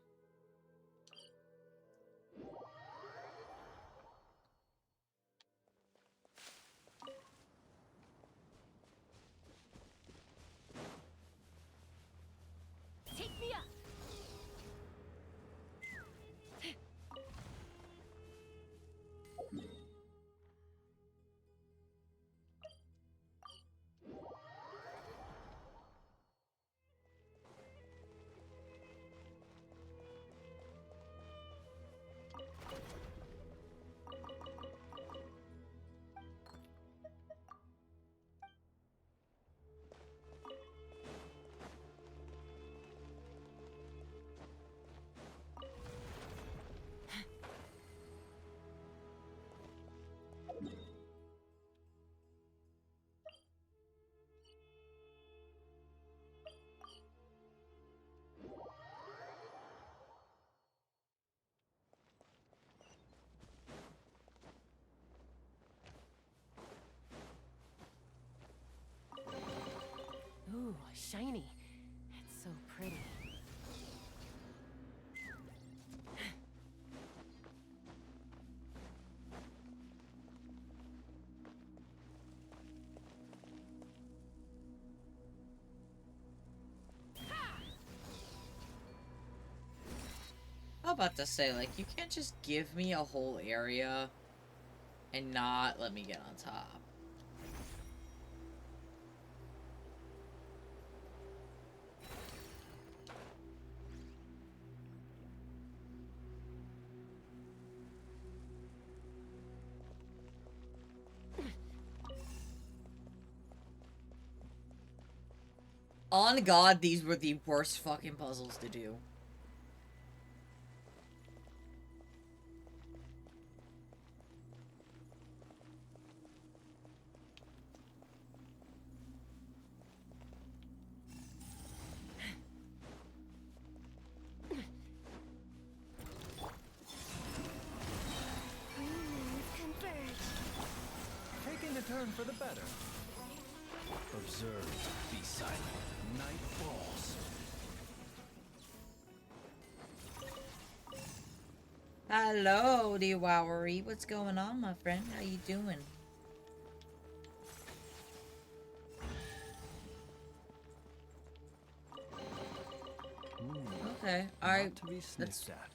Take me up. shiny. It's so pretty. I'm about to say, like, you can't just give me a whole area and not let me get on top. On God, these were the worst fucking puzzles to do. Taking a turn for the better. Observe, be silent. Night falls. Hello, Dewowery. What's going on, my friend? How you doing? Okay, Not to be sniffed at.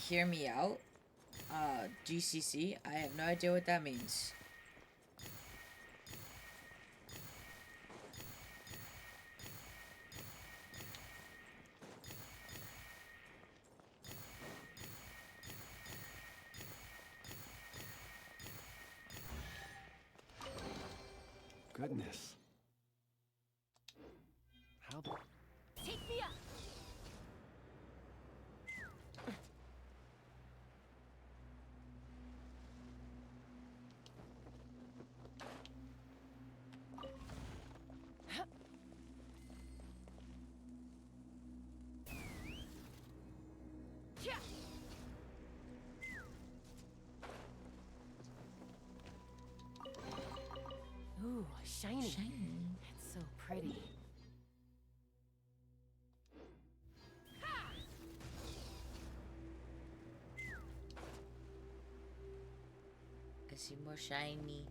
Hear me out. GCC. I have no idea what that means. Goodness. How the... Take me up. Ooh, shiny. It's so pretty. I see more shiny.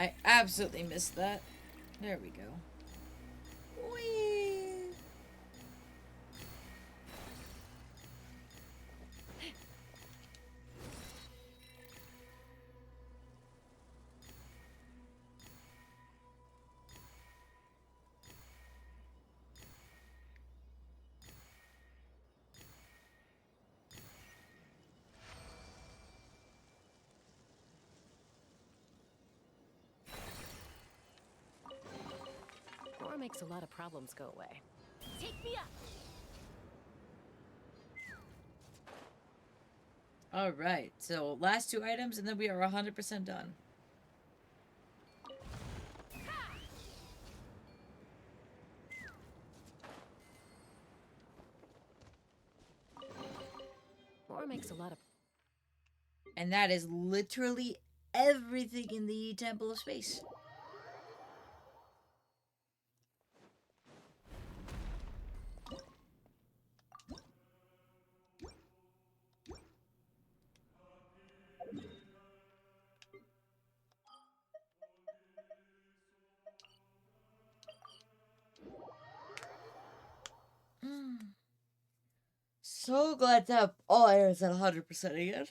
I absolutely missed that. There we go. Whee! Or makes a lot of problems go away. Take me up. Alright, so last two items and then we are 100% done. Or makes a lot of... And that is literally everything in the Temple of Space. So glad to have all areas at 100% again.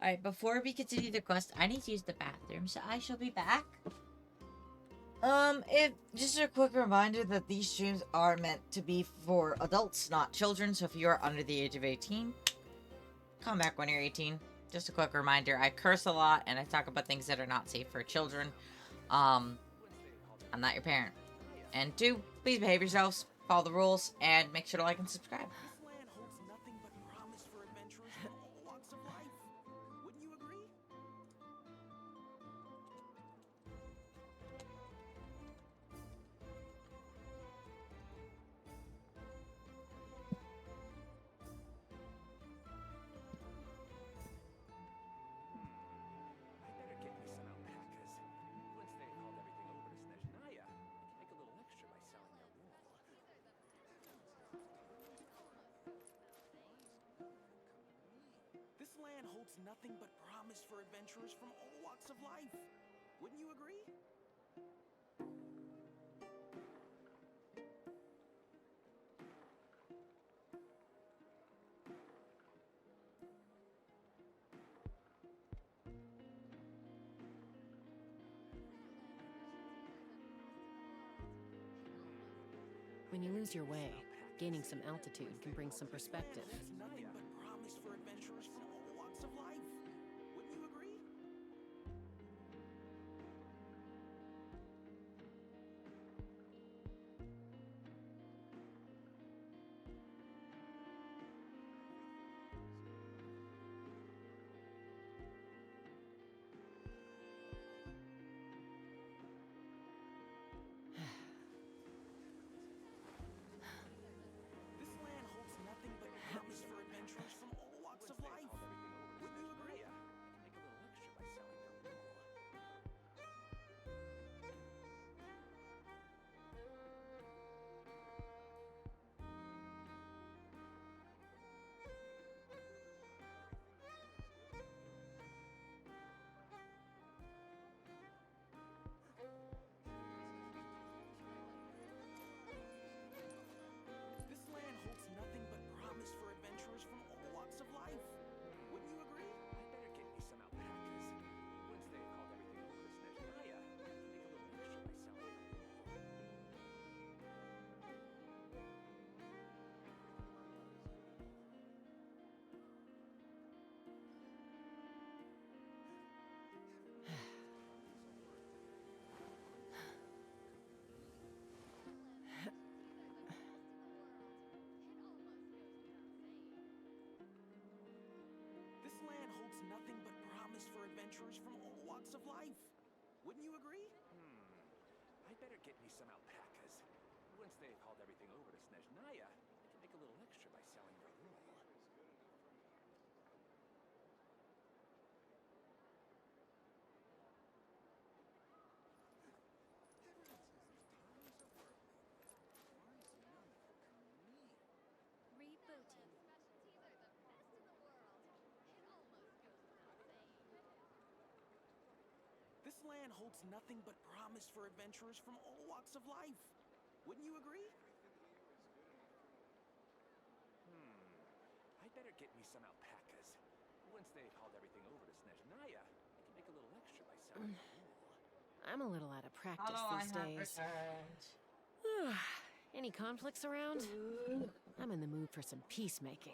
Alright, before we continue the quest, I need to use the bathroom, so I shall be back. If just a quick reminder that these streams are meant to be for adults, not children, so if you are under the age of 18, come back when you're 18. Just a quick reminder, I curse a lot and I talk about things that are not safe for children. I'm not your parent. And 2, please behave yourselves, follow the rules, and make sure to like and subscribe. This land holds nothing but promise for adventurers from all walks of life. Wouldn't you agree? I better get me some alpacas. Once they've hauled everything over to Snezhnaya, I can make a little extra by selling their wool. This land holds nothing but promise for adventurers from all walks of life. Wouldn't you agree? When you lose your way, gaining some altitude can bring some perspective. Holds nothing but promise for adventurers from all walks of life. Wouldn't you agree? This land holds nothing but promise for adventurers from all walks of life. Wouldn't you agree? I can make a little extra by selling their wool. This land holds nothing but promise for adventurers from all walks of life. Wouldn't you agree? I better get me some alpacas. Once they've hauled everything over to Snezhnaya, I can make a little extra by selling their wool. This land holds nothing but promise for adventurers from all walks of life. Wouldn't you agree? I better get me some alpacas. Once they've hauled everything over to Snezhnaya, I can make a little extra by selling their wool. Rebooting. This land holds nothing but promise for adventurers from all walks of life. Wouldn't you agree? I better get me some alpacas. Once they've hauled everything over to Snezhnaya, I can make a little extra by selling their wool. I'm a little out of practice these days. Any conflicts around? I'm in the mood for some peacemaking.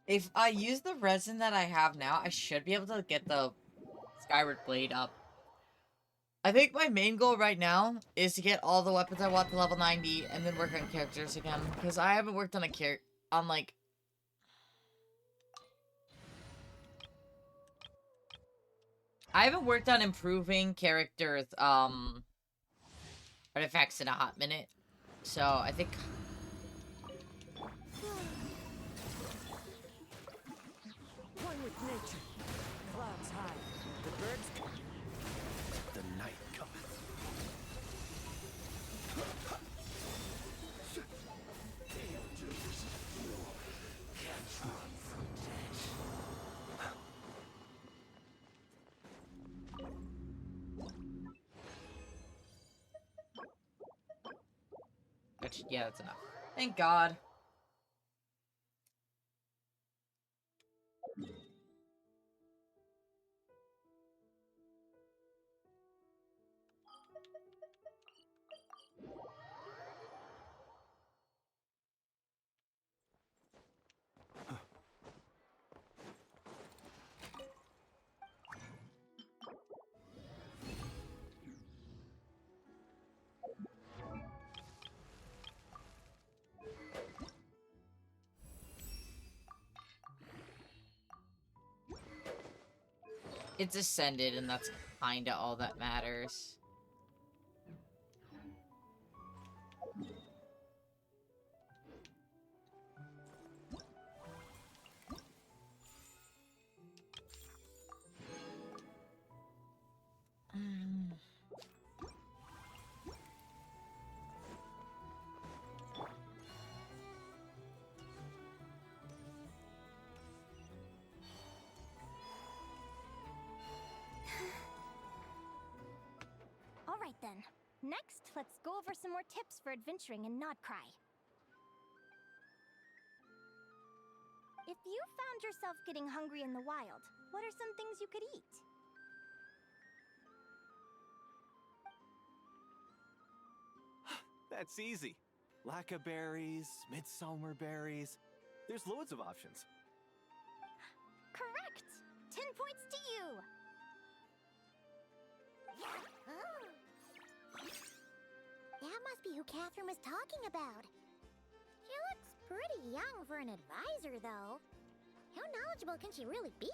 If I use the resin that I have now, I should be able to get the Skyward Blade up. I think my main goal right now is to get all the weapons I want to level 90 and then work on characters again. Because I haven't worked on a like... I haven't worked on improving characters, artifacts in a hot minute. So, I think... One with nature. Clouds high. The birds. The night cometh. Yeah, that's enough. Thank God. It's ascended, and that's kinda all that matters. Alright then. Next, let's go over some more tips for adventuring in Nodcry. If you found yourself getting hungry in the wild, what are some things you could eat? That's easy. Lacca berries, midsummer berries. There's loads of options. Correct! 10 points to you! Oh. That must be who Catherine was talking about. She looks pretty young for an advisor, though. How knowledgeable can she really be?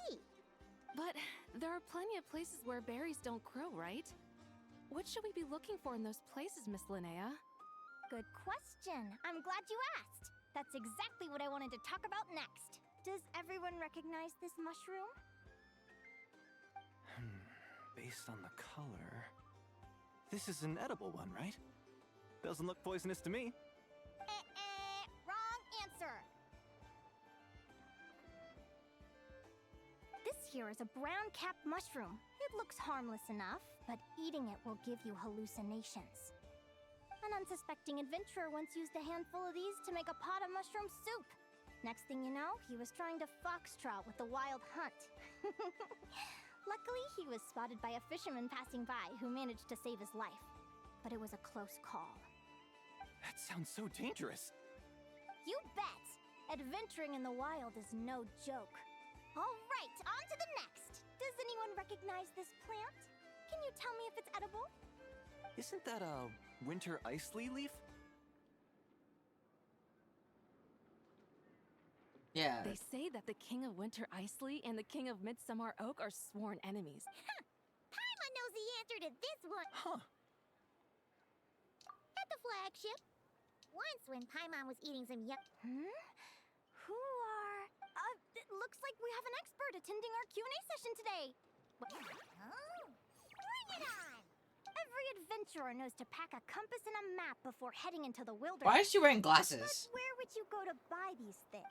But there are plenty of places where berries don't grow, right? What should we be looking for in those places, Miss Linnea? Good question. I'm glad you asked. That's exactly what I wanted to talk about next. Does everyone recognize this mushroom? Based on the color... This is an edible one, right? Doesn't look poisonous to me. Wrong answer. This here is a brown-capped mushroom. It looks harmless enough, but eating it will give you hallucinations. An unsuspecting adventurer once used a handful of these to make a pot of mushroom soup. Next thing you know, he was trying to foxtrot with the wild hunt. Luckily, he was spotted by a fisherman passing by who managed to save his life. But it was a close call. That sounds so dangerous. You bet! Adventuring in the wild is no joke. All right, on to the next. Does anyone recognize this plant? Can you tell me if it's edible? Isn't that a winter ice leaf? Yeah. They say that the King of Winter Isley and the King of Midsummer Oak are sworn enemies. Paimon knows the answer to this one. Huh. At the flagship. Once when Paimon was eating some Who are... it looks like we have an expert attending our Q&A session today. Oh, bring it on! Every adventurer knows to pack a compass and a map before heading into the wilderness. Why is she wearing glasses? But where would you go to buy these things?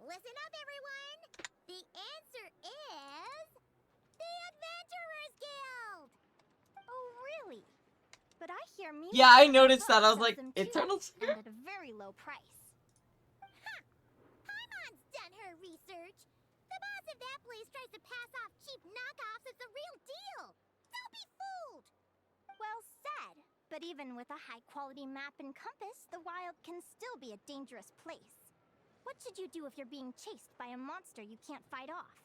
Listen up, everyone! The answer is... the Adventurers Guild! Oh, really? But I hear me. Yeah, I noticed that. I was like, Eternals? And at a very low price. Ha! Paimon's done her research. The boss of that place tries to pass off cheap knockoffs as the real deal. Don't be fooled! Well said. But even with a high-quality map and compass, the wild can still be a dangerous place. What should you do if you're being chased by a monster you can't fight off?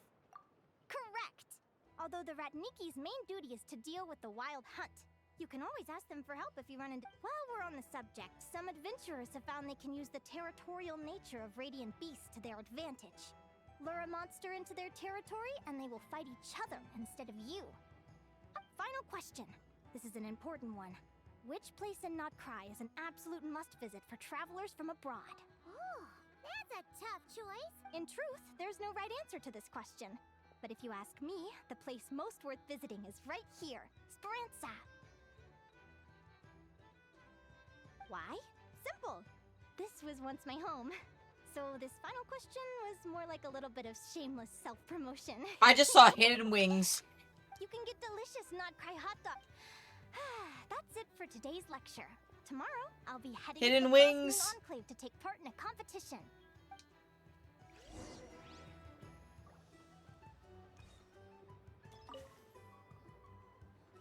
Correct! Although the Ratniki's main duty is to deal with the wild hunt. You can always ask them for help if you run into... While we're on the subject, some adventurers have found they can use the territorial nature of radiant beasts to their advantage. Lure a monster into their territory, and they will fight each other instead of you. Final question. This is an important one. Which place in Notcry is an absolute must-visit for travelers from abroad? Oh, that's a tough choice. In truth, there's no right answer to this question. But if you ask me, the place most worth visiting is right here, Speranza. Why? Simple. This was once my home. So this final question was more like a little bit of shameless self-promotion. I just saw Hidden Wings. You can get delicious Notcry hot dog. That's it for today's lecture. Tomorrow, I'll be heading Hidden to the Wings. Frostmoon Enclave to take part in a competition.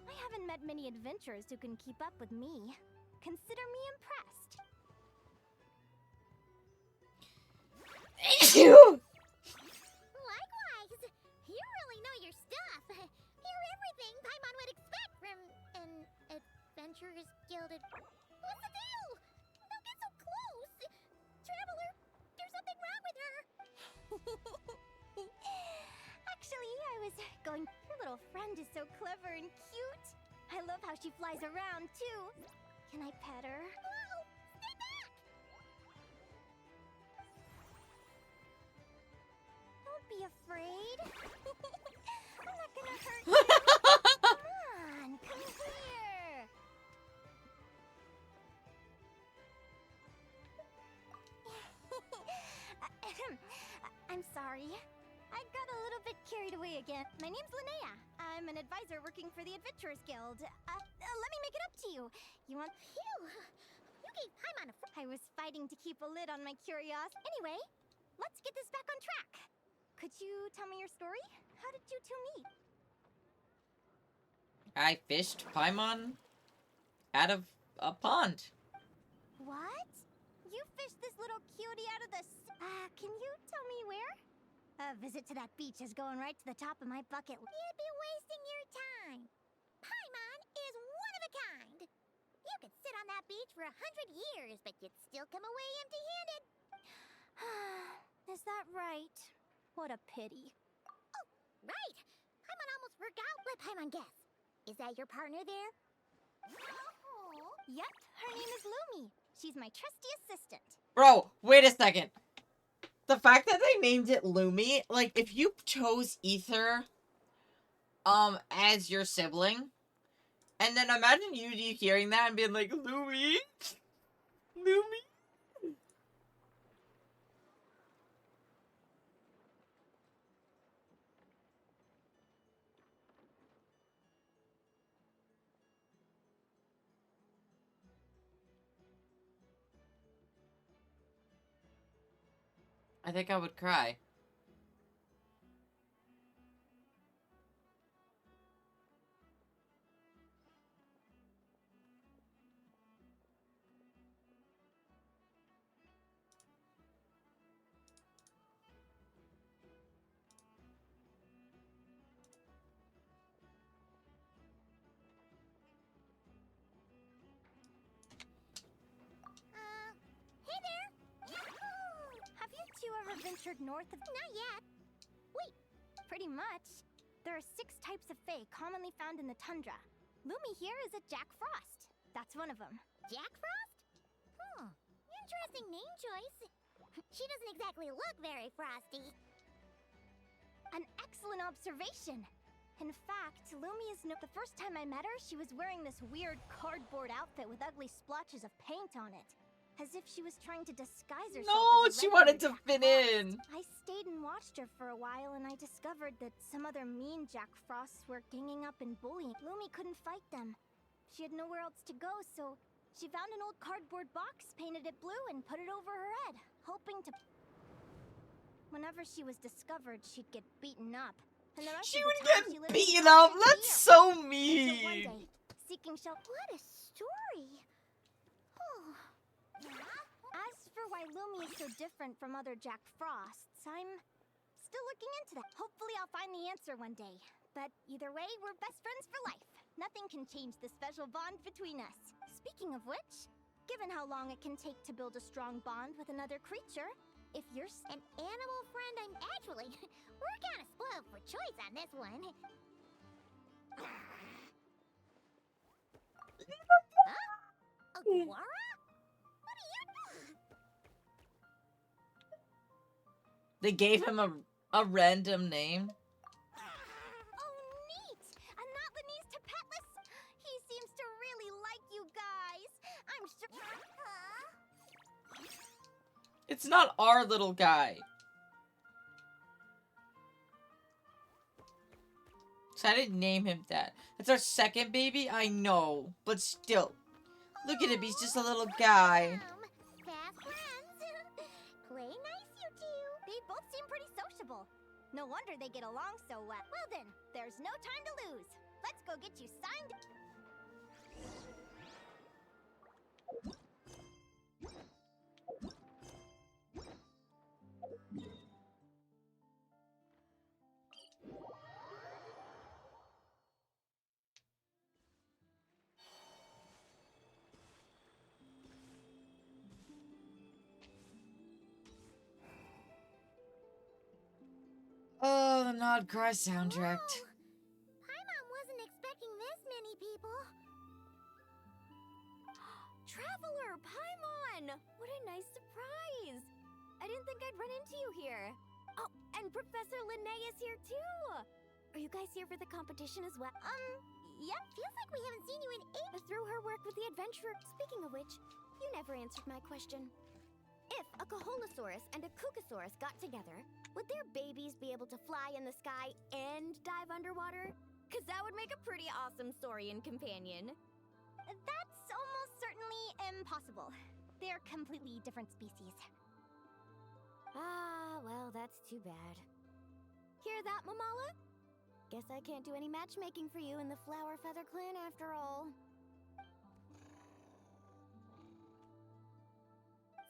I haven't met many adventurers who can keep up with me. Consider me impressed. You. Likewise, you really know your stuff. You're everything Paimon would expect from an Adventurers Guilded. What's the deal? Don't get so close. Traveler, there's something wrong with her. Actually, I was going. Your little friend is so clever and cute. I love how she flies around too. Can I pet her? Whoa! Stay back! Don't be afraid. I'm not gonna hurt you. Come on, come here. I'm sorry. I got a little bit carried away again. My name's Linnea. I'm an advisor working for the Adventurers Guild. Let me make it up to you. You want... Phew! You gave Paimon a... I was fighting to keep a lid on my curiosity. Anyway, let's get this back on track. Could you tell me your story? How did you two meet? I fished Paimon out of a pond. What? You fished this little cutie out of the... can you tell me where? A visit to that beach is going right to the top of my bucket list. You'd be wasting your time. Paimon is one of a kind. You could sit on that beach for 100 years, but you'd still come away empty-handed. Is that right? What a pity. Oh, right. Paimon almost forgot. Let Paimon guess. Is that your partner there? Oh. Yep, her name is Lumi. She's my trusty assistant. Bro, wait a second. The fact that they named it Lumi, like, if you chose Ether, as your sibling, and then imagine you hearing that and being like, Lumi? Lumi? I think I would cry. Hey there! Yahoo! Have you two ever ventured north of... Not yet. Wait, pretty much. There are 6 types of fae commonly found in the tundra. Lumi here is a Jack Frost. That's one of them. Jack Frost? Interesting name choice. She doesn't exactly look very frosty. An excellent observation. In fact, Lumi is the first time I met her, she was wearing this weird cardboard outfit with ugly splotches of paint on it. As if she was trying to disguise herself No, as a she regular wanted to Jack fit Frost. in. I stayed and watched her for a while, and I discovered that some other mean Jack Frosts were ganging up and bullying. Lumi couldn't fight them. She had nowhere else to go, so she found an old cardboard box, painted it blue, and put it over her head, hoping to... Whenever she was discovered, she'd get beaten up. And the rest She of the would time, she get lived beaten in up? fear. That's so Until one mean. day, seeking shelter... What a story! As for why Lumi is so different from other Jack Frosts, I'm still looking into that. Hopefully I'll find the answer one day. But either way, we're best friends for life. Nothing can change the special bond between us. Speaking of which, given how long it can take to build a strong bond with another creature, if you're an animal friend, I'm actually... We're kind of spoiled for choice on this one. Huh? Wara? What are you... They gave him a random name. Oh, neat! A Notlanese to Petless? He seems to really like you guys. I'm sure... Huh? It's not our little guy. So I didn't name him that. It's our second baby, I know. But still. Look at him, he's just a little guy. Fast friends. Play nice, you two. They both seem pretty sociable. No wonder they get along so well. Well then, there's no time to lose. Let's go get you signed. Oh, the Nod Cry soundtrack. Whoa. Paimon wasn't expecting this many people. Traveler, Paimon! What a nice surprise! I didn't think I'd run into you here. Oh, and Professor Linnae is here too! Are you guys here for the competition as well? Yep, feels like we haven't seen you in Through her work with the adventurer. Speaking of which, you never answered my question. If a Caholosaurus and a Kukasaurus got together, would their babies be able to fly in the sky and dive underwater? Cause that would make a pretty awesome Saurian companion. That's almost certainly impossible. They're completely different species. Ah, well, that's too bad. Hear that, Mamala? Guess I can't do any matchmaking for you in the Flower Feather clan after all.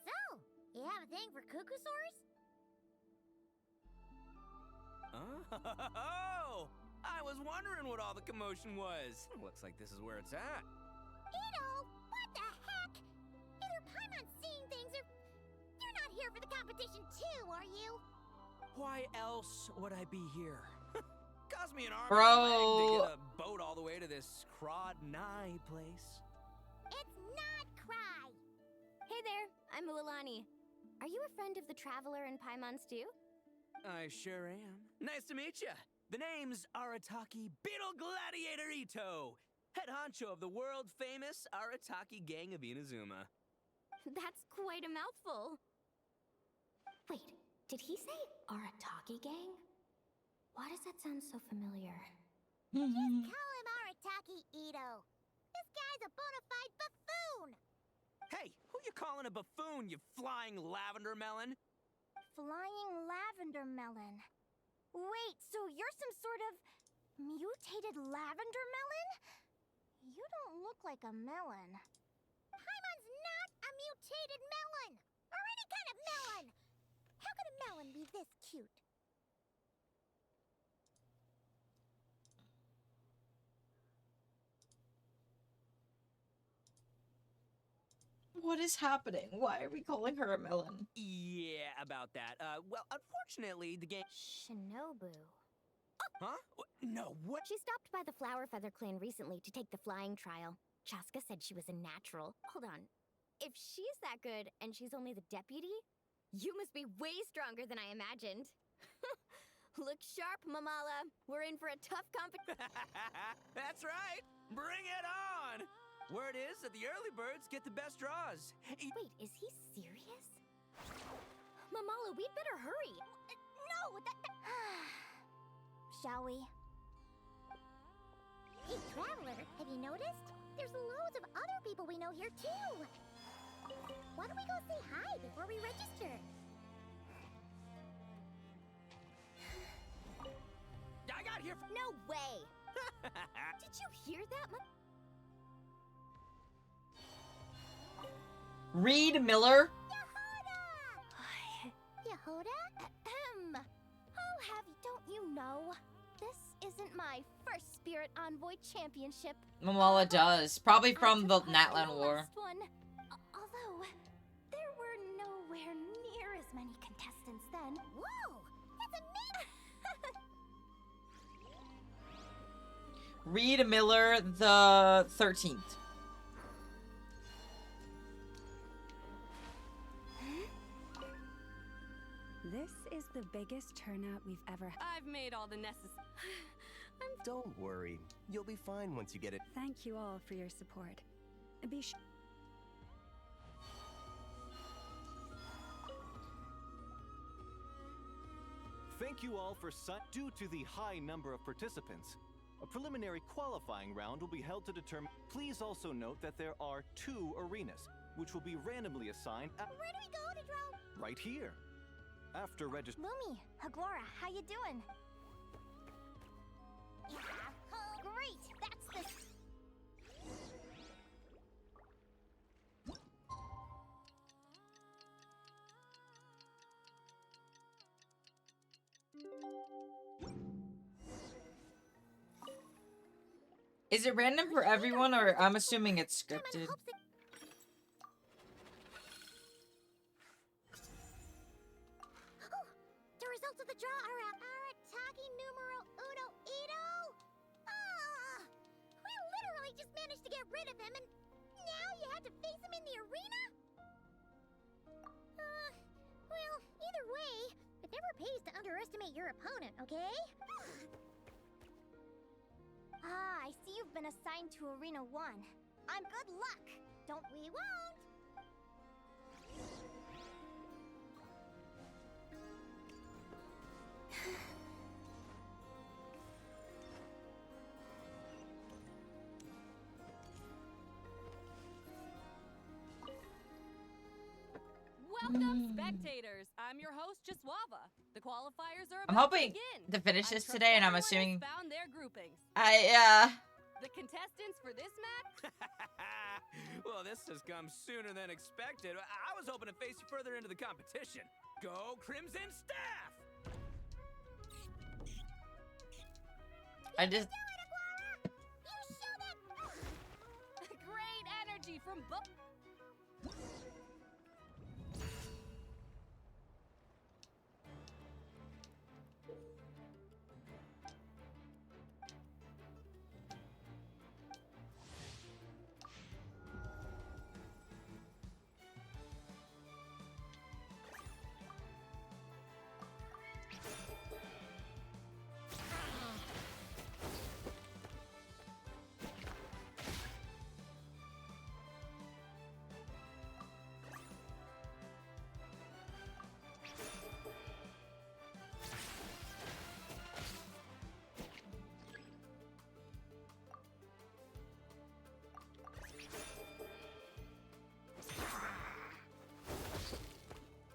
So, you have a thing for Kukusaurs? Oh! I was wondering what all the commotion was. Looks like this is where it's at. Ito, what the heck? Either Paimon's seeing things or you're not here for the competition too, are you? Why else would I be here? Cost me an arm Bro. and a leg to get a boat all the way to this Crodnai place. It's not Cry. Hey there, I'm Ualani. Are you a friend of the Traveler and Paimon's too? I sure am. Nice to meet ya. The name's Arataki Beetle Gladiator Ito, head honcho of the world-famous Arataki Gang of Inazuma. That's quite a mouthful. Wait, did he say Arataki Gang? Why does that sound so familiar? Call him Arataki Ito. This guy's a bona fide buffoon. Hey, who you calling a buffoon, you flying lavender melon? Flying lavender melon. Wait, so you're some sort of mutated lavender melon? You don't look like a melon. Paimon's not a mutated melon! Or any kind of melon! How could a melon be this cute? What is happening? Why are we calling her a melon? Yeah, about that. Well, unfortunately, the game... Shinobu. Huh? No, what? She stopped by the Flower Feather clan recently to take the flying trial. Chaska said she was a natural. Hold on. If she's that good and she's only the deputy, you must be way stronger than I imagined. Look sharp, Mamala. We're in for a tough competition. That's right! Bring it on! Word is that the early birds get the best draws. Wait, is he serious? Mamala, we'd better hurry. No, Shall we? Hey, Traveler, have you noticed? There's loads of other people we know here, too. Why don't we go say hi before we register? I got here No way! Did you hear that, Reed Miller? Yehoda? Oh, don't you know? This isn't my first Spirit Envoy Championship. Mamala does. Probably from the After Natlan the War. last one. Although, there were nowhere near as many contestants then. Whoa! That's amazing! Reed Miller the 13th. the biggest turnout we've ever had. I've made all the necessary. Don't worry. You'll be fine once you get it. Thank you all for your support. Be sure. Thank you all for due to the high number of participants. A preliminary qualifying round will be held to determine. Please also note that there are 2 arenas, which will be randomly assigned Where do we go to draw? right here. After register. Lumi, Agora, how you doing? Yeah. Oh, great. That's the. Is it random for everyone, or I'm assuming it's scripted? The results of the draw are out. Arataki numero uno Ito? Ah! We literally just managed to get rid of him, and now you have to face him in the arena? Well, either way, it never pays to underestimate your opponent, okay? I see you've been assigned to Arena 1. I'm good luck. Don't we won't? Welcome, spectators. I'm your host, Jaswava. The qualifiers are I'm about hoping to begin. to finish I this trust today, and I'm everyone has assuming found their groupings. The contestants for this match? Well, this has come sooner than expected. I was hoping to face you further into the competition. Go Crimson Staff! I just. Great energy from both.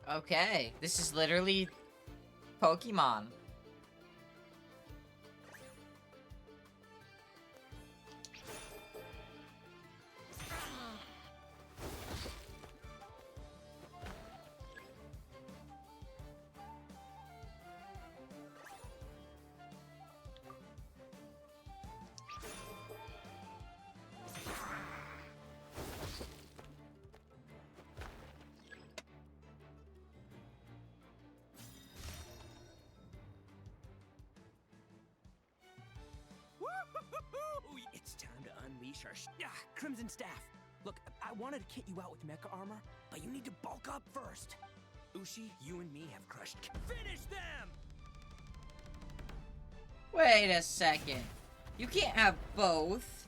Okay, this is literally Pokemon. It's time to unleash our Crimson Staff. Look, I wanted to kit you out with mecha armor, but you need to bulk up first. Ushi, you and me have crushed. Finish them! Wait a second. You can't have both.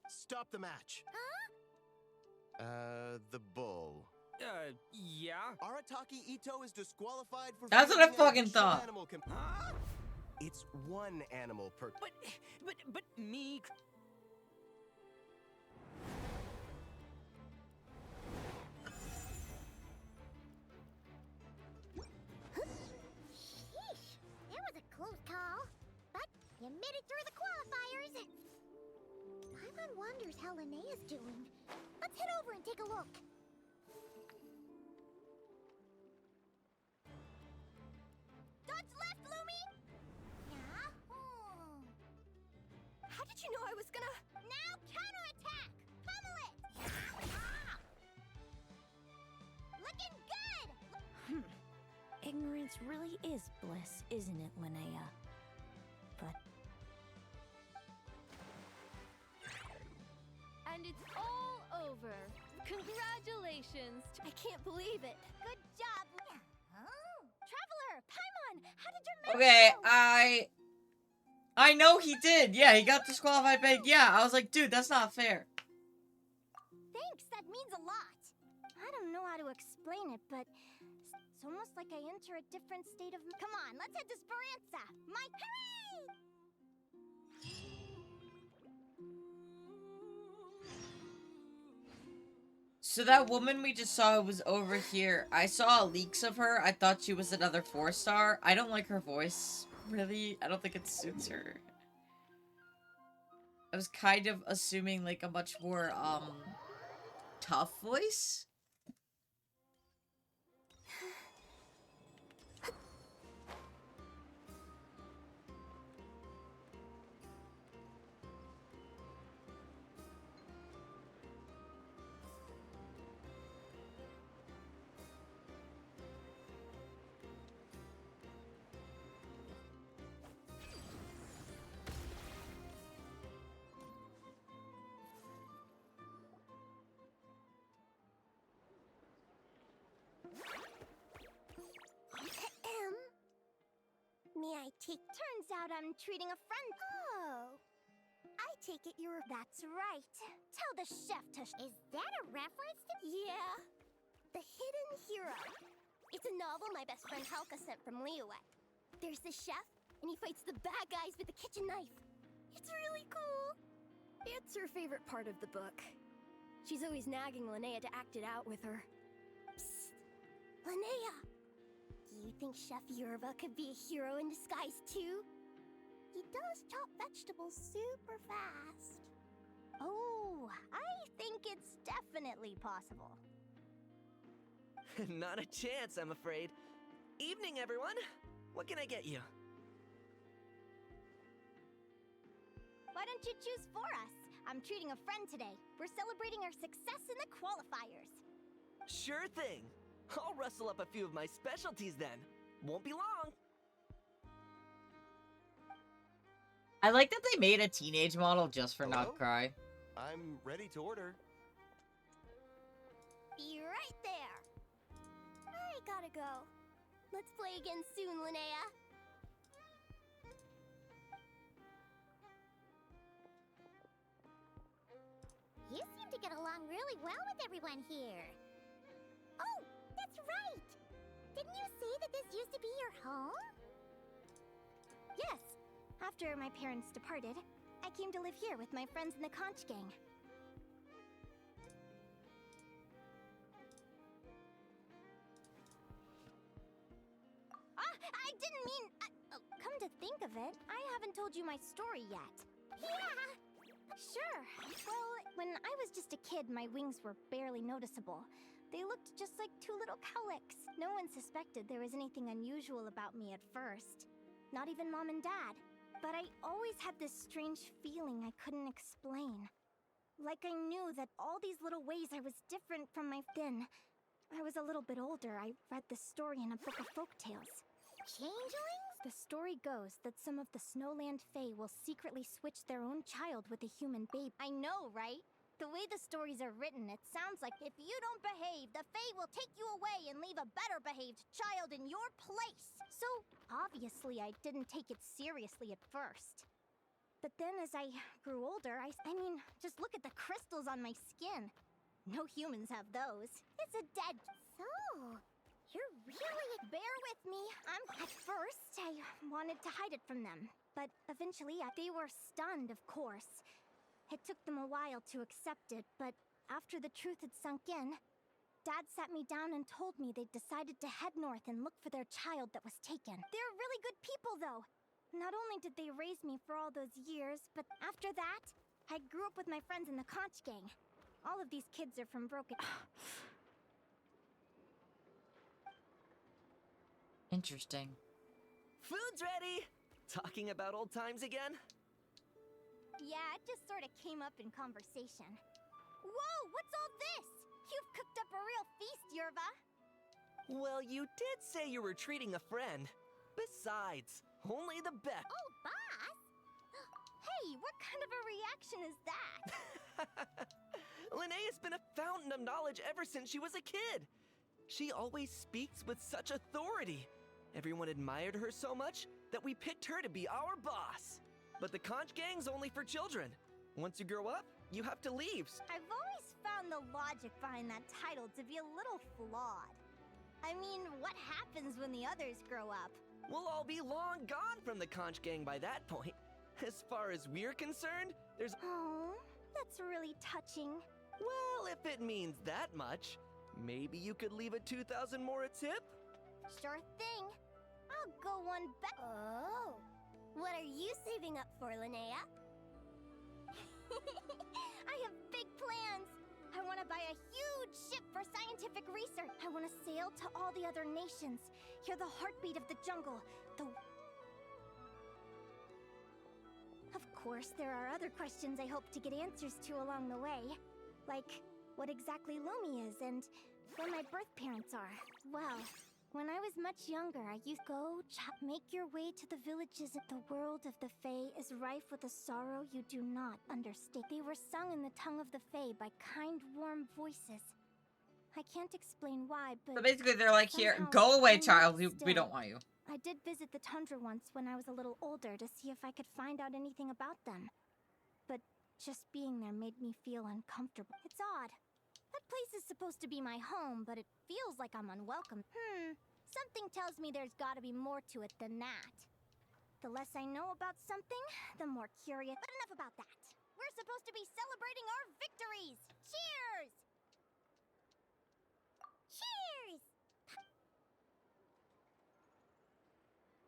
Stop the match. The bull. Yeah? Arataki Ito is disqualified for. That's what I fielding an fucking additional thought. Animal Huh? It's one animal per. But me. Sheesh, that was a close call. But you made it through the qualifiers. Paimon wonders how Linnea's doing. Let's head over and take a look. Dodge left, Lumi! Yeah? How did you know I was gonna... Now counterattack! Pummel it! Looking good! Ignorance really is bliss, isn't it, Linnea? But... And it's all over. Congratulations. I can't believe it. Good job. Oh. Traveler, Paimon, how did your match Okay, go? I know he did. Yeah, he got disqualified, but yeah, I was like, dude, that's not fair. Thanks, that means a lot. I don't know how to explain it, but it's almost like I enter a different state of... Come on, let's head to Speranza! Hooray! So that woman we just saw was over here. I saw leaks of her. I thought she was another 4-star. I don't like her voice, really. I don't think it suits her. I was kind of assuming like a much more, tough voice? May I take... Turns out I'm treating a friend... Oh. I take it you're... That's right. Tell the chef to... Is that a reference to... Yeah. The Hidden Hero. It's a novel my best friend Halka sent from Liyue. There's the chef, and he fights the bad guys with a kitchen knife. It's really cool. It's her favorite part of the book. She's always nagging Linnea to act it out with her. Psst. Linnea! Do you think Chef Yerva could be a hero in disguise too? He does chop vegetables super fast. Oh, I think it's definitely possible. Not a chance, I'm afraid. Evening, everyone. What can I get you? Why don't you choose for us? I'm treating a friend today. We're celebrating our success in the qualifiers. Sure thing. I'll rustle up a few of my specialties then. Won't be long. I like that they made a teenage model just for Hello? Not Cry. I'm ready to order. Be right there. I gotta go. Let's play again soon, Linnea. You seem to get along really well with everyone here. Oh, that's right! Didn't you say that this used to be your home? Yes. After my parents departed, I came to live here with my friends in the conch gang. I didn't mean... come to think of it, I haven't told you my story yet. Yeah! Sure. Well, when I was just a kid, my wings were barely noticeable. They looked just like two little cowlicks. No one suspected there was anything unusual about me at first. Not even Mom and Dad. But I always had this strange feeling I couldn't explain. Like I knew that all these little ways I was different from my... Then, I was a little bit older. I read this story in a book of folktales. Changelings? The story goes that some of the Snowland Fae will secretly switch their own child with a human babe. I know, right? The way the stories are written, it sounds like if you don't behave, the Fae will take you away and leave a better behaved child in your place. So, obviously I didn't take it seriously at first. But then as I grew older, I mean, just look at the crystals on my skin. No humans have those. It's a dead... So, you're really... Bear with me. At first, I wanted to hide it from them. But eventually, they were stunned, of course. It took them a while to accept it, but after the truth had sunk in, Dad sat me down and told me they'd decided to head north and look for their child that was taken. They're really good people, though. Not only did they raise me for all those years, but after that, I grew up with my friends in the conch gang. All of these kids are from broken... Interesting. Food's ready! Talking about old times again? Yeah, it just sort of came up in conversation. Whoa, what's all this? You've cooked up a real feast, Yerva. Well, you did say you were treating a friend. Besides, only the best. Oh, boss! Hey, what kind of a reaction is that? Linnea's been a fountain of knowledge ever since she was a kid. She always speaks with such authority. Everyone admired her so much that we picked her to be our boss. But the conch gang's only for children. Once you grow up, you have to leave. I've always found the logic behind that title to be a little flawed. I mean, what happens when the others grow up? We'll all be long gone from the conch gang by that point. As far as we're concerned, there's... Oh, that's really touching. Well, if it means that much, maybe you could leave a 2,000 more a tip? Sure thing. I'll go one back. Oh, what are you saving up for, Linnea? I have big plans. I want to buy a huge ship for scientific research. I want to sail to all the other nations, hear the heartbeat of the jungle, Of course, there are other questions I hope to get answers to along the way. Like, what exactly Lumi is and where my birth parents are. Well, when I was much younger, I used to make your way to the villages. The world of the Fae is rife with a sorrow you do not understand. They were sung in the tongue of the Fae by kind, warm voices. I can't explain why, but... So basically they're like, here, somehow go away, I know child. We still. don't want you. I did visit the tundra once when I was a little older to see if I could find out anything about them. But just being there made me feel uncomfortable. It's odd. That place is supposed to be my home, but it feels like I'm unwelcome. Something tells me there's gotta be more to it than that. The less I know about something, the more curious. But enough about that. We're supposed to be celebrating our victories! Cheers! Cheers!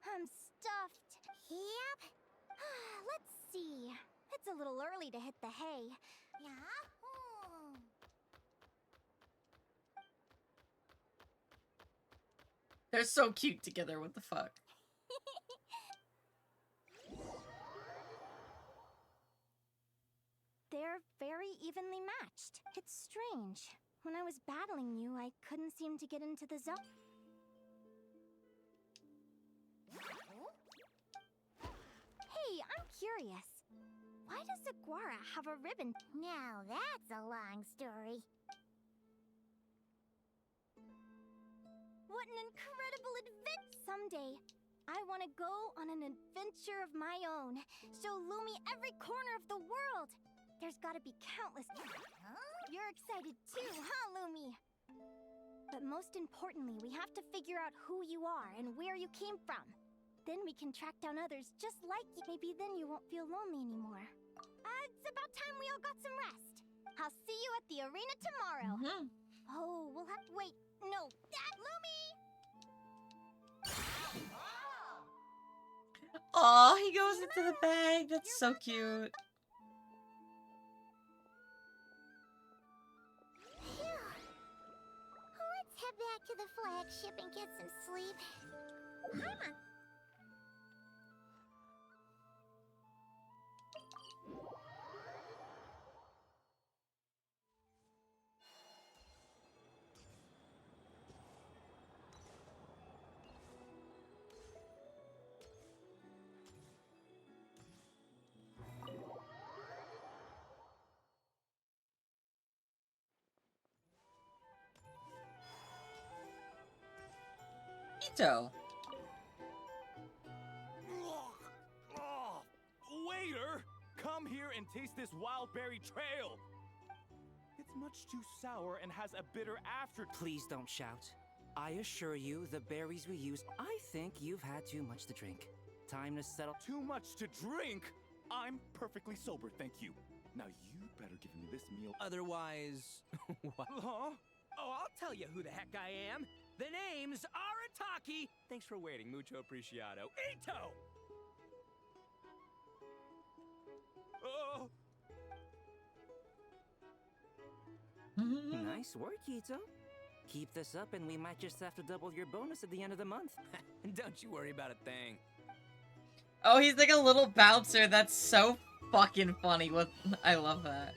I'm stuffed. Yep. Let's see. It's a little early to hit the hay. Yeah? They're so cute together, what the fuck? They're very evenly matched. It's strange. When I was battling you, I couldn't seem to get into the zone. Hey, I'm curious. Why does Aguara have a ribbon? Now that's a long story. What an incredible adventure! Someday, I want to go on an adventure of my own. Show Lumi every corner of the world. There's got to be countless... You're excited too, huh, Lumi? But most importantly, we have to figure out who you are and where you came from. Then we can track down others just like you. Maybe then you won't feel lonely anymore. It's about time we all got some rest. I'll see you at the arena tomorrow. Oh, we'll have... Wait, no. Lumi! Aw, he goes into the bag. That's so cute. Let's head back to the flagship and get some sleep. Hi, Mom. Ito. Waiter! Come here and taste this wild berry trail! It's much too sour and has a bitter after... Please don't shout. I assure you, the berries we use... I think you've had too much to drink. Time to settle... Too much to drink? I'm perfectly sober, thank you. Now you better give me this meal... Otherwise... What? Huh? Oh, I'll tell you who the heck I am. The name's Arataki. Thanks for waiting, mucho apreciado. Ito! Oh! Nice work, Ito. Keep this up and we might just have to double your bonus at the end of the month. Don't you worry about a thing. Oh, he's like a little bouncer. That's so fucking funny. What? I love that.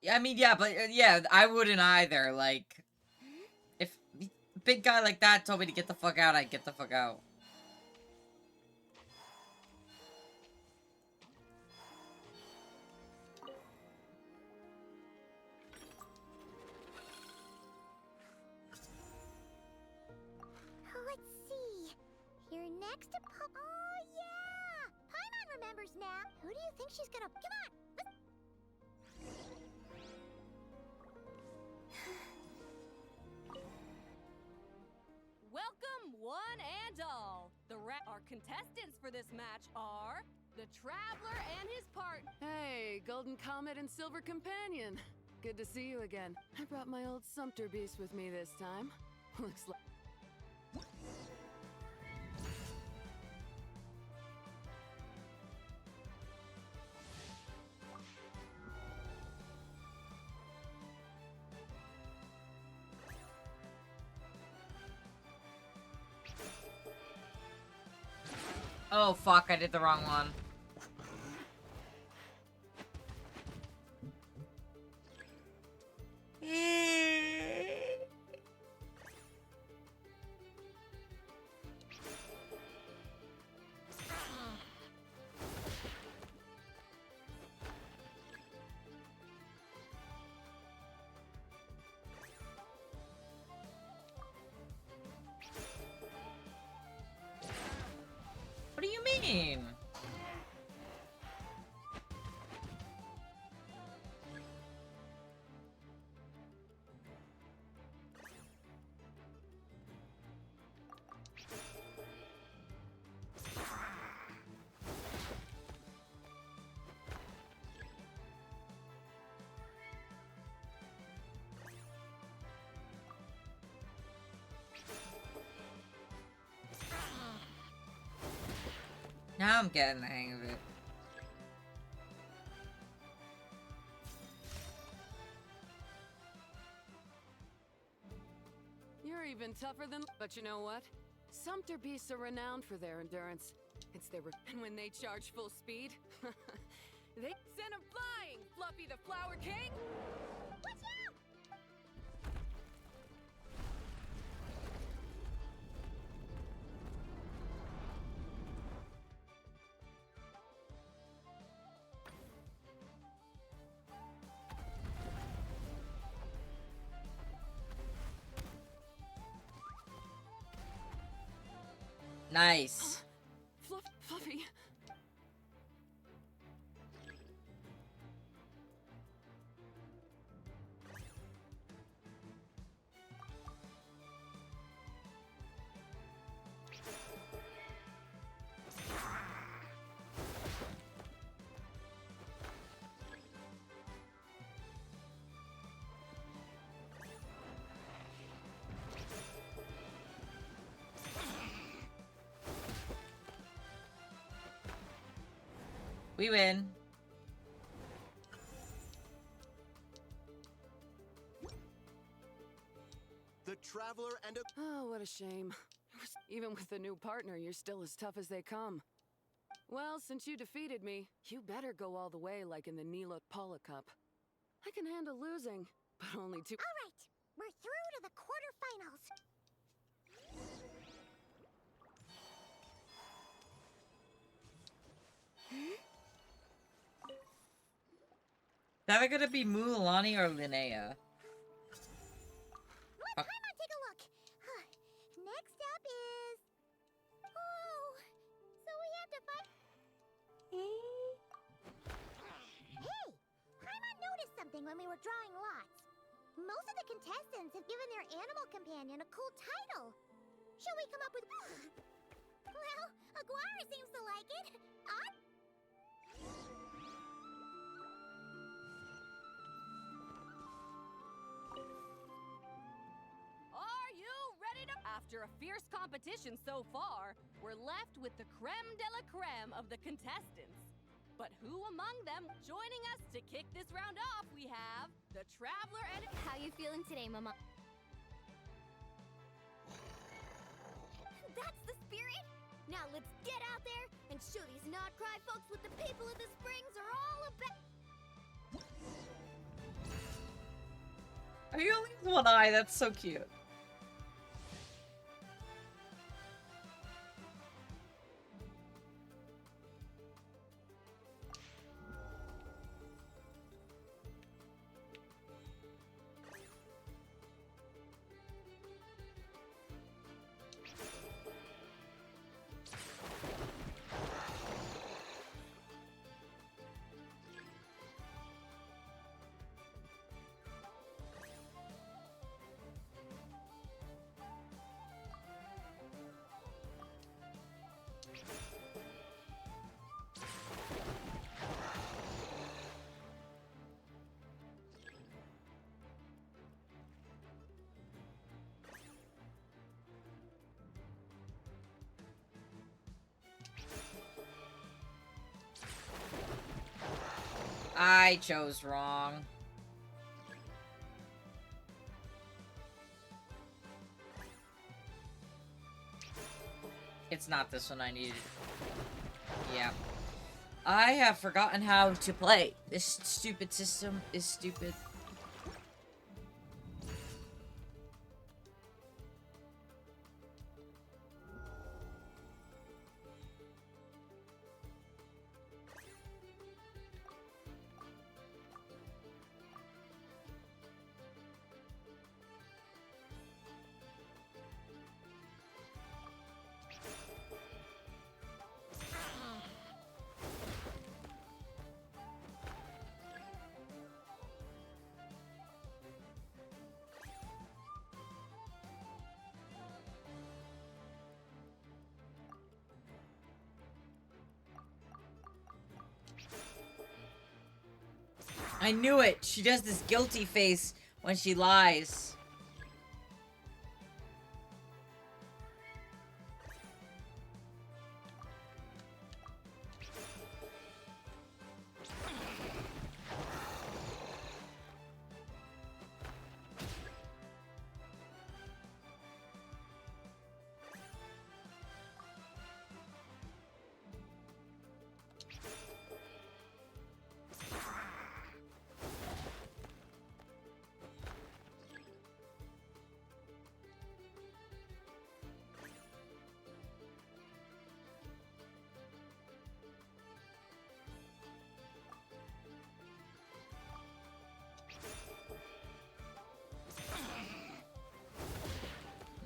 I mean, yeah, but yeah, I wouldn't either. Like, if a big guy like that told me to get the fuck out, I'd get the fuck out. Let's see. You're next to Oh, yeah! Paimon remembers now. Who do you think she's gonna... Come on! Welcome, one and all. Our contestants for this match are the Traveler and his partner. Hey, Golden Comet and Silver Companion. Good to see you again. I brought my old Sumpter Beast with me this time. Looks like... Oh, fuck, I did the wrong one. What do you mean? Now I'm getting the hang of it. You're even tougher than... But you know what? Sumpter Beasts are renowned for their endurance. It's their... And when they charge full speed, they... Send him flying, Fluffy the Flower King! Watch out! Nice. Fluffy. We win. The Traveler and a... Oh, what a shame. Even with the new partner, you're still as tough as they come. Well, since you defeated me, you better go all the way like in the Nila Paula Cup. I can handle losing, but only two... All right, we're through to the quarterfinals. Is that gonna be Mulan or Linnea? Come on, take a look. Next up is... Oh, so we have to fight... Hey, Paimon noticed something when we were drawing lots. Most of the contestants have given their animal companion a cool title. Shall we come up with... Well, Aguara seems to like it. Are you ready to... After a fierce competition so far, we're left with the creme de la creme of the contestants. But who among them? Joining us to kick this round off, we have the Traveler and... How you feeling today, Mama? That's the spirit! Now let's get out there and show these not cry folks what the people of the springs are all about! He only has one eye. That's so cute. I chose wrong. It's not this one I needed. Yeah. I have forgotten how to play. This stupid system is stupid. I knew it! She does this guilty face when she lies.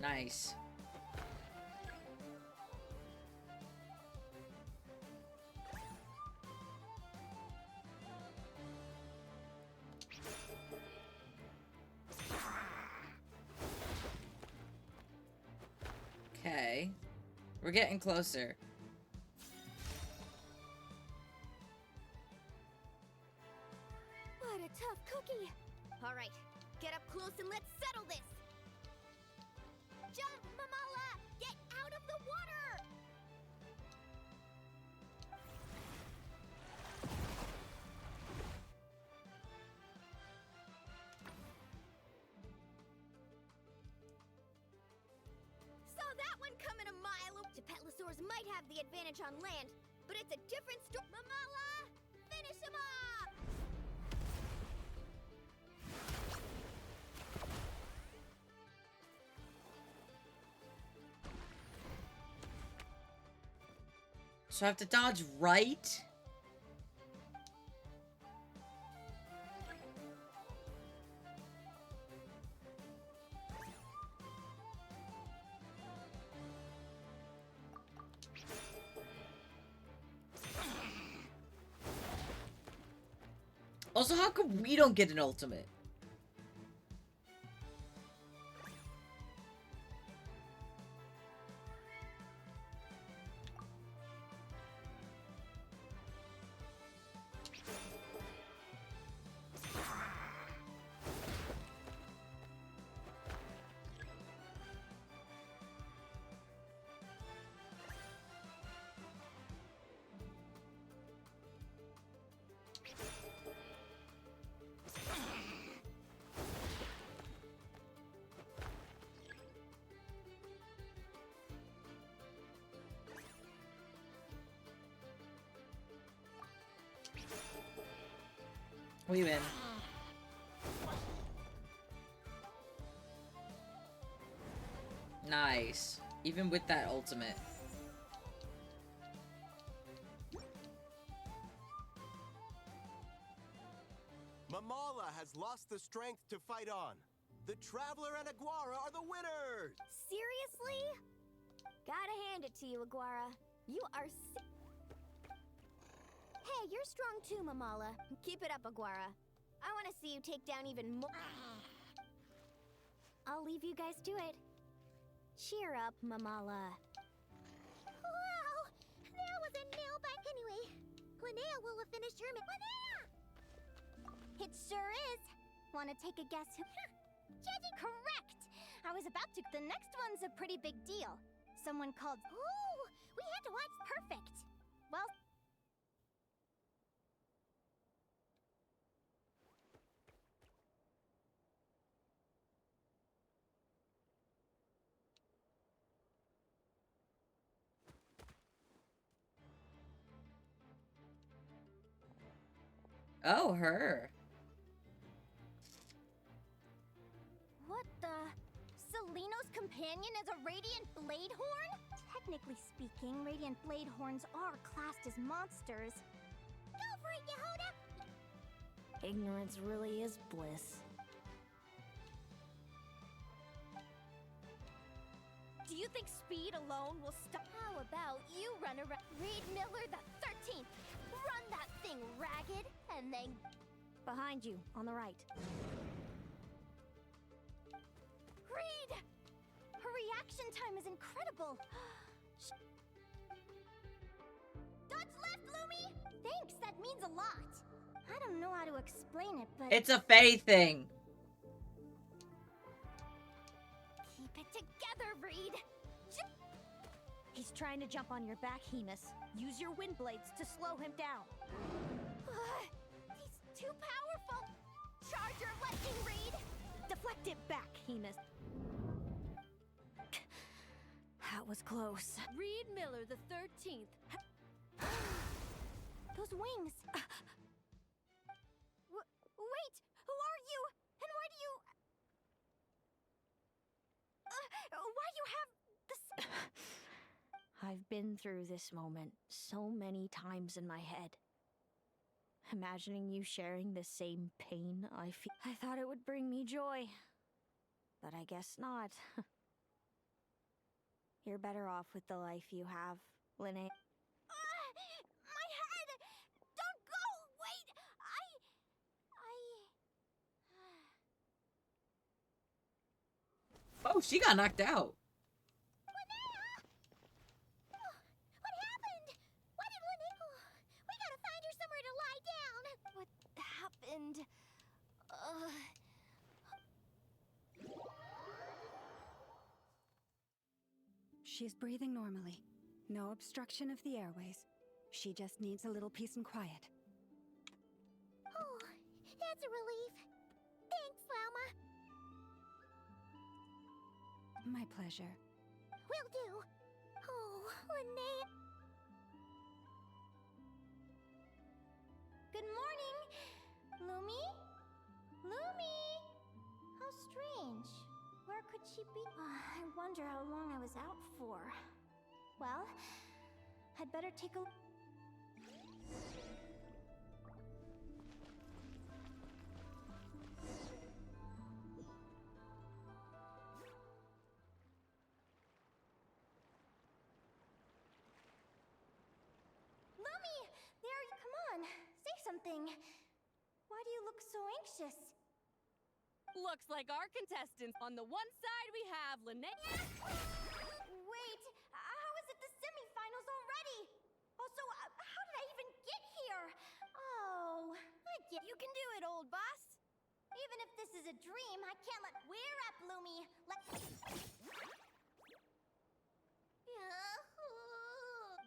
Nice. Okay. We're getting closer. What a tough cookie. All right, get up close and let's settle this. Jump, Mamala! Get out of the water! Saw that one coming a mile away. Petlosaurs might have the advantage on land, but it's a different story. Mamala! Finish him off! So I have to dodge right? Also, how come we don't get an ultimate? We win. Nice. Even with that ultimate. Mamala has lost the strength to fight on. The Traveler and Aguara are the winners! Seriously? Gotta hand it to you, Aguara. You are Hey, you're strong too, Mamala. Keep it up, Aguara. I want to see you take down even more. I'll leave you guys to it. Cheer up, Mamala. Wow! That was a nail bite anyway. Linnea will have finished her Linnea! It sure is. Wanna take a guess who? Judging correct! I was about to. The next one's a pretty big deal. Someone called. Ooh! We had to watch perfect. Well. Oh, her. What the? Seleno's companion is a Radiant Bladehorn? Technically speaking, Radiant Bladehorns are classed as monsters. Go for it, Yehoda! Ignorance really is bliss. Do you think speed alone will stop? How about you run around? Reed Miller the 13th! Run that thing ragged, and then... Behind you, on the right. Reed! Her reaction time is incredible! Dodge left, Lumi! Thanks, that means a lot. I don't know how to explain it, but... It's a Faye thing. Keep it together, Reed! He's trying to jump on your back, Hemus. Use your wind blades to slow him down. He's too powerful! Charge your lightning, Reed! Deflect it back, Hemus. That was close. Reed Miller the 13th. Those wings! Wait! Who are you? And why do you... why you have this... I've been through this moment so many times in my head. Imagining you sharing the same pain I feel. I thought it would bring me joy. But I guess not. You're better off with the life you have, Linnea. My head! Don't go! Wait! Oh, she got knocked out. What happened? Why did Linnea... We gotta find her somewhere to lie down! What happened? She's breathing normally. No obstruction of the airways. She just needs a little peace and quiet. Oh, that's a relief. Thanks, Lama. My pleasure. Will do. Oh, Linnea. Good morning, Lumi? Lumi? How strange. Where could she be? I wonder how long I was out for. Well, I'd better take a... Lumi! There, come on. Say something. Why do you look so anxious? Looks like our contestants. On the one side, we have Linnea. Wait, how is it the semifinals already? Also, how did I even get here? Oh, I get. You can do it, old boss. Even if this is a dream, I can't let. We're up, Lumi.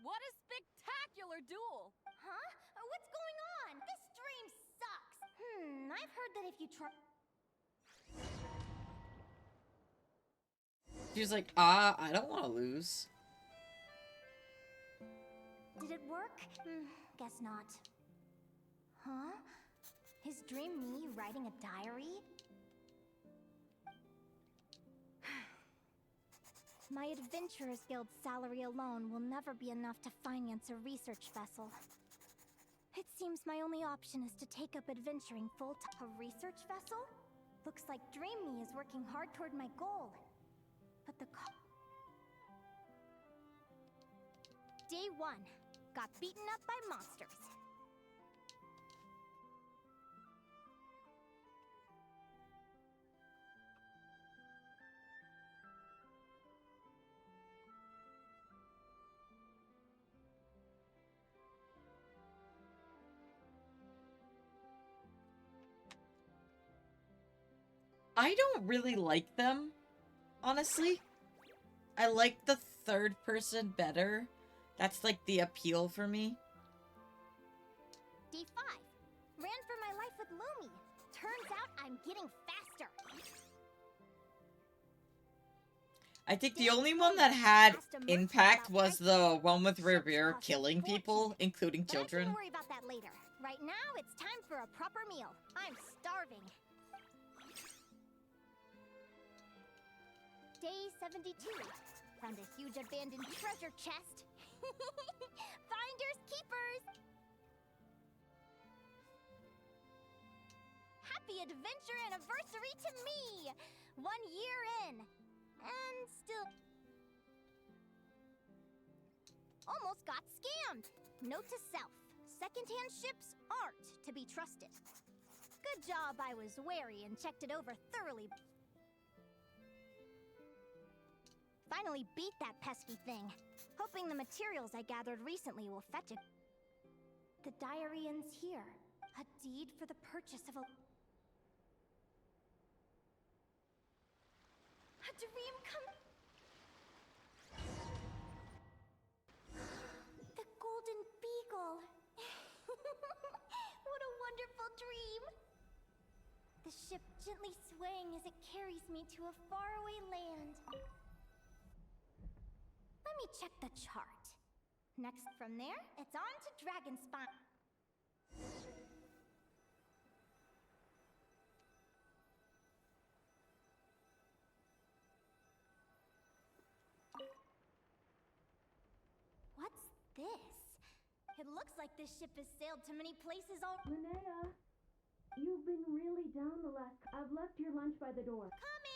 What a spectacular duel! Huh? What's going on? This dream sucks. I've heard that if you try. She was like, I don't want to lose. Did it work? Guess not. Huh? His dream me writing a diary? My Adventurers Guild salary alone will never be enough to finance a research vessel. It seems my only option is to take up adventuring full-time. A research vessel? Looks like Dream Me is working hard toward my goal. But the Day 1. Got beaten up by monsters. I don't really like them, honestly. I like the third person better. That's like the appeal for me. Day 5. Ran for my life with Lumi. Turns out I'm getting faster. I think the only one that had impact was the one with Revere killing people, including children. Don't worry about that later. Right now, it's time for a proper meal. I'm starving. Day 72. Found a huge abandoned treasure chest. Finders keepers. Happy adventure anniversary to me! 1 year in. And still... Almost got scammed. Note to self. Secondhand ships aren't to be trusted. Good job I was wary and checked it over thoroughly. Finally beat that pesky thing. Hoping the materials I gathered recently will fetch it. The diary ends here. A deed for the purchase of a dream come... The Golden Beagle. What a wonderful dream. The ship gently swaying as it carries me to a faraway land. Let me check the chart. Next from there, it's on to Dragonspine. What's this? It looks like this ship has sailed to many places already. Linnea, you've been really down the last... I've left your lunch by the door. Coming!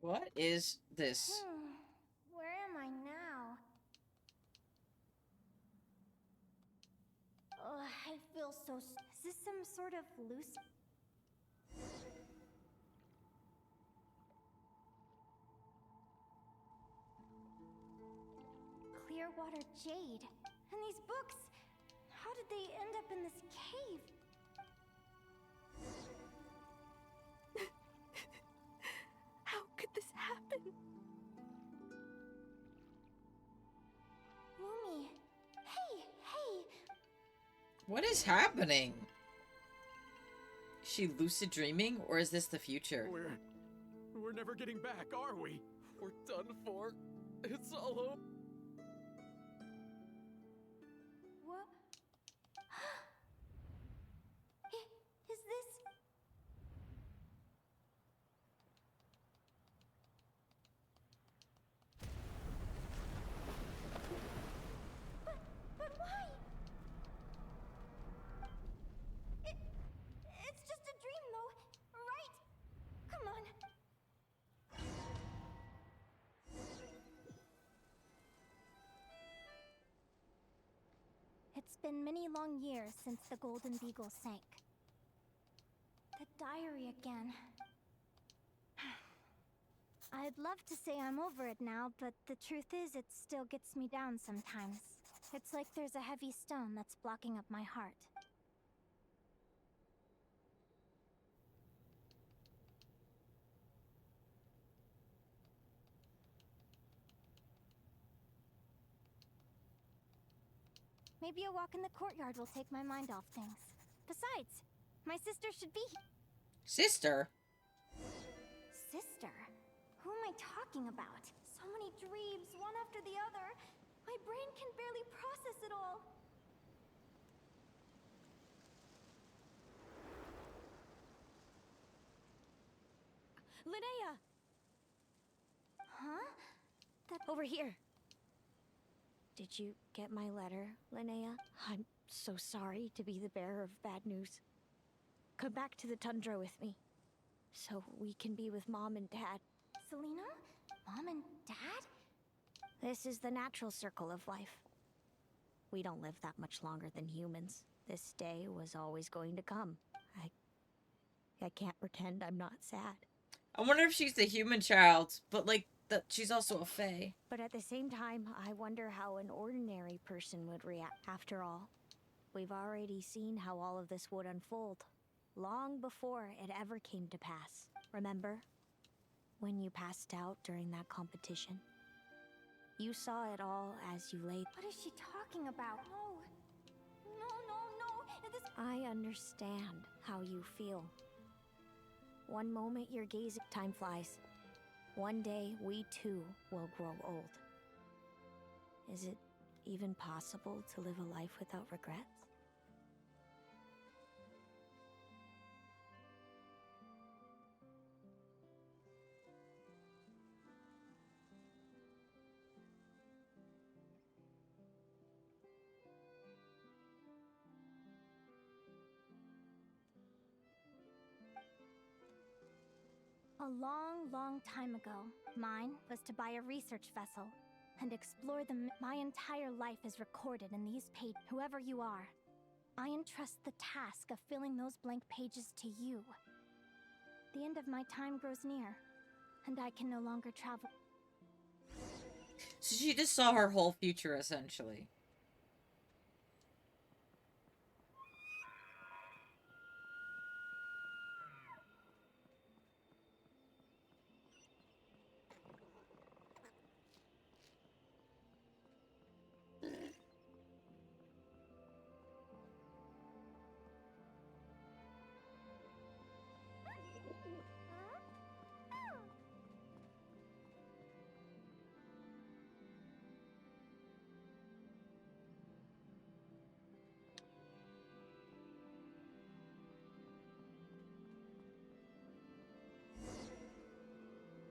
What is this? Where am I now? Oh, I feel so... Is this some sort of loose... Clearwater Jade. And these books... How did they end up in this cave? How could this happen? Lumi. Hey! What is happening? Is she lucid dreaming, or is this the future? We're never getting back, are we? We're done for. It's all over. What? Is this... But why? It's just a dream, though, right? Come on. It's been many long years since the Golden Beagle sank. The diary again. I'd love to say I'm over it now, but the truth is it still gets me down sometimes. It's like there's a heavy stone that's blocking up my heart. Maybe a walk in the courtyard will take my mind off things. Besides, my sister should be here. Sister? Sister? Who am I talking about? So many dreams, one after the other. My brain can barely process it all. Linnea! Huh? Over here. Did you get my letter, Linnea? I'm so sorry to be the bearer of bad news. Come back to the tundra with me, so we can be with Mom and Dad. Selena? Mom and Dad? This is the natural circle of life. We don't live that much longer than humans. This day was always going to come. I can't pretend I'm not sad. I wonder if she's the human child, but like that she's also a fae. But at the same time, I wonder how an ordinary person would react. After all, we've already seen how all of this would unfold, long before it ever came to pass. Remember? When you passed out during that competition? You saw it all as you lay. What is she talking about? No. This... I understand how you feel. One moment you're gazing, time flies. One day, we too will grow old. Is it even possible to live a life without regrets? A long, long time ago, mine was to buy a research vessel and explore my entire life is recorded in these pages. Whoever you are, I entrust the task of filling those blank pages to you. The end of my time grows near, and I can no longer travel. So she just saw her whole future, essentially.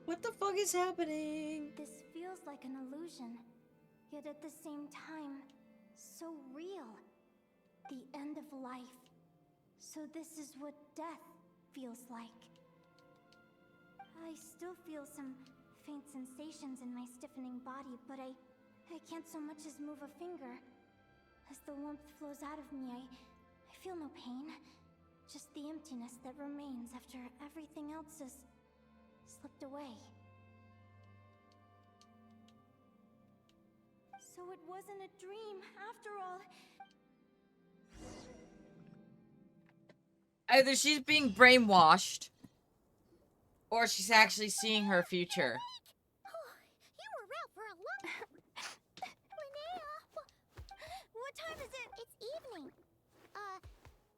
What the fuck is happening? This feels like an illusion, yet at the same time, so real. The end of life. So this is what death feels like. I still feel some faint sensations in my stiffening body, but I can't so much as move a finger. As the warmth flows out of me, I feel no pain. Just the emptiness that remains after everything else is slipped away. So it wasn't a dream, after all. Either she's being brainwashed, or she's actually seeing her future. You were out for a long... Linnea! What time is it? It's evening.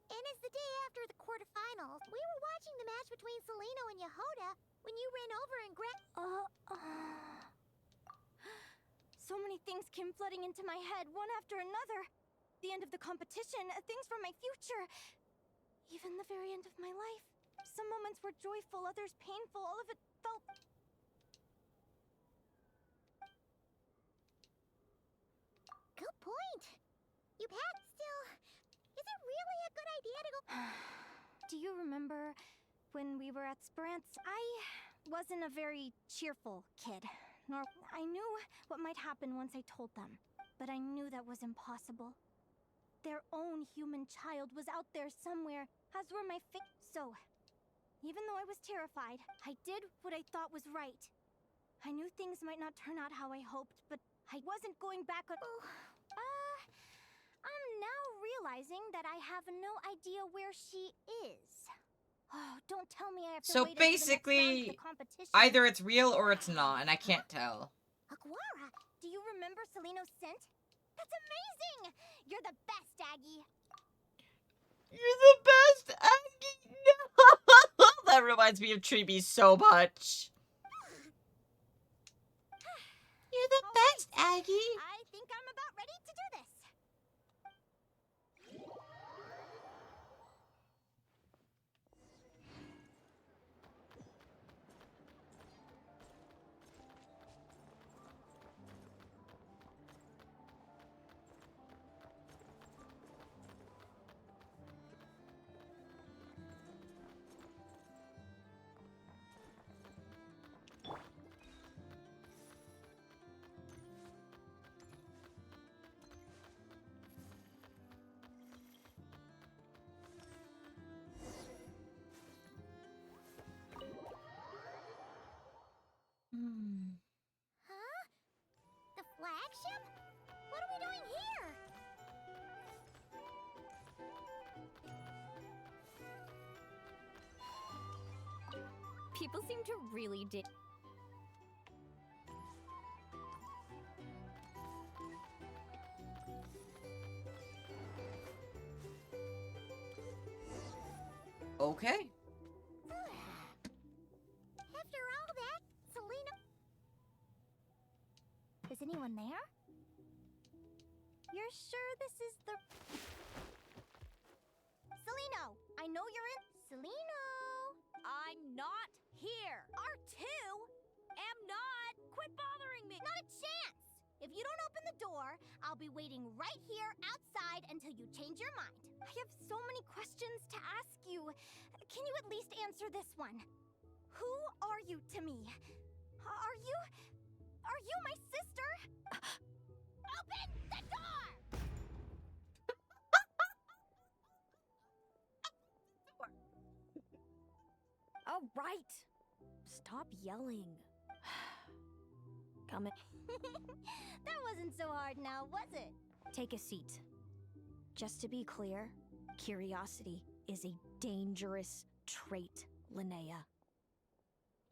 And it's the day after the quarterfinals. We were watching the match between Celino and Yehoda when you ran over and So many things came flooding into my head, one after another. The end of the competition, things from my future. Even the very end of my life. Some moments were joyful, others painful. All of it felt... Good point. You had still... Is it really a good idea to go... Do you remember when we were at Sprance? I wasn't a very cheerful kid. Nor I knew what might happen once I told them. But I knew that was impossible. Their own human child was out there somewhere, as were my So, even though I was terrified, I did what I thought was right. I knew things might not turn out how I hoped, but I wasn't going back on... I'm now realizing that I have no idea where she is. Oh, don't tell me I have to So wait until the next round of basically, the competition. either it's real or it's not, and I can't tell. Aguara, do you remember Celino's scent? That's amazing! You're the best, Aggie. You're the best, Aggie. No! That reminds me of Treeby so much. You're the best, Aggie. Maggie? I think I'm about ready to do this. Huh? The flagship? What are we doing here? People seem to really dig. Okay. After all that, Selena... Is anyone there? You're sure this is the... Seleno! I know you're in... Seleno! I'm not here. R2? Am not. Quit bothering me. Not a chance! If you don't open the door, I'll be waiting right here outside until you change your mind. I have so many questions to ask you. Can you at least answer this one? Who are you to me? Are you my sister? Open the door! All right. Stop yelling. Come in. That wasn't so hard now, was it? Take a seat. Just to be clear, curiosity is a dangerous trait, Linnea.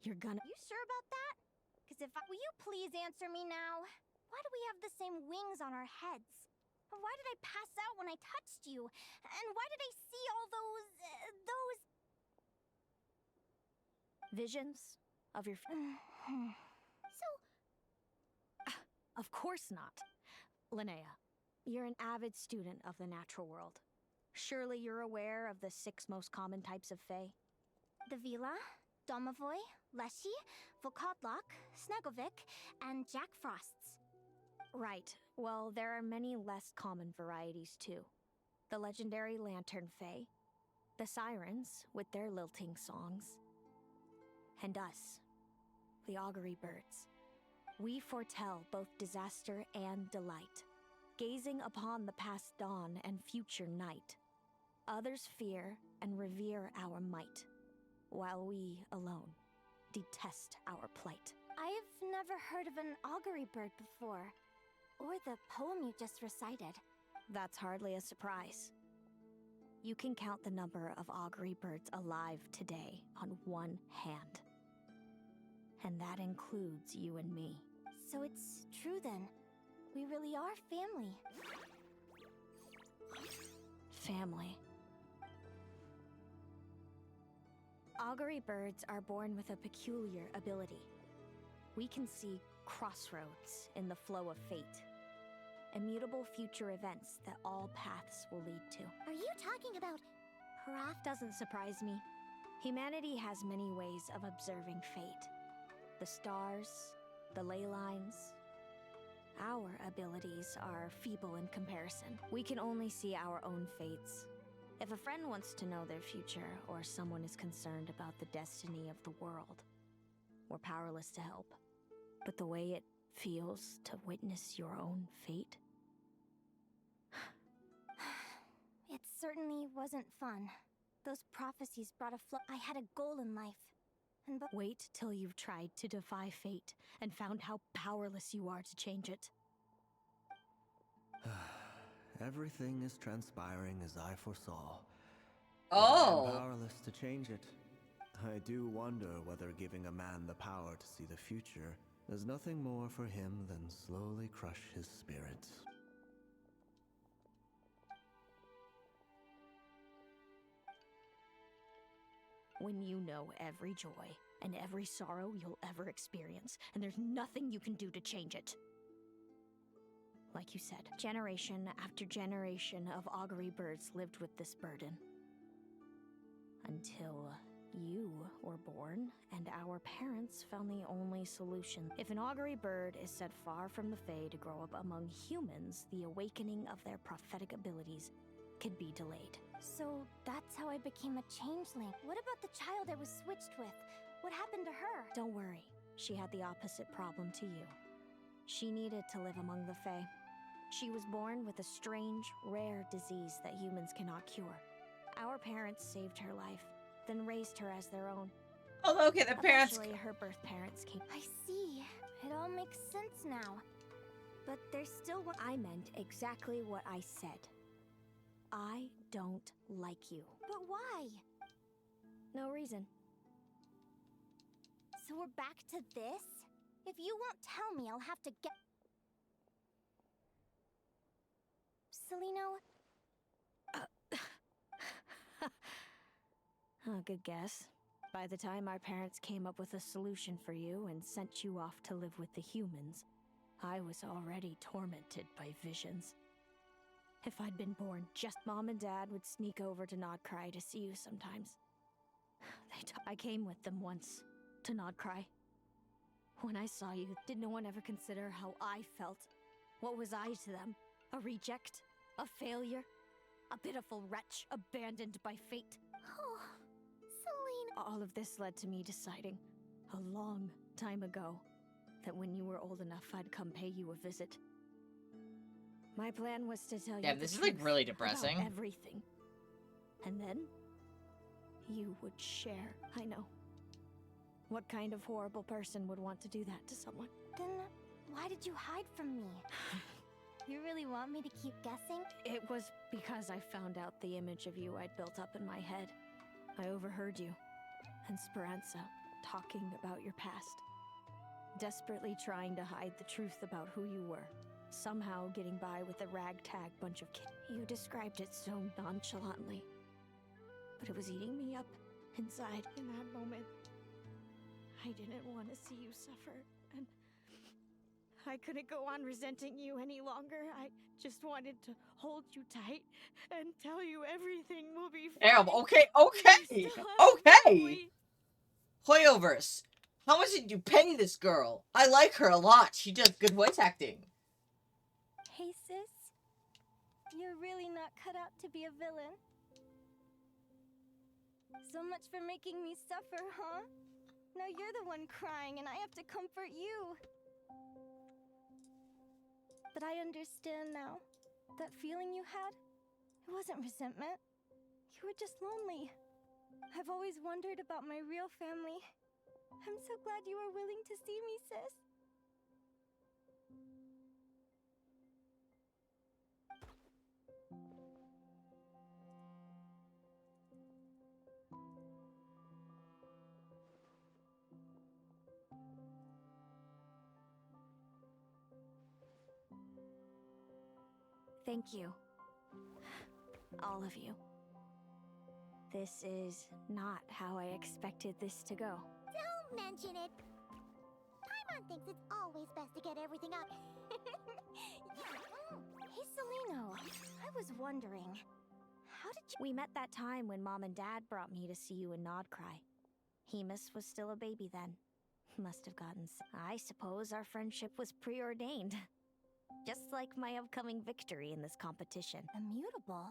You're gonna... You sure about that? Because will you please answer me now? Why do we have the same wings on our heads? Why did I pass out when I touched you? And why did I see all those... Visions of your... Of course not. Linnea, you're an avid student of the natural world. Surely you're aware of the 6 most common types of Fae? The Vila, Domovoy, Leshy, Volkodlok, Snegovic, and Jack Frosts. Right. Well, there are many less common varieties too. The legendary Lantern Fae, the Sirens with their lilting songs, and us, the Augury Birds. We foretell both disaster and delight, gazing upon the past dawn and future night. Others fear and revere our might, while we alone detest our plight. I've never heard of an augury bird before, or the poem you just recited. That's hardly a surprise. You can count the number of augury birds alive today on one hand. And that includes you and me. So it's true then. We really are family. Family. Augury birds are born with a peculiar ability. We can see crossroads in the flow of fate. Immutable future events that all paths will lead to. Are you talking about... Doesn't surprise me. Humanity has many ways of observing fate. The stars, the ley lines. Our abilities are feeble in comparison. We can only see our own fates. If a friend wants to know their future, or someone is concerned about the destiny of the world, we're powerless to help. But the way it feels to witness your own fate? It certainly wasn't fun. Those prophecies brought a flood. I had a goal in life. Wait till you've tried to defy fate and found how powerless you are to change it. Everything is transpiring as I foresaw. Oh. But I am powerless to change it. I do wonder whether giving a man the power to see the future does nothing more for him than slowly crush his spirit. When you know every joy and every sorrow you'll ever experience, and there's nothing you can do to change it. Like you said, generation after generation of augury birds lived with this burden. Until you were born, and our parents found the only solution. If an augury bird is set far from the Fae to grow up among humans, the awakening of their prophetic abilities could be delayed. So that's how I became a changeling. What about the child I was switched with? What happened to her? Don't worry, she had the opposite problem to you. She needed to live among the Fae. She was born with a strange, rare disease that humans cannot cure. Our parents saved her life, then raised her as their own. Oh, okay, the parents. Eventually, her birth parents came. I see. It all makes sense now. But there's still what I meant exactly what I said. I don't like you. But why? No reason. So we're back to this? If you won't tell me, I'll have to get... Celino? Good guess. By the time our parents came up with a solution for you and sent you off to live with the humans, I was already tormented by visions. If I'd been born, just Mom and Dad would sneak over to Nodcry to see you sometimes. I came with them once, to Nodcry. When I saw you, did no one ever consider how I felt? What was I to them? A reject? A failure? A pitiful wretch abandoned by fate? Oh, Celine. All of this led to me deciding, a long time ago, that when you were old enough, I'd come pay you a visit. My plan was to tell you Yeah, this is like really depressing. About everything. And then, you would share. I know. What kind of horrible person would want to do that to someone? Then, why did you hide from me? You really want me to keep guessing? It was because I found out the image of you I'd built up in my head. I overheard you and Speranza talking about your past. Desperately trying to hide the truth about who you were. Somehow getting by with a ragtag bunch of kids. You described it so nonchalantly. But it was eating me up inside in that moment. I didn't want to see you suffer, and I couldn't go on resenting you any longer. I just wanted to hold you tight and tell you everything will be fine. Damn, okay. Hoyoverse, how much did you pay this girl? I like her a lot. She does good voice acting. Hey, sis. You're really not cut out to be a villain. So much for making me suffer, huh? Now you're the one crying and I have to comfort you. But I understand now. That feeling you had, it wasn't resentment. You were just lonely. I've always wondered about my real family. I'm so glad you were willing to see me, sis. Thank you. All of you. This is not how I expected this to go. Don't mention it. Paimon thinks it's always best to get everything out. Hey, Celino. I was wondering, how did you... We met that time when Mom and Dad brought me to see you in Nodcry. Hemus was still a baby then. Must have gotten sick. I suppose our friendship was preordained. Just like my upcoming victory in this competition. Immutable?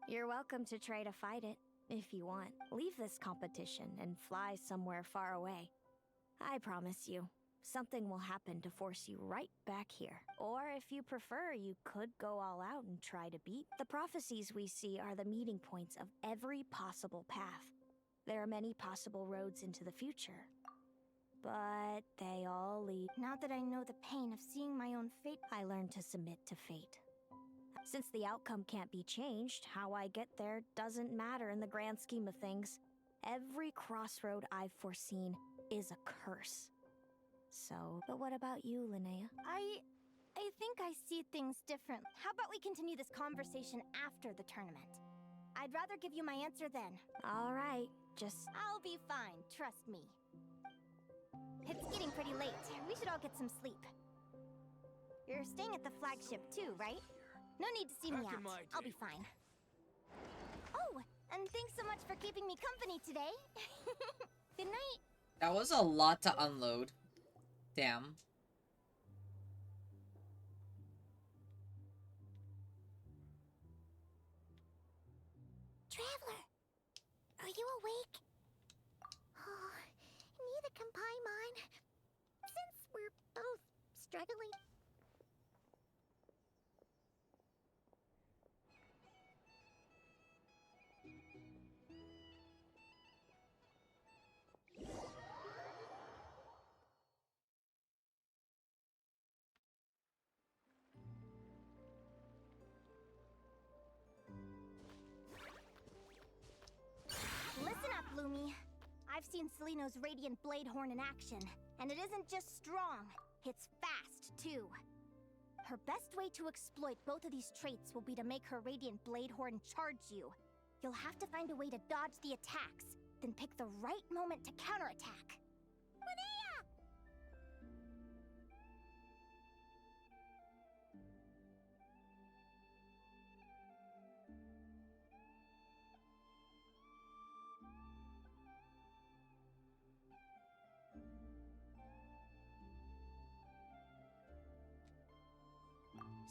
You're welcome to try to fight it, if you want. Leave this competition and fly somewhere far away. I promise you, something will happen to force you right back here. Or if you prefer, you could go all out and try to beat. The prophecies we see are the meeting points of every possible path. There are many possible roads into the future. But they all lead. Now that I know the pain of seeing my own fate, I learned to submit to fate. Since the outcome can't be changed, how I get there doesn't matter in the grand scheme of things. Every crossroad I've foreseen is a curse. So, but what about you, Linnea? I think I see things different. How about we continue this conversation after the tournament? I'd rather give you my answer then. All right, just... I'll be fine, trust me. It's getting pretty late. We should all get some sleep. You're staying at the flagship too, right? No need to see me Back in out. my I'll be fine. Oh, and thanks so much for keeping me company today. Good night. That was a lot to unload. Damn. Traveler, are you awake? Oh, neither can Paimon. Since we're both struggling. Listen up, Lumi. I've seen Seleno's Radiant Blade Horn in action, and it isn't just strong, it's fast, too. Her best way to exploit both of these traits will be to make her Radiant Blade Horn charge you. You'll have to find a way to dodge the attacks, then pick the right moment to counterattack. Linnea!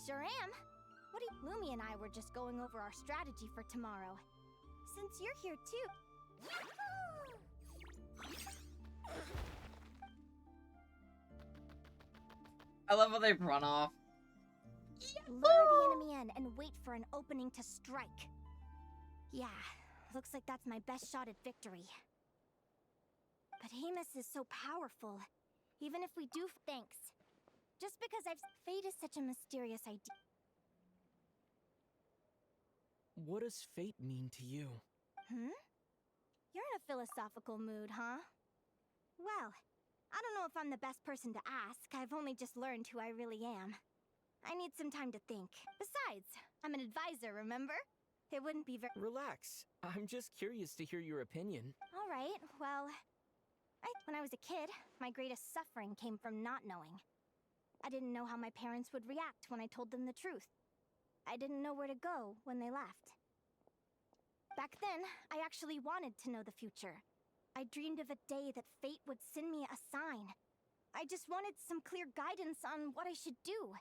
Sure am. What do you... Lumi and I were just going over our strategy for tomorrow. Since you're here too... I love how they run off. Lure the enemy in and wait for an opening to strike. Yeah, looks like that's my best shot at victory. But Amos is so powerful. Even if we do... Thanks. Just because Fate is such a mysterious idea. What does fate mean to you? Hmm? You're in a philosophical mood, huh? Well, I don't know if I'm the best person to ask. I've only just learned who I really am. I need some time to think. Besides, I'm an advisor, remember? It wouldn't be very... Relax. I'm just curious to hear your opinion. All right, well... When I was a kid, my greatest suffering came from not knowing. I didn't know how my parents would react when I told them the truth. I didn't know where to go when they left. Back then, I actually wanted to know the future. I dreamed of a day that fate would send me a sign. I just wanted some clear guidance on what I should do.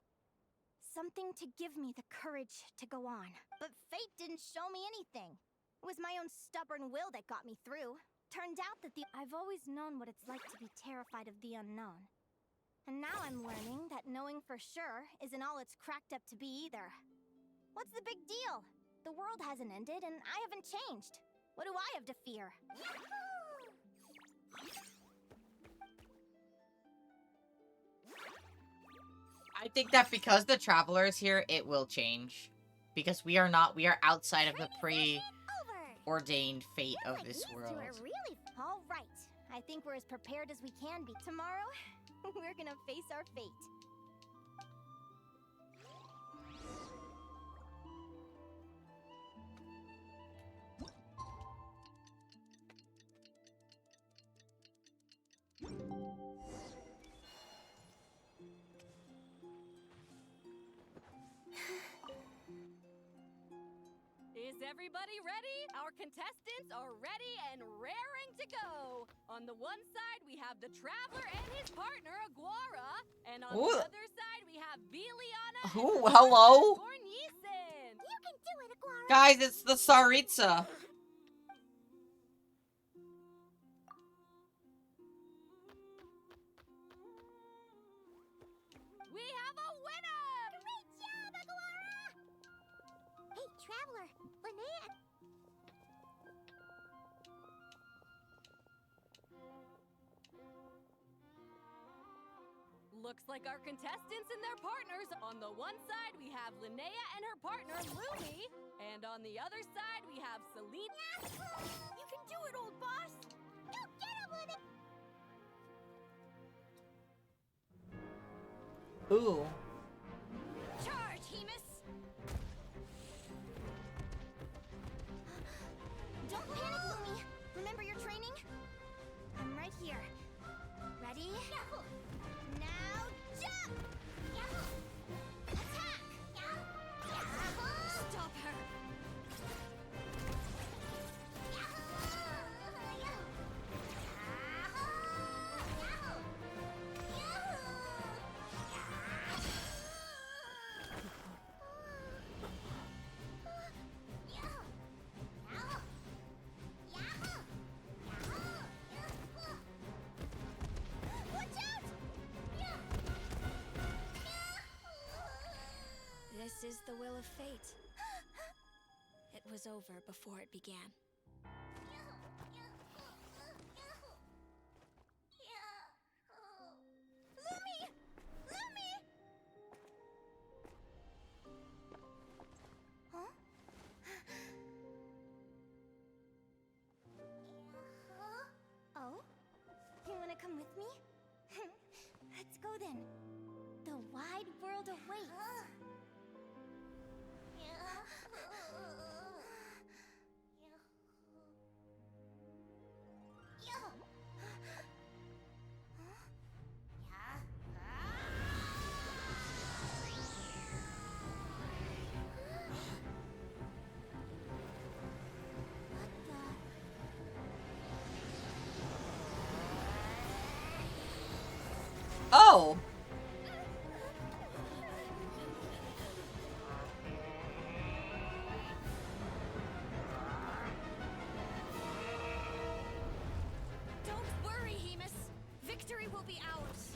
Something to give me the courage to go on. But fate didn't show me anything. It was my own stubborn will that got me through. Turned out that I've always known what it's like to be terrified of the unknown. And now I'm learning that knowing for sure isn't all it's cracked up to be either. What's the big deal? The world hasn't ended and I haven't changed. What do I have to fear? I think that because the Traveler is here, it will change. Because we are outside of the preordained fate of this world. Really? All right. I think we're as prepared as we can be. Tomorrow, we're gonna face our fate. Is everybody ready? Our contestants are ready and raring to go. On the one side, we have the Traveler and his partner, Aguara. And on the other side, we have Viliana and hello? Gornisen. You can do it, Aguara. Guys, it's the Tsaritsa. We have a winner! Great job, Aguara! Hey, Traveler, Linnea... Looks like our contestants and their partners. On the one side, we have Linnea and her partner, Lumi. And on the other side, we have Selena. You can do it, old boss! Go get him with it! Ooh. Charge, Hemus! Don't panic, Lumi. Remember your training? I'm right here. Ready? Now jump! of fate. It was over before it began. Lumi! Lumi! Huh? Oh? You wanna come with me? Let's go then. The wide world awaits. Oh! Don't worry, Hemus. Victory will be ours.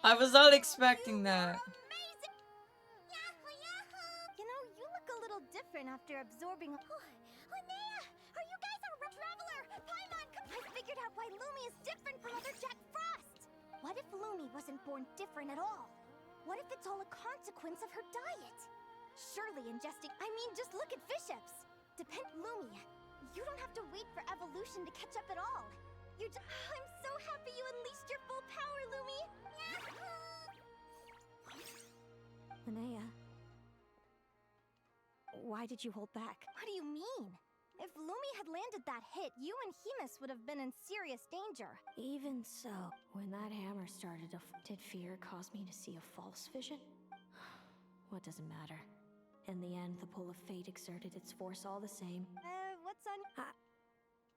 I was not expecting that. You know, you look a little different after absorbing. Linnea, are you guys a traveler? Paimon, come. I figured out why Lumi is different from other Jack Frost. What if Lumi wasn't born different at all? What if it's all a consequence of her diet? Surely ingesting. I mean, just look at Fiships. Lumi, you don't have to wait for evolution to catch up at all. I'm so happy you unleashed your full power, Lumi. Linnea, why did you hold back? What do you mean? If Lumi had landed that hit, you and Hemus would have been in serious danger. Even so, when that hammer started to did fear cause me to see a false vision? What does it matter? In the end, the pull of fate exerted its force all the same. What's on...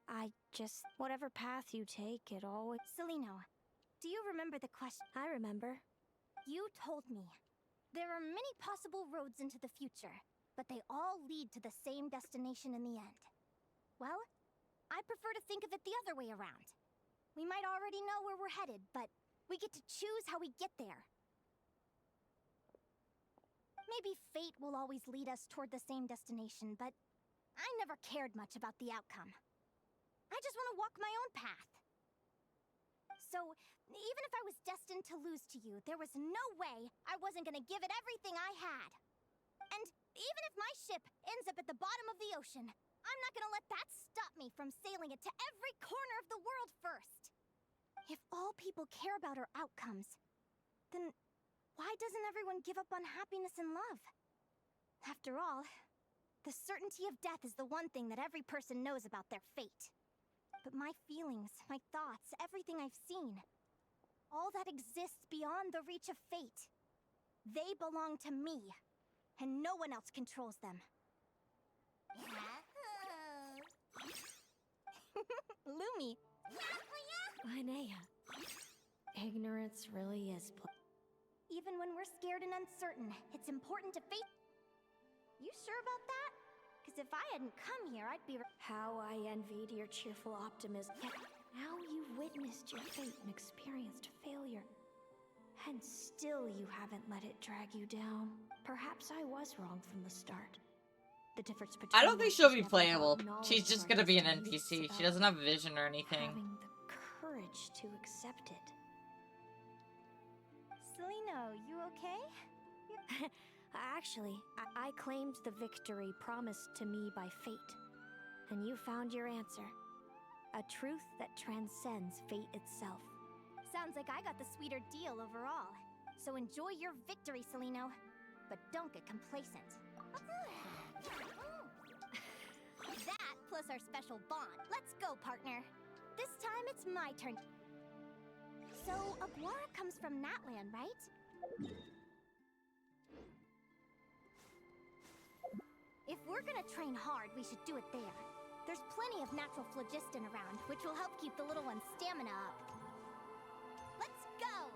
I just... Whatever path you take, it always... Celino, do you remember the question? I remember. You told me. There are many possible roads into the future, but they all lead to the same destination in the end. Well, I prefer to think of it the other way around. We might already know where we're headed, but we get to choose how we get there. Maybe fate will always lead us toward the same destination, but I never cared much about the outcome. I just want to walk my own path. So, even if I was destined to lose to you, there was no way I wasn't gonna give it everything I had. And even if my ship ends up at the bottom of the ocean, I'm not gonna let that stop me from sailing it to every corner of the world first. If all people care about are outcomes, then why doesn't everyone give up on happiness and love? After all, the certainty of death is the one thing that every person knows about their fate. But my feelings, my thoughts, everything I've seen, all that exists beyond the reach of fate, they belong to me, and no one else controls them. Lumi. Linnea, ignorance really is... Even when we're scared and uncertain, it's important to face... You sure about that? Because if I hadn't come here, I'd be... How I envied your cheerful optimism. Yet now you've witnessed your fate and experienced failure. And still you haven't let it drag you down. Perhaps I was wrong from the start. The difference between... I don't think she'll be playable. She's just gonna be an NPC. She doesn't have vision or anything. Having the courage to accept it. Celino, you okay? Actually, I claimed the victory promised to me by fate. And you found your answer. A truth that transcends fate itself. Sounds like I got the sweeter deal overall. So enjoy your victory, Celino. But don't get complacent. That plus our special bond. Let's go, partner. This time it's my turn. So, Aguara comes from Natlan, right? If we're gonna train hard, we should do it there. There's plenty of natural phlogiston around, which will help keep the little one's stamina up. Let's go!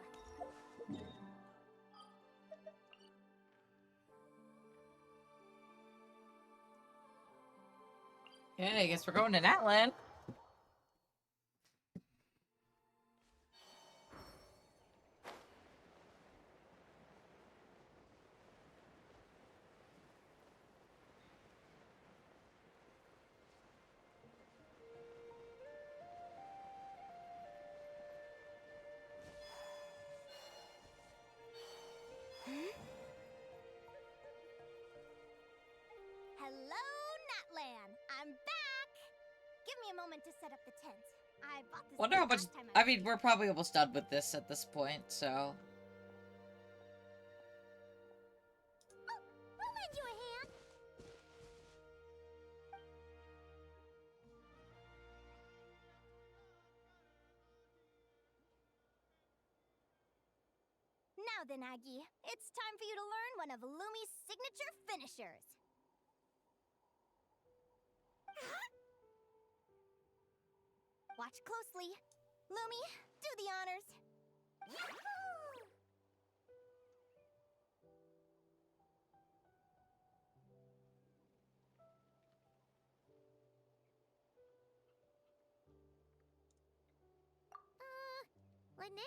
Okay, I guess we're going to Natlan. Hello, Natlan! I'm back! Give me a moment to set up the tent. I bought this Wonder how much. last time I mean, we're probably almost done with this at this point, so. I'll lend you a hand. Now then, Aggie, it's time for you to learn one of Lumi's signature finishers. Watch closely. Lumi, do the honors. Yahoo! Linnea?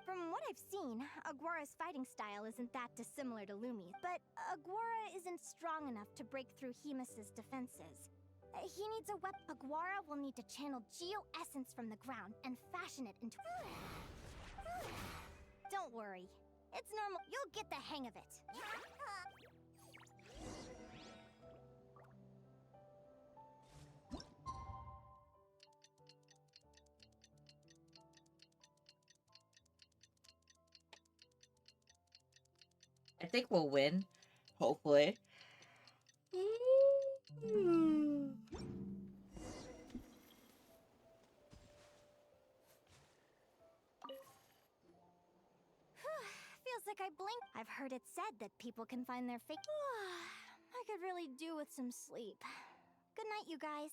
From what I've seen, Aguara's fighting style isn't that dissimilar to Lumi's, but Aguara isn't strong enough to break through Hemus's defenses. He needs a weapon. Aguara will need to channel Geo-Essence from the ground and fashion it into... Don't worry. It's normal. You'll get the hang of it. I think we'll win. Hopefully. Feels like I blinked. I've heard it said that people can find their fate. I could really do with some sleep. Good night, you guys.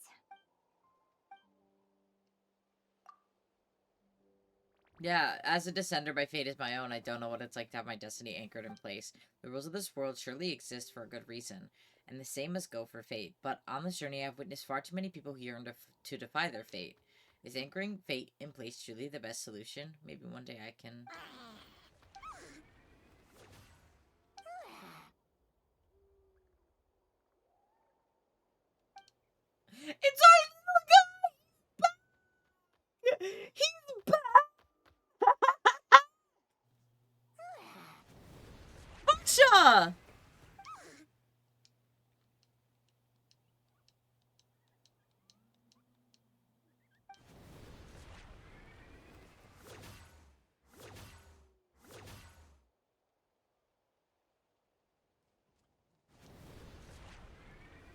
Yeah, as a descender, my fate is my own. I don't know what it's like to have my destiny anchored in place. The rules of this world surely exist for a good reason, and the same must go for fate. But on this journey, I've witnessed far too many people who yearn to defy their fate. Is anchoring fate in place truly the best solution? Maybe one day I can... It's our little guy! He's back! Basha!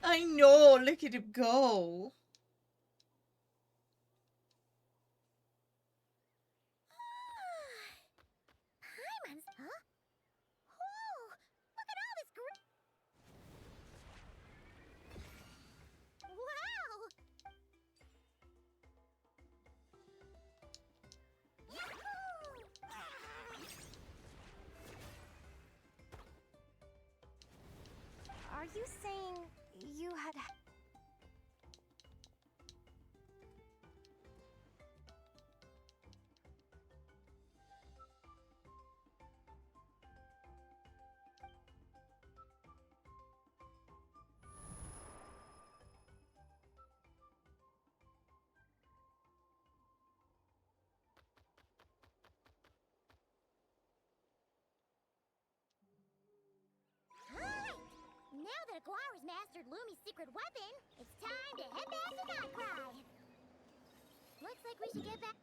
I know, look at him go. Paimons, huh? Whoa! Look at all this Wow! Are you saying you had... Now that Aguara's mastered Lumi's secret weapon, it's time to head back to Nightcry. Looks like we should get back.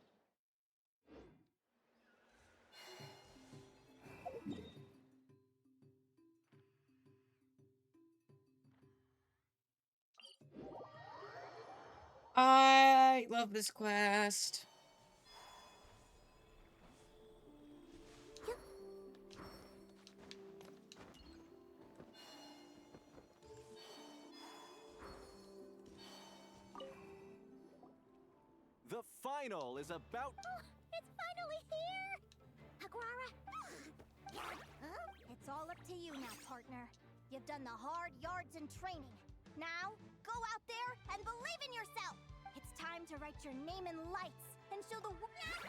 I love this quest. The final is about. It's finally here! Aguara! It's all up to you now, partner. You've done the hard yards in training. Now, go out there and believe in yourself! It's time to write your name in lights and show the world.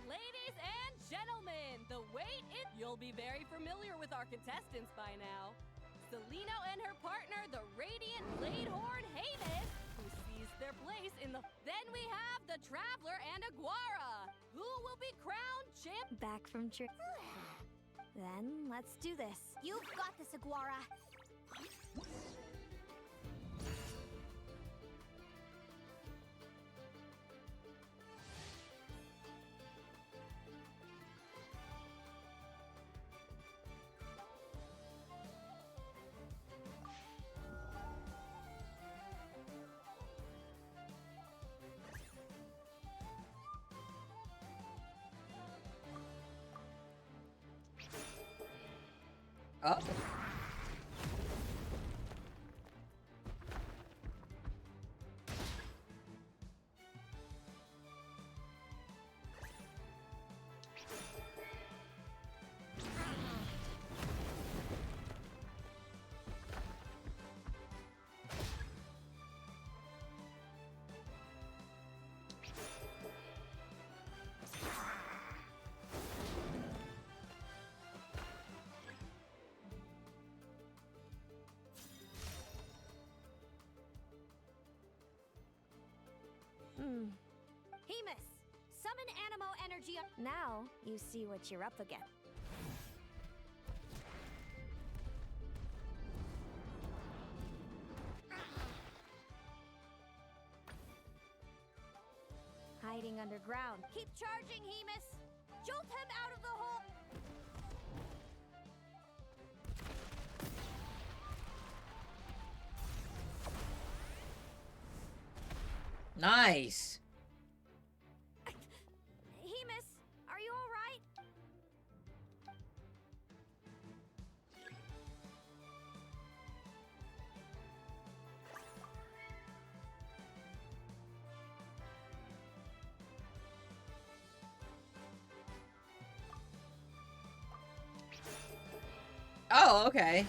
Ladies and gentlemen, the wait is... You'll be very familiar with our contestants by now. Celino and her partner, the radiant Bladehorn Havis, who seized their place in the... Then we have the Traveler and Aguara, who will be crowned champ... Back from trip. Then let's do this. You've got this, Aguara. Oh. Hemus, summon Animo energy. Now you see what you're up against. Hiding underground. Keep charging, Hemus. Jolt him out of the hole. Nice. Hemus, are you all right? Oh, okay.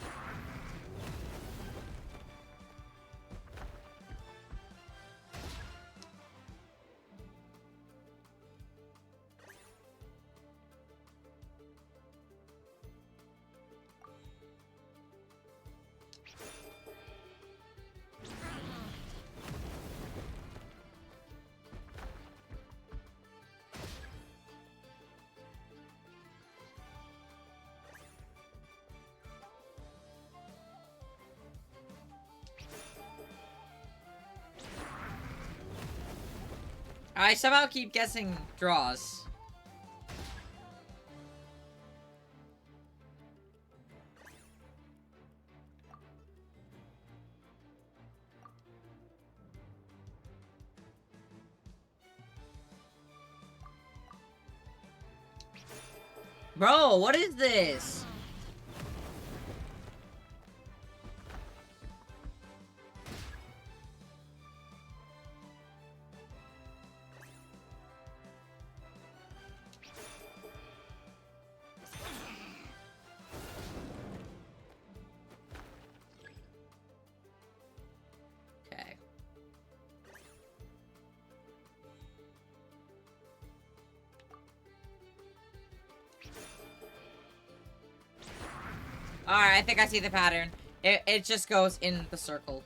I somehow keep guessing draws. Bro, what is this? Okay. Alright, I think I see the pattern. It just goes in the circle.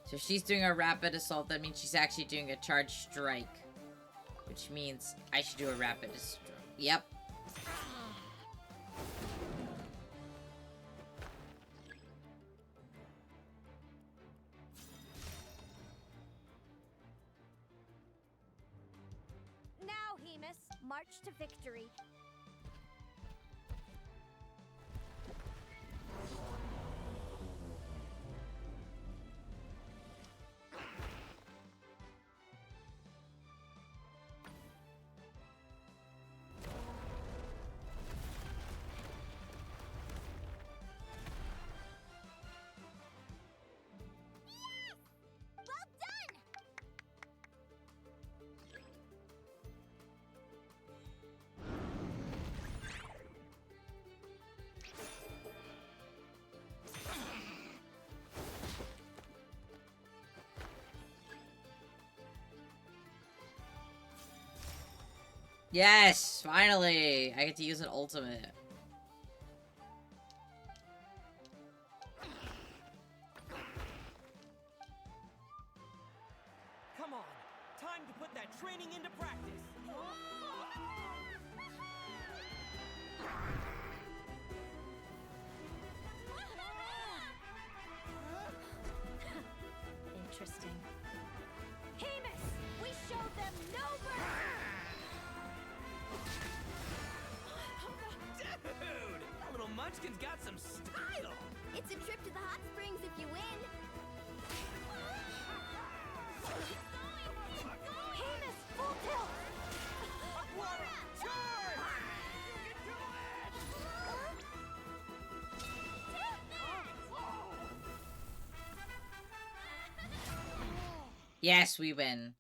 So if she's doing a rapid assault, that means she's actually doing a charge strike. Which means I should do a rapid assault. Yep. Hemus. March to victory. Yes, finally! I get to use an ultimate. Come on, time to put that training into practice. Interesting. Hemus! We showed them no mercy! Dude! That little munchkin's got some style! It's a trip to the hot springs if you win! Hemus, full tilt! Aguara, charge! You can do Yes, we win.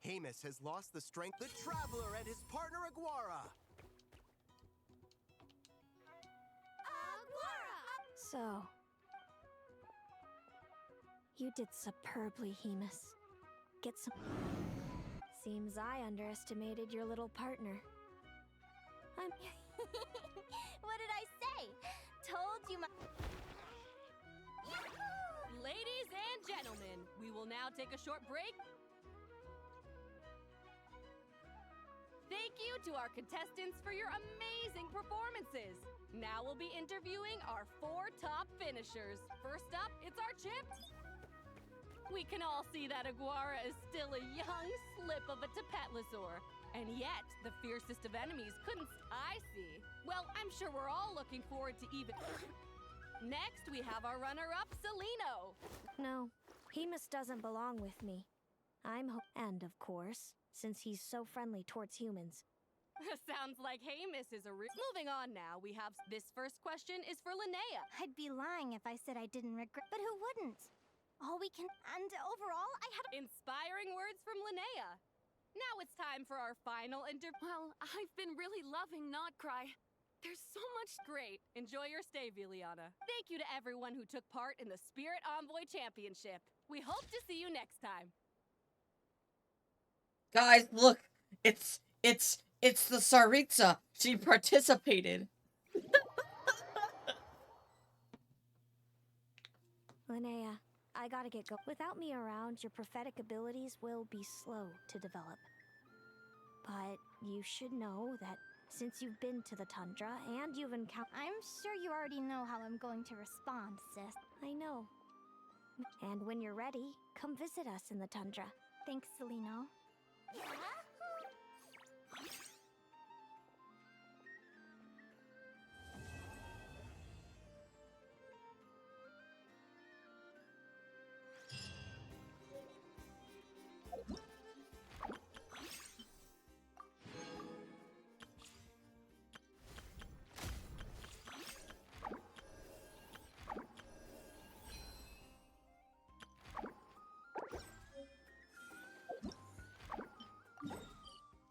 Hemus has lost the strength. The Traveler and his partner Aguara. So, you did superbly, Hemus. Get some. Seems I underestimated your little partner. What did I say? Told you my... Ladies and gentlemen, we will now take a short break. Thank you to our contestants for your amazing performances. Now we'll be interviewing our 4 top finishers. First up, it's our Chips. We can all see that Aguara is still a young slip of a Tapetlosaur. And yet, the fiercest of enemies couldn't I see. Well, I'm sure we're all looking forward to even... Next, we have our runner-up, Celino. No, Hemus doesn't belong with me. And of course, since he's so friendly towards humans. Sounds like Hemus is a Moving on now, we have this first question is for Linnea. I'd be lying if I said I didn't regret, but who wouldn't? All we can... And overall, I had... Inspiring words from Linnea. Now it's time for our final Well, I've been really loving Not Cry. There's so much great. Enjoy your stay, Viliana. Thank you to everyone who took part in the Spirit Envoy Championship. We hope to see you next time. Guys, look! It's the Tsaritsa! She participated! Linnea, I gotta get going. Without me around, your prophetic abilities will be slow to develop. But you should know that since you've been to the tundra and you've encountered... I'm sure you already know how I'm going to respond, sis. I know. And when you're ready, come visit us in the tundra. Thanks, Celino.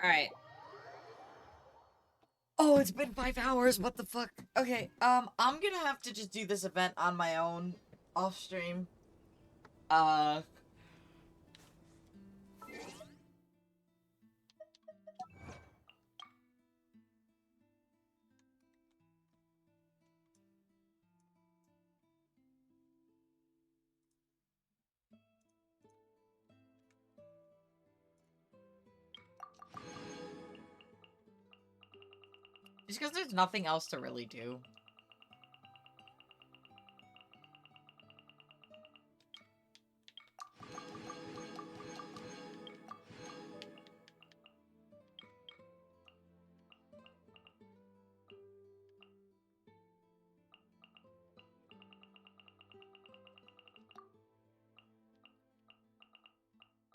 Alright. Oh, it's been 5 hours, what the fuck? Okay, I'm gonna have to just do this event on my own, off stream. Just because there's nothing else to really do.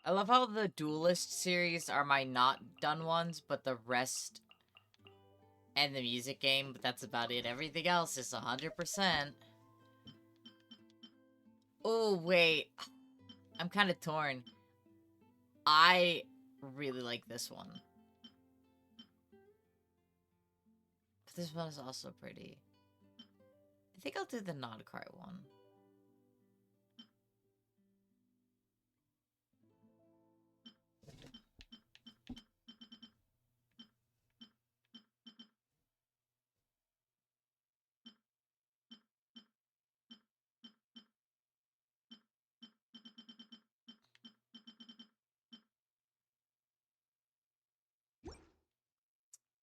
I love how the Duelist series are my not done ones, but the rest and the music game, but that's about it. Everything else is 100%. Oh, wait. I'm kind of torn. I really like this one. But this one is also pretty. I think I'll do the Nodcry one.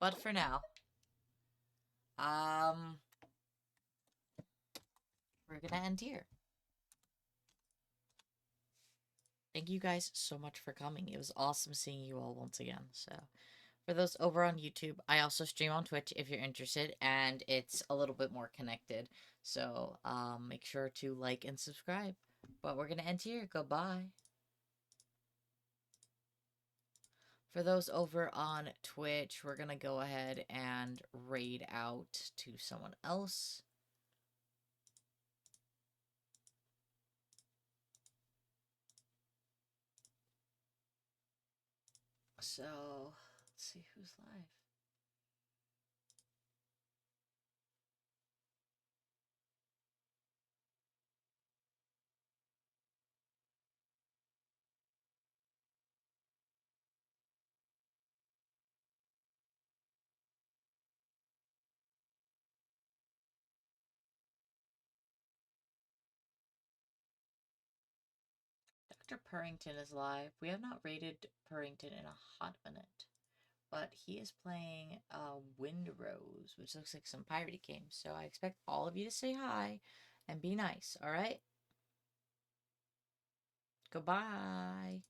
But for now, we're gonna end here. Thank you guys so much for coming. It was awesome seeing you all once again. So, for those over on YouTube, I also stream on Twitch if you're interested, and it's a little bit more connected. So, make sure to like and subscribe. But we're gonna end here. Goodbye. For those over on Twitch, we're gonna go ahead and raid out to someone else. So, let's see who's live. Dr. Purrington is live. We have not rated Purrington in a hot minute. But he is playing Wind Rose, which looks like some piratey game. So I expect all of you to say hi and be nice, alright? Goodbye.